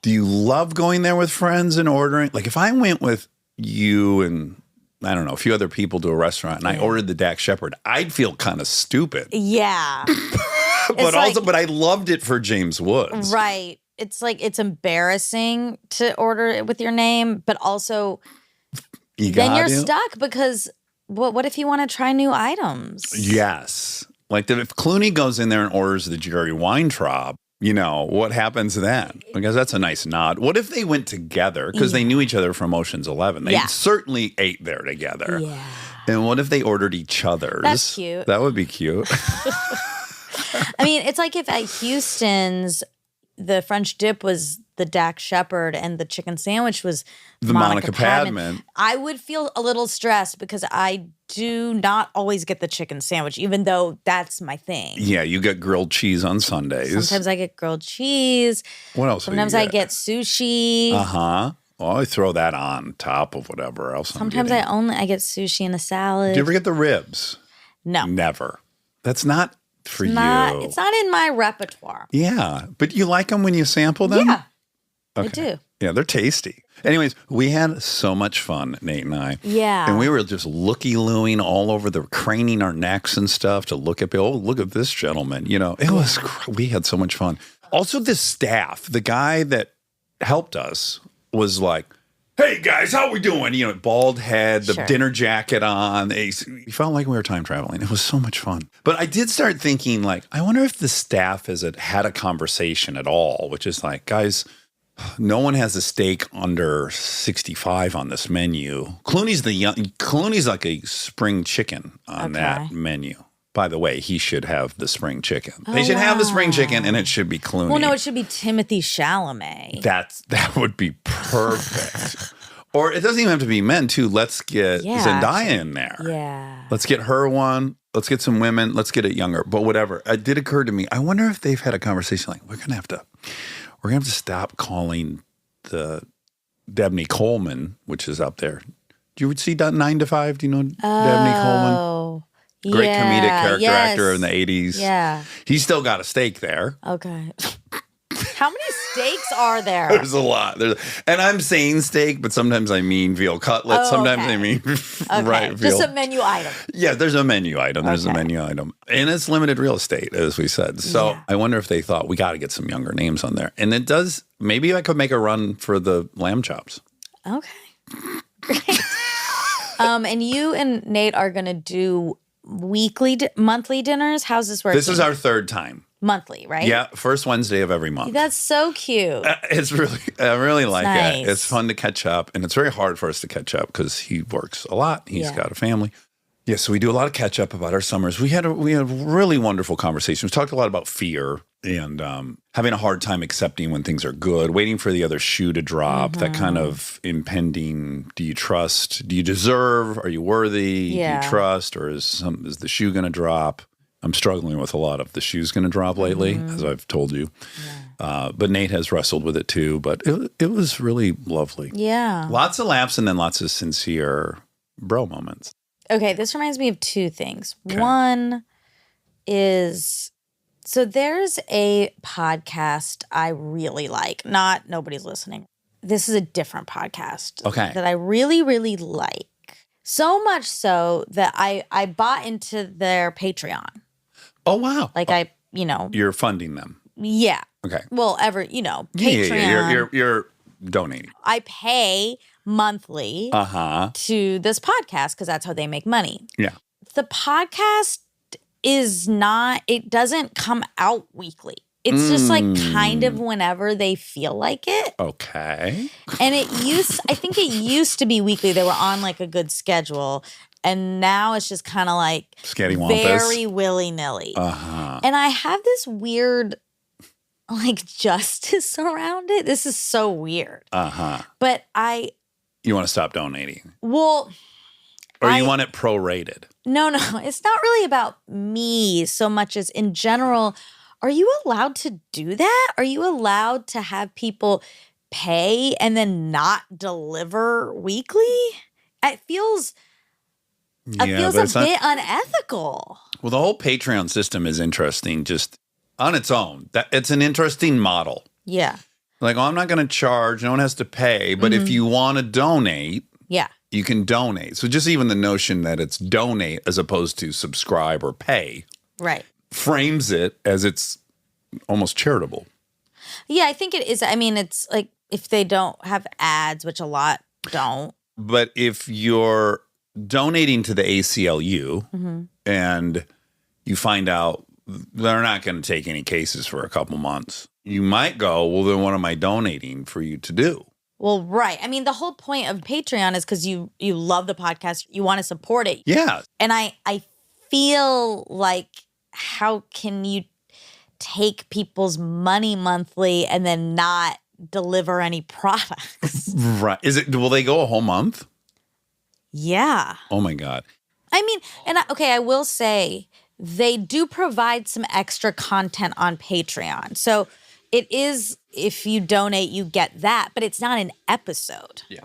do you love going there with friends and ordering? Like if I went with you and I don't know, a few other people to a restaurant and I ordered the Dax Shepard, I'd feel kind of stupid. Yeah. But I loved it for James Woods. Right. It's like it's embarrassing to order it with your name, but also then you're stuck because what if you want to try new items? Yes. Like if Clooney goes in there and orders the Jerry Weintraub, what happens then? Because that's a nice nod. What if they went together because they knew each other from Ocean's 11? They certainly ate there together. Yeah. And what if they ordered each other's? That's cute. That would be cute. I mean, it's like if at Houston's, the French dip was the Dax Shepard and the chicken sandwich was the Monica Padman. I would feel a little stressed because I do not always get the chicken sandwich, even though that's my thing. Yeah, you get grilled cheese on Sundays. Sometimes I get grilled cheese. What else? Sometimes I get sushi. Well, I throw that on top of whatever else. Sometimes I get sushi and a salad. Do you ever get the ribs? No, never. That's not for you. It's not in my repertoire. Yeah, but you like them when you sample them? Yeah, okay. I do. Yeah, they're tasty. Anyways, we had so much fun, Nate and I. Yeah. And we were just looky-looing all over, craning our necks and stuff to look at, look at this gentleman. It was, we had so much fun. Also, the staff, the guy that helped us was like, Hey guys, how we doing? You know, bald head, the Sure. dinner jacket on. We felt like we were time traveling. It was so much fun. But I did start thinking, like, I wonder if the staff has had a conversation at all, which is like, guys, no one has a steak under 65 on this menu. Clooney's like a spring chicken on that menu. By the way, he should have the spring chicken. They should have the spring chicken, and it should be Clooney. Well, no, it should be Timothy Chalamet. That would be perfect. Or it doesn't even have to be men, too. Let's get Zendaya in there. Yeah. Let's get her one. Let's get some women. Let's get it younger. But whatever. It did occur to me. I wonder if they've had a conversation like, we're gonna have to stop calling the Dabney Coleman, which is up there. Do you see 9 to 5? Do you know Dabney Coleman? Oh. Great comedic character actor in the 80s. Yeah. He's still got a stake there. Okay. How many steaks are there? There's a lot. And I'm saying steak, but sometimes I mean veal cutlet. Oh, Sometimes okay. I mean Okay. veal. Just a menu item. Yeah, there's a menu item. There's a Okay. menu item. And it's limited real estate, as we said. So Yeah. I wonder if they thought we got to get some younger names on there. And it does, maybe I could make a run for the lamb chops. Okay. Great. And you and Nate are going to do monthly dinners. How's this working? This is our third time. monthly, right? Yeah, first Wednesday of every month. That's so cute. It's really, I really like nice. it. It's fun to catch up, and it's very hard for us to catch up because he works a lot. He's got a family. Yeah, so we do a lot of catch up about our summers. We had really wonderful conversations. We talked a lot about fear and having a hard time accepting when things are good, waiting for the other shoe to drop, that kind of impending, do you trust, do you deserve, are you worthy, do you trust, or is the shoe going to drop? I'm struggling with a lot of the shoe's going to drop lately, as I've told you. But Nate has wrestled with it too, but it was really lovely. Yeah. Lots of laughs and then lots of sincere bro moments. Okay, this reminds me of two things. Okay. One is, so there's a podcast I really like. Not Nobody's Listening. This is a different podcast. Okay. That I really, really like. So much so that I bought into their Patreon. Oh, wow. Like You're funding them. Yeah. Okay. Well, Patreon. Yeah. You're donating. I pay monthly to this podcast because that's how they make money. Yeah. The podcast it doesn't come out weekly. It's just like kind of whenever they feel like it. Okay. And I think it used to be weekly. They were on like a good schedule. And now it's just kind of like Scattywampus. very willy-nilly. And I have this weird like justice around it. This is so weird. But You want to stop donating? Well, or you want it prorated? No. It's not really about me so much as in general. Are you allowed to do that? Are you allowed to have people pay and then not deliver weekly? It feels a bit unethical. Well, the whole Patreon system is interesting just on its own. It's an interesting model. Yeah. Like, I'm not going to charge. No one has to pay. But if you want to donate, you can donate. So just even the notion that it's donate as opposed to subscribe or pay. Right. Frames it as it's almost charitable. Yeah, I think it is. I mean, it's like if they don't have ads, which a lot don't. But if you're donating to the ACLU and you find out they're not going to take any cases for a couple months, you might go, well, then what am I donating for you to do? Well, right. I mean, the whole point of Patreon is because you love the podcast, you want to support it. Yeah. And I feel like, how can you take people's money monthly and then not deliver any products? Right. Will they go a whole month? Yeah. Oh my God. I mean, I will say they do provide some extra content on Patreon. So it is, if you donate, you get that, but it's not an episode. Yeah.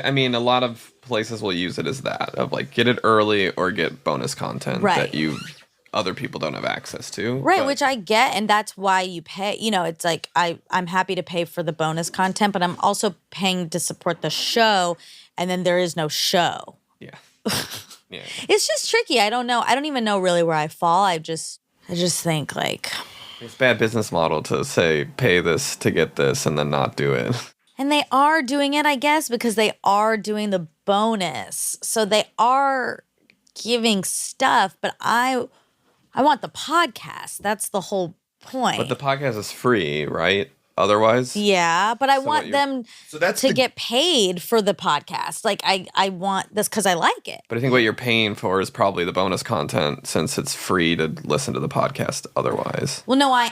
I mean, a lot of places will use it as that, of like get it early or get bonus content that other people don't have access to. Right, which I get, and that's why you pay. You know, it's like I'm happy to pay for the bonus content, but I'm also paying to support the show, and then there is no show. Yeah. It's just tricky. I don't know. I don't even know really where I fall. I just think like It's a bad business model to say pay this to get this and then not do it. And they are doing it, I guess, because they are doing the bonus. So they are giving stuff, but I want the podcast. That's the whole point. But the podcast is free, right? Otherwise? Yeah, but I want them that's to get paid for the podcast. Like, I want this because I like it. But I think what you're paying for is probably the bonus content since it's free to listen to the podcast otherwise. Well, no,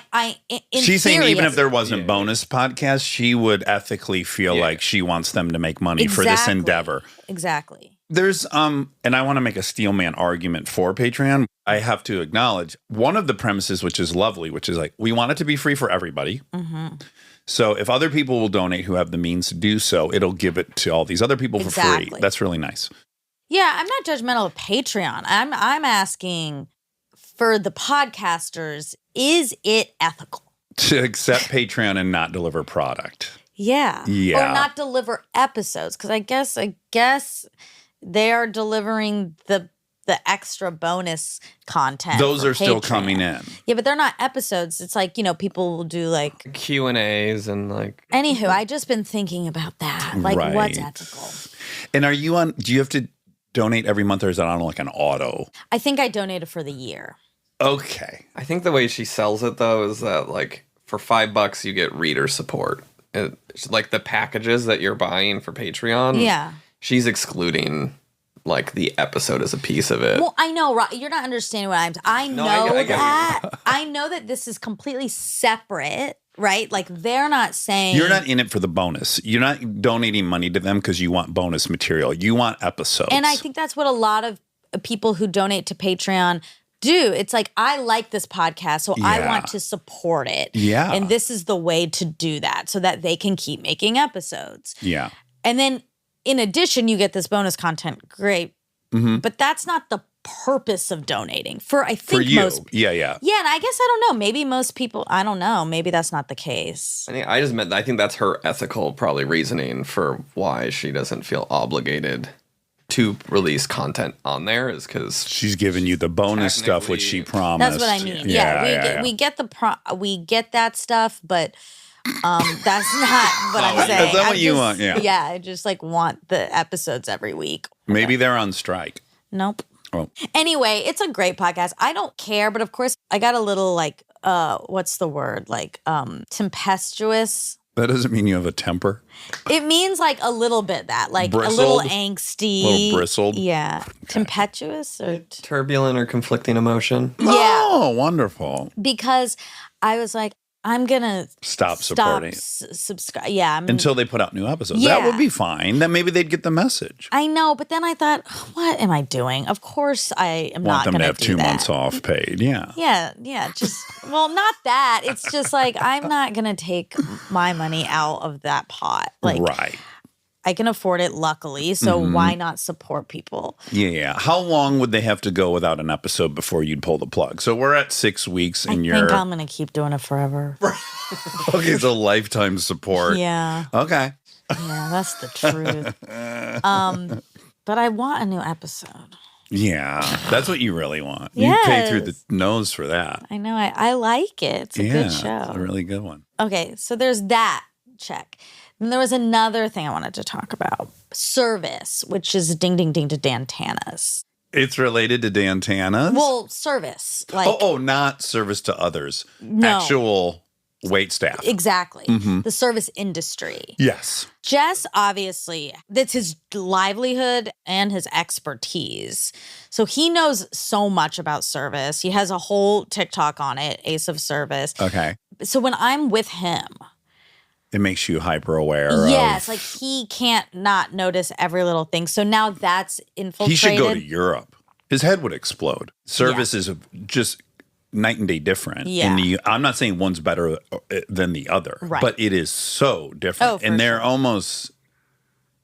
She's saying even if there wasn't Yeah. bonus podcasts, she would ethically feel like she wants them to make money for this endeavor. Exactly. There's and I want to make a steelman argument for Patreon. I have to acknowledge one of the premises, which is lovely, which is like we want it to be free for everybody. Mm-hmm. So if other people will donate who have the means to do so, it'll give it to all these other people for free. That's really nice. Yeah, I'm not judgmental of Patreon. I'm asking for the podcasters, is it ethical? To accept Patreon and not deliver product. Yeah. Yeah. Or not deliver episodes. Because I guess they are delivering the extra bonus content. Those for are still Patreon. coming in. Yeah, but they're not episodes. It's like, people will do like Q&As and like... Anywho, I just been thinking about that. Like, Right. what's ethical? And do you have to donate every month or is that on like an auto? I think I donated for the year. Okay. I think the way she sells it, though, is that, like, for $5 you get reader support. It's like the packages that you're buying for Patreon. Yeah. She's excluding... like the episode is a piece of it. Well, I know, right? You're not understanding what I know I get that. I know that this is completely separate, right? Like they're not saying You're not in it for the bonus. You're not donating money to them because you want bonus material. You want episodes. And I think that's what a lot of people who donate to Patreon do. It's like, I like this podcast, so I Yeah. want to support it. Yeah. And this is the way to do that so that they can keep making episodes. Yeah. And then in addition, you get this bonus content. Great. Mm-hmm. But that's not the purpose of donating I think For you. most Yeah. Yeah, and I guess I don't know. Maybe most people, I don't know. Maybe that's not the case. I think that's her ethical probably reasoning for why she doesn't feel obligated to release content on there is because She's giving you the bonus stuff, which she promised. That's what I mean. Yeah, we get we get that stuff, but that's not what I'm saying. That's not what I you just- want, yeah. Yeah, I just like want the episodes every week. Maybe they're on strike. Nope. Oh. Anyway, it's a great podcast. I don't care, but of course I got a little like what's the word? Like tempestuous. That doesn't mean you have a temper. It means like a little bit that, like Bristled? a little angsty. Little bristled? Yeah. Tempestuous or turbulent or conflicting emotion. yeah. Oh, wonderful. Because I was like, I'm gonna Stop supporting. subscribe. Yeah, Until they put out new episodes. That Yeah. would be fine. Then maybe they'd get the message. I know, but then I thought, what am I doing? Of course, I am Want not them going to to have do 2 that. months off paid. Yeah. Yeah, just not that. It's just like I'm not going to take my money out of that pot. Like Right. I can afford it, luckily. So why not support people? Yeah. How long would they have to go without an episode before you'd pull the plug? So we're at 6 weeks and I you're think I'm going to keep doing it forever. okay. So lifetime support. Yeah, Okay. yeah, that's the truth. But I want a new episode. Yeah. That's what you really want. You pay through the Yes. nose for that. I know. I like it. It's a Yeah. good show. It's a really good one. Okay, so there's that check. And there was another thing I wanted to talk about. Service, which is ding ding ding to Dan Tana's. It's related to Dan Tana's? Well, service. Like not service to others. No. Actual wait staff. exactly. Mm-hmm. The service industry. Yes. Jess, obviously, that's his livelihood and his expertise. So he knows so much about service. He has a whole TikTok on it, Ace of Service. Okay. So when I'm with him, It makes you hyper aware yes, of. like he can't not notice every little thing. So now that's infiltrated. He should go to Europe. His head would explode. Service is just night and day different. Yeah. I'm not saying one's better than the other, Right. but it is so different. Oh, for and they're sure. almost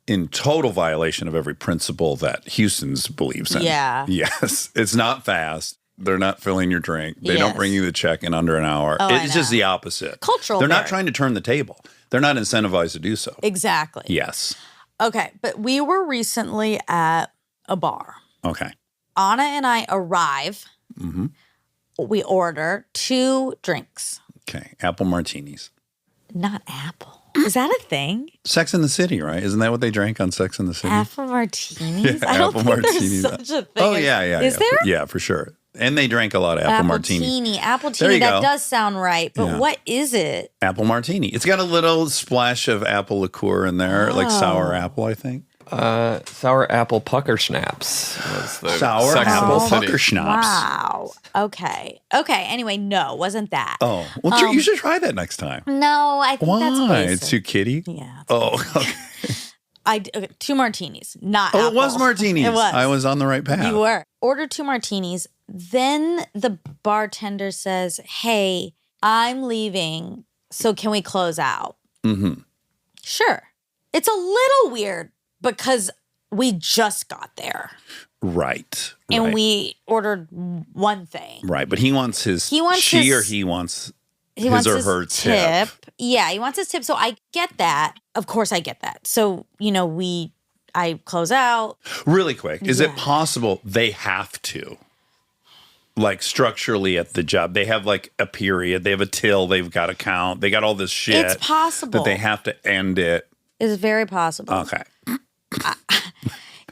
in total violation of every principle that Houston's believes in. Yeah. Yes. It's not fast. They're not filling your drink. They don't Yes. bring you the check in under an hour. Oh, I It's just know. the opposite. Cultural They're not very. trying to turn the table. They're not incentivized to do so. Exactly. Yes. Okay, but we were recently at a bar. Okay. Anna and I arrive. Mm-hmm. We order 2 drinks. Okay. Apple martinis. Not apple. Is that a thing? Sex in the City, right? Isn't that what they drank on Sex in the City? Apple martinis? Yeah, I don't apple think martinis. there's such a thing. Oh, yeah. Is there? Yeah, for sure. And they drank a lot of apple martini. Apple There teeny, you that go. does sound right. But what is it? Apple martini. It's got a little splash of apple liqueur in there, like sour apple, I think. Sour apple pucker schnapps was the Sour Sex in the apple City. pucker schnapps. Wow. Okay. Anyway, no, wasn't that. Oh, well, you should try that next time. No, I think that's Why? basic. It's too kiddie? Yeah. Oh, okay. Okay, 2 martinis, not Oh, apple. it was martinis. It was. I was on the right path. You were. Order 2 martinis. Then the bartender says, hey, I'm leaving, so can we close out? Mm-hmm. Sure. It's a little weird because we just got there. Right. And right. we ordered one thing. Right, but he wants his. He wants she his- or he wants. He wants or his her tip. tip. Yeah, he wants his tip. So I get that. Of course I get that. So, I close out. Really quick, is it Yeah. possible they have to? Like structurally at the job, they have like a period, they have a till, they've got to count, they got all this shit. It's possible. That they have to end it. It's very possible. Okay.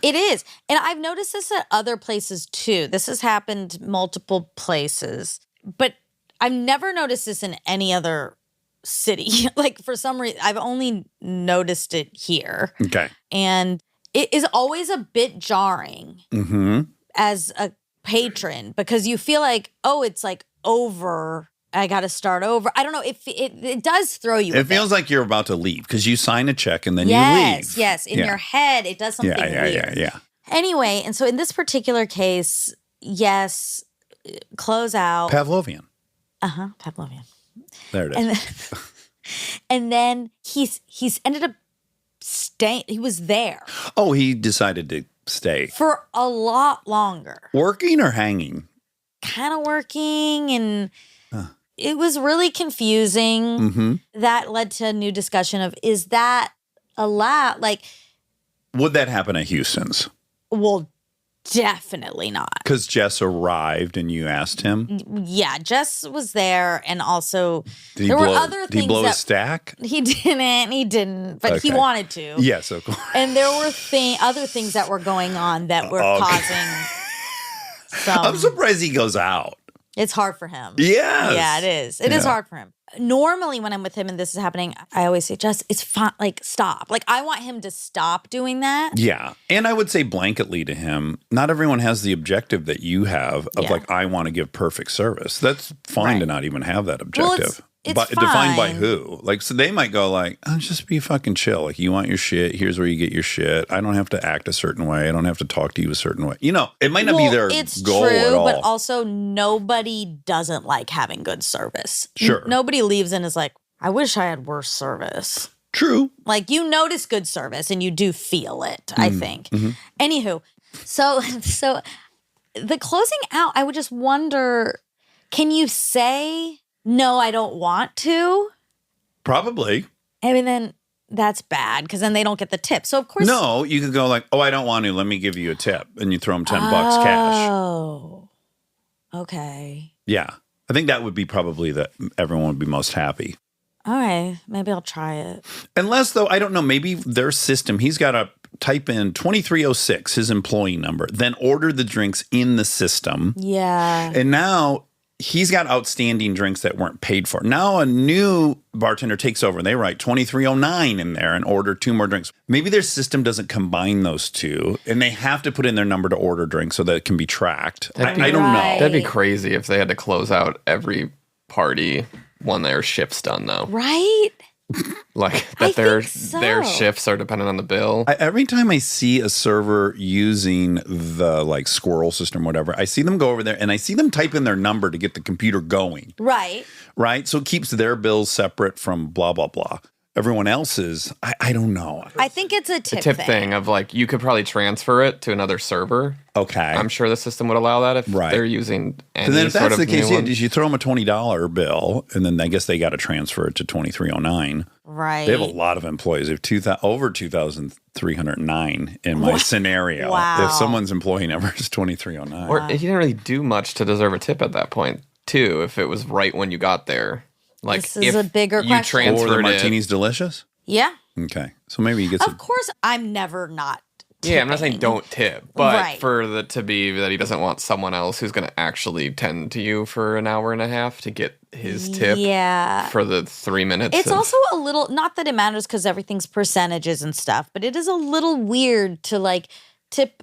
It is. And I've noticed this at other places too. This has happened multiple places. But I've never noticed this in any other city. Like for some reason, I've only noticed it here. Okay. And it is always a bit jarring Mm-hmm. as a patron because you feel like, oh, it's like over. I got to start over. I don't know. It does throw you. It feels like you're about to leave because you sign a check and then you leave. Yes. In your head, it does something weird. Yeah. Anyway, and so in this particular case, yes, close out. Pavlovian. Pavlovian. There it is. And then, and then he's ended up staying. He was there Oh, he decided to stay. for a lot longer, Working or hanging? kind of working, and it was really confusing. Mm-hmm. That led to a new discussion of, is that allowed? Like, Would that happen at Houston's? well, definitely not. Because Jess arrived and you asked him. Yeah, Jess was there, and also Did he there blow, were other did he things blow his that stack? he didn't, but he Okay. wanted to. Yes, of course. And there were other things that were going on that were Okay. causing some. I'm surprised he goes out. It's hard for him. Yes. Yeah, it is. It is Yeah. hard for him. Normally, when I'm with him and this is happening, I always say, "Just it's fine. Like, stop." Like, I want him to stop doing that. Yeah. And I would say blanketly to him, not everyone has the objective that you have of Yeah. like, I want to give perfect service. That's fine to not even have that Well, objective. it's but defined by fine. who? Like, so they might go like, oh, just be fucking chill. Like, you want your shit. Here's where you get your shit. I don't have to act a certain way. I don't have to talk to you a certain way. You know, it might not be their it's goal true, at all. but also nobody doesn't like having good service. Sure. Nobody leaves and is like, I wish I had worse service. True. Like, you notice good service and you do feel it, I think. Mm-hmm. Anywho, so the closing out, I would just wonder, can you say, no, I don't want to? Probably. I mean, then that's bad because then they don't get the tip. So, of course. No, you could go like, oh, I don't want to. Let me give you a tip. And you throw them $10 cash. Oh, okay. Yeah. I think that would be probably that everyone would be most happy. All right. Maybe I'll try it. Unless, though, I don't know, maybe their system, he's got to type in 2306, his employee number, then order the drinks in the system. Yeah. And now he's got outstanding drinks that weren't paid for. Now a new bartender takes over and they write 2309 in there and order 2 more drinks. Maybe their system doesn't combine those two and they have to put in their number to order drinks so that it can be tracked. I don't know. Right. That'd be crazy if they had to close out every party when their shift's done, though. Right? Like I that their think so. their shifts are dependent on the bill. Every time I see a server using the like squirrel system, whatever, I see them go over there and I see them type in their number to get the computer going. Right. Right. So it keeps their bills separate from blah, blah, blah. Everyone else's, I don't know. I think it's a tip, Tip thing of like you could probably transfer it to another server. Okay. I'm sure the system would allow that if Right. they're using any And then if sort that's of the case, new yeah, one. you throw them a $20 bill, and then I guess they got to transfer it to 2309. Right. They have a lot of employees. They have over 2,309 in my scenario. Wow. If someone's employee number is 2309. Or he didn't really do much to deserve a tip at that point, too, if it was right when you got there. Like This is a bigger you question. Or the transferred it. martini's delicious? Yeah. Okay. So maybe he gets Of course, I'm never not Yeah, I'm not saying tipping. don't tip, but Right. for the to be that he doesn't want someone else who's going to actually tend to you for an hour and a half to get his tip Yeah. for the 3 minutes. It's of- also a little, not that it matters because everything's percentages and stuff, but it is a little weird to like tip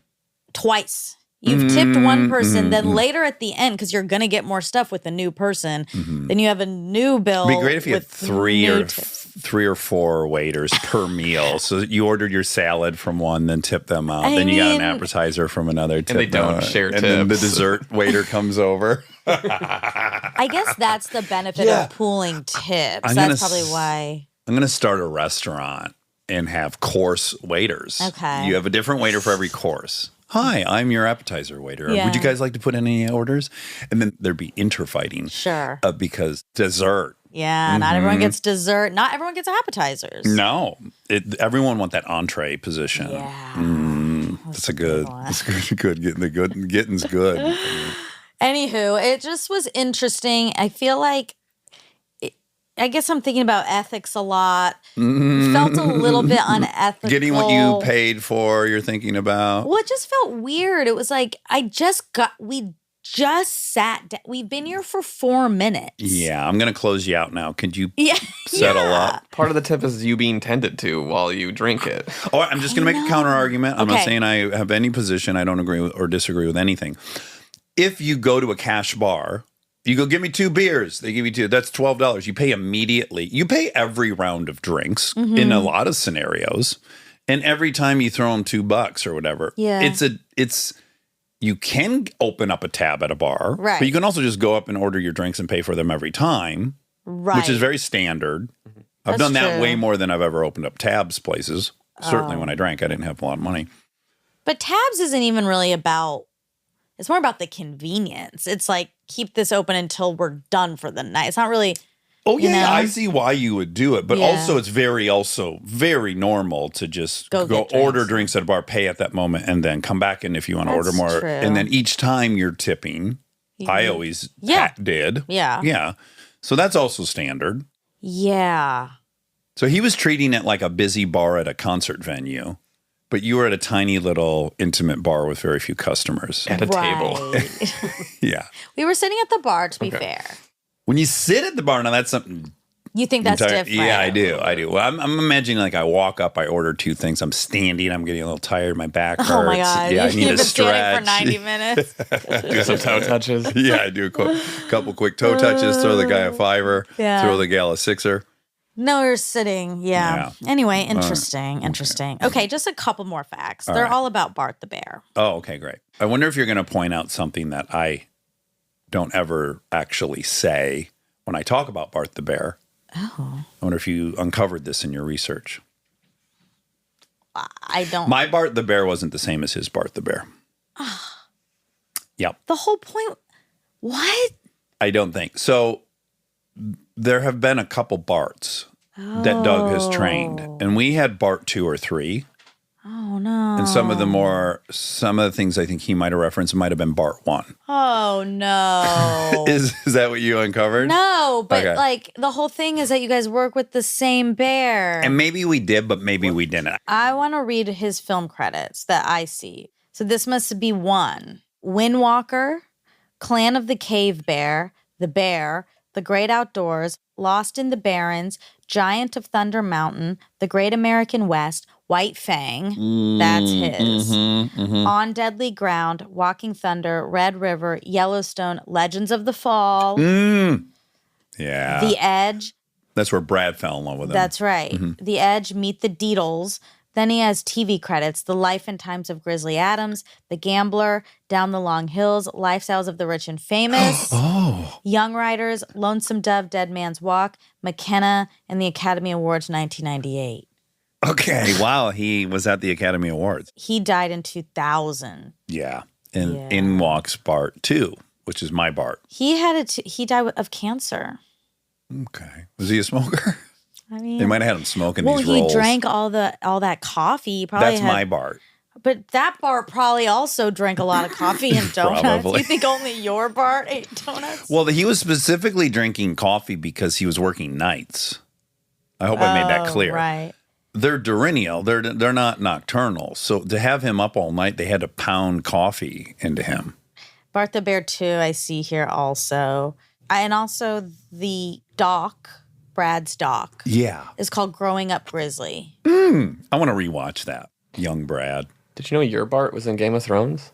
twice. You've tipped one person, then later at the end, because you're going to get more stuff with a new person, then you have a new bill. It'd be great if you had with three new or tips. 3 or 4 waiters per meal. So you ordered your salad from one, then tip them out. I Then you got an mean- appetizer from another. Tip they don't them out. share And then the tips. dessert waiter comes over. I guess that's the benefit Yeah. of pooling tips. I'm gonna That's probably s- why. I'm going to start a restaurant and have course waiters. Okay. You have a different waiter for every course. Hi, I'm your appetizer waiter. Yeah. Would you guys like to put in any orders? And then there'd be interfighting Sure. because dessert. Yeah, not everyone gets dessert. Not everyone gets appetizers. No, everyone want that entree position. Yeah. That's a good. That's good. Getting's good. Anywho, it just was interesting. I feel like, I guess I'm thinking about ethics a lot. Felt a little bit unethical. Getting what you paid for, you're thinking about. Well, it just felt weird. It was like, we just sat down. We've been here for 4 minutes. Yeah, I'm going to close you out now. Could you Yeah. settle yeah. up? part of the tip is you being tended to while you drink it. Oh, I'm just going to make a counter argument. I'm not Okay. saying I have any position. I don't agree with or disagree with anything. If you go to a cash bar, you go, give me 2 beers. They give you 2. That's $12. You pay immediately. You pay every round of drinks in a lot of scenarios. And every time you throw them $2 or whatever. Yeah. It's you can open up a tab at a bar. Right. But you can also just go up and order your drinks and pay for them every time. Right. Which is very standard. I've That's done that true. way more than I've ever opened up tabs places. Certainly when I drank, I didn't have a lot of money. But tabs isn't even really about, it's more about the convenience. It's like, keep this open until we're done for the night. It's not really, Oh yeah, You know? I see why you would do it, but Yeah. also it's very normal to just Go go get drinks. order drinks at a bar, pay at that moment, and then come back and if you want to order That's more, true. and then each time you're tipping, I always Yeah. did. Yeah. Yeah. So that's also standard. yeah. So he was treating it like a busy bar at a concert venue, but you were at a tiny little intimate bar with very few customers. At a table. Right. Yeah. We were sitting at the bar, to be fair. When you sit at the bar, now that's something. You think that's different? Yeah, I do. Well, I'm imagining like I walk up, I order 2 things. I'm standing. I'm getting a little tired. My back hurts. Oh my God. Yeah, I You've need been to standing stretch. for 90 minutes. Do some toe touches. Yeah, I do a couple quick toe touches. Throw the guy a $5. Yeah. Throw the gal a $6. No, we're sitting. Yeah. Yeah. Anyway, interesting. Okay, just a couple more facts. They're all about Bart the bear. Oh, okay, great. I wonder if you're going to point out something that I don't ever actually say when I talk about Bart the bear. Oh. I wonder if you uncovered this in your research. I don't. My Bart the bear wasn't the same as his Bart the bear. Yep. The whole point. What? I don't think. So there have been a couple Barts that Doug has trained. And we had Bart 2 or 3. Oh no. And some of the things I think he might have referenced might have been Bart 1. Oh no. Is that what you uncovered? No, but Okay. like the whole thing is that you guys work with the same bear. And maybe we did, but maybe we didn't. I want to read his film credits that I see. So this must be 1. Windwalker, Clan of the Cave Bear, The Great Outdoors, Lost in the Barrens, Giant of Thunder Mountain, The Great American West, White Fang, that's his. On Deadly Ground, Walking Thunder, Red River, Yellowstone, Legends of the Fall, Yeah. The Edge. That's where Brad fell in love with him. That's right. The Edge, Meet the Deedles. Then he has TV credits, The Life and Times of Grizzly Adams, The Gambler, Down the Long Hills, Lifestyles of the Rich and Famous, Young Riders, Lonesome Dove, Dead Man's Walk, McKenna, and the Academy Awards 1998. Okay. Wow. He was at the Academy Awards. He died in 2000. Yeah. And in walks Bart 2, which is my Bart. He died of cancer. Okay. Was he a smoker? I mean, They might have had him smoking well, these he rolls. drank all that coffee. He probably That's had, my Bart. But that Bart probably also drank a lot of coffee and donuts. Probably. You think only your Bart ate donuts? Well, he was specifically drinking coffee because he was working nights. I hope I made that clear. Right. They're diurnial. They're not nocturnal. So to have him up all night, they had to pound coffee into him. Bart the Bear 2, I see here also. And also the doc, Brad's doc, Yeah. is called Growing Up Grizzly. I want to rewatch that. Young Brad. Did you know your Bart was in Game of Thrones?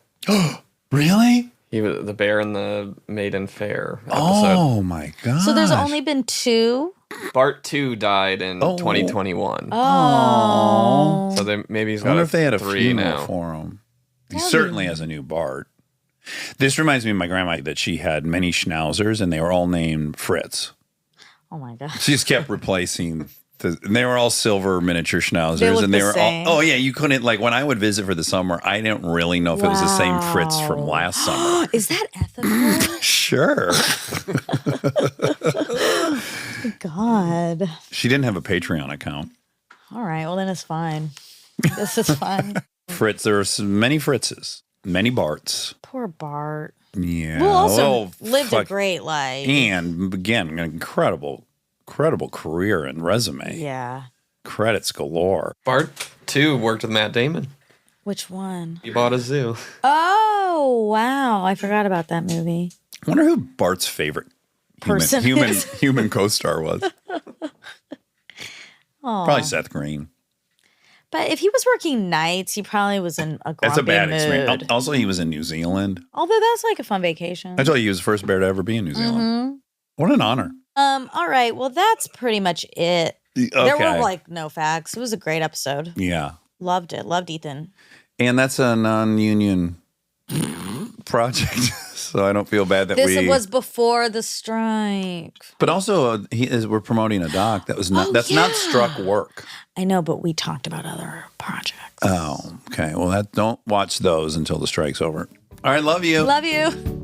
Really? He was the bear in the Maiden Fair episode. Oh my god! So there's only been 2? Bart 2 died in 2021. Oh. So maybe he's I got wonder if they had a 3 funeral now. for him. He certainly has a new Bart. This reminds me of my grandma that she had many schnauzers and they were all named Fritz. Oh my gosh. She just kept replacing. And they were all silver miniature schnauzers, They look and they the were same. all. Oh yeah, you couldn't like when I would visit for the summer. I didn't really know if it was the same Fritz from last summer. Is that ethical? Sure. God. She didn't have a Patreon account. All right. Well, then it's fine. This is fine. Fritz, there are many Fritzes, many Barts. Poor Bart. Yeah. Who also well, lived a fuck. great life. And again, an incredible career and resume. Yeah. Credits galore. Bart 2 worked with Matt Damon. Which one? He bought a zoo. Oh, wow. I forgot about that movie. I wonder who Bart's favorite Person is. human co-star was. Probably Seth Green. But if he was working nights, he probably was in a grumpy That's a bad mood. experience. Also, he was in New Zealand. Although that's like a fun vacation. I told you he was the first bear to ever be in New Zealand. What an honor. All right. Well, that's pretty much it. Okay. There were like no facts. It was a great episode. Yeah. Loved it. Loved Ethan. And that's a non-union project, so I don't feel bad that This was before the strike. But also, we're promoting a doc that was not. That's not struck work. I know, but we talked about other projects. Oh, okay. Well, don't watch those until the strike's over. All right, love you. Love you.